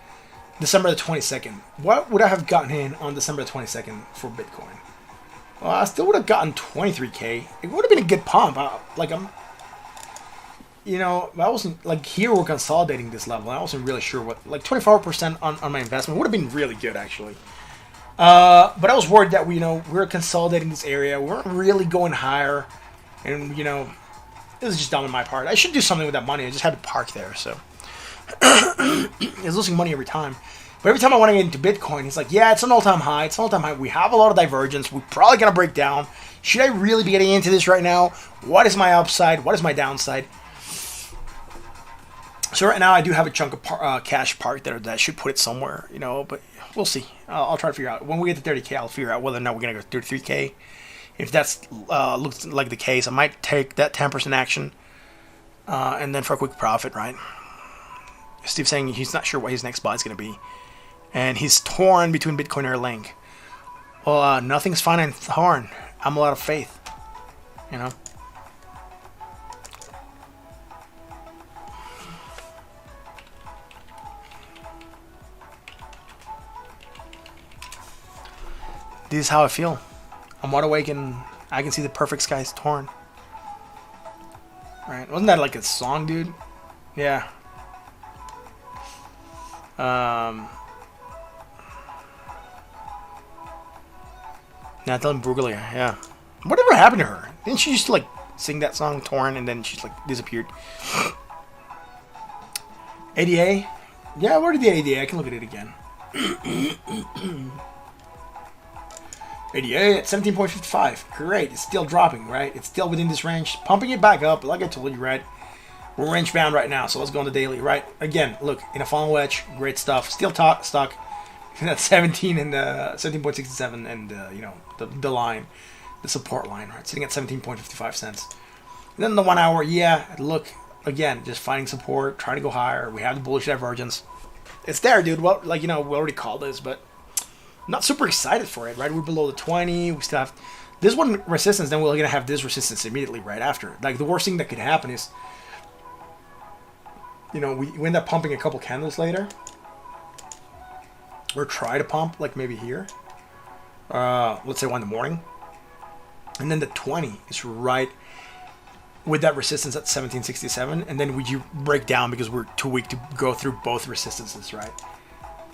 December the 22nd. What would I have gotten in on December the 22nd for Bitcoin? Well, I still would have gotten 23K. It would have been a good pump. You know, I wasn't, like, here we're consolidating this level. I wasn't really sure what, like, 24% on my investment would have been really good, actually. But I was worried that we're consolidating this area. We weren't really going higher. And, you know, it was just dumb on my part. I should do something with that money. I just had to park there, so. I was losing money every time. But every time I want to get into Bitcoin, it's like, yeah, it's an all-time high. It's an all-time high. We have a lot of divergence. We're probably going to break down. Should I really be getting into this right now? What is my upside? What is my downside? So right now I do have a chunk of cash parked there that I should put it somewhere, you know, but we'll see. I'll try to figure out. When we get to 30K, I'll figure out whether or not we're going to go 33K. If that's looks like the case, I might take that 10% action and then for a quick profit, right? Steve's saying he's not sure what his next buy is going to be. And he's torn between Bitcoin or Link. Well, nothing's fine and torn. I'm a lot of faith, you know. This is how I feel. I'm wide awake and I can see the perfect sky's torn. Right? Wasn't that like a song, dude? Yeah. Natalie Bruglia, yeah. Whatever happened to her? Didn't she used to like sing that song Torn and then she's like disappeared? ADA? Yeah, where did the ADA? I can look at it again. ADA at 17.55. Great. It's still dropping, right? It's still within this range. Pumping it back up, like I told you, right? We're range bound right now, so let's go on the daily, right? Again, look, in a funnel wedge, great stuff. Still stuck at 17 and 17.67 and, you know, the line, the support line, right? Sitting at 17.55 cents. And then the 1 hour, yeah, look, again, just finding support, trying to go higher. We have the bullish divergence. It's there, dude. Well, like, you know, we already called this, but not super excited for it, right? We're below the 20. We still have this one resistance. Then we're going to have this resistance immediately right after. Like, the worst thing that could happen is, you know, we end up pumping a couple candles later. Or try to pump, like maybe here. Let's say 1 in the morning. And then the 20 is right with that resistance at 1767. And then you break down because we're too weak to go through both resistances, right?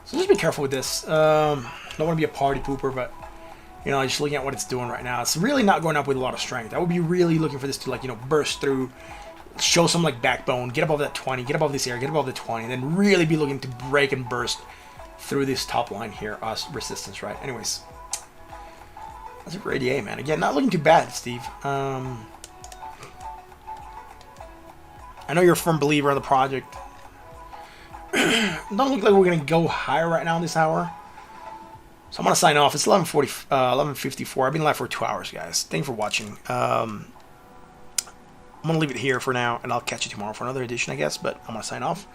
So just be careful with this. Don't want to be a party pooper, but, you know, just looking at what it's doing right now, it's really not going up with a lot of strength. I would be really looking for this to, like, you know, burst through, show some, like, backbone, get above that 20, get above this area, get above the 20, and then really be looking to break and burst through this top line here, resistance, right? Anyways, that's a great ADA, man. Again, not looking too bad, Steve. I know you're a firm believer in the project. Don't look like we're going to go higher right now in this hour. So I'm going to sign off. It's 11:54. I've been live for 2 hours, guys. Thank you for watching. I'm going to leave it here for now, and I'll catch you tomorrow for another edition, I guess. But I'm going to sign off.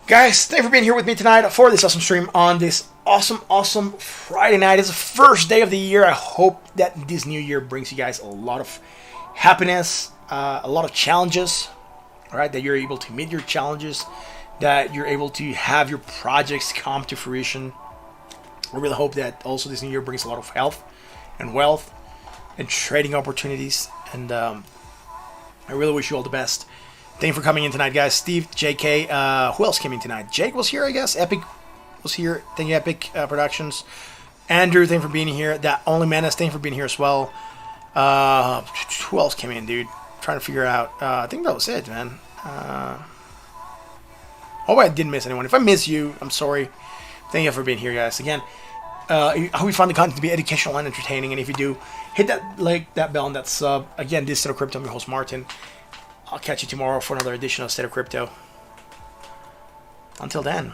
Guys, thank you for being here with me tonight for this awesome stream on this awesome Friday night. It's the first day of the year. I hope that this new year brings you guys a lot of happiness, a lot of challenges, all right, that you're able to meet your challenges, that you're able to have your projects come to fruition. I really hope that also this new year brings a lot of health and wealth and trading opportunities. And I really wish you all the best. Thank you for coming in tonight, guys. Steve, JK, who else came in tonight? Jake was here, I guess. Epic was here. Thank you, Epic Productions. Andrew, thank you for being here. That Only Menace, thank you for being here as well. Who else came in, dude? Trying to figure out. I think that was it, man. Hope I didn't miss anyone. If I miss you, I'm sorry. Thank you for being here, guys. Again, I hope you find the content to be educational and entertaining. And if you do, hit that like, that bell, and that sub. Again, this is State of Crypto. I'm your host, Martin. I'll catch you tomorrow for another edition of State of Crypto. Until then.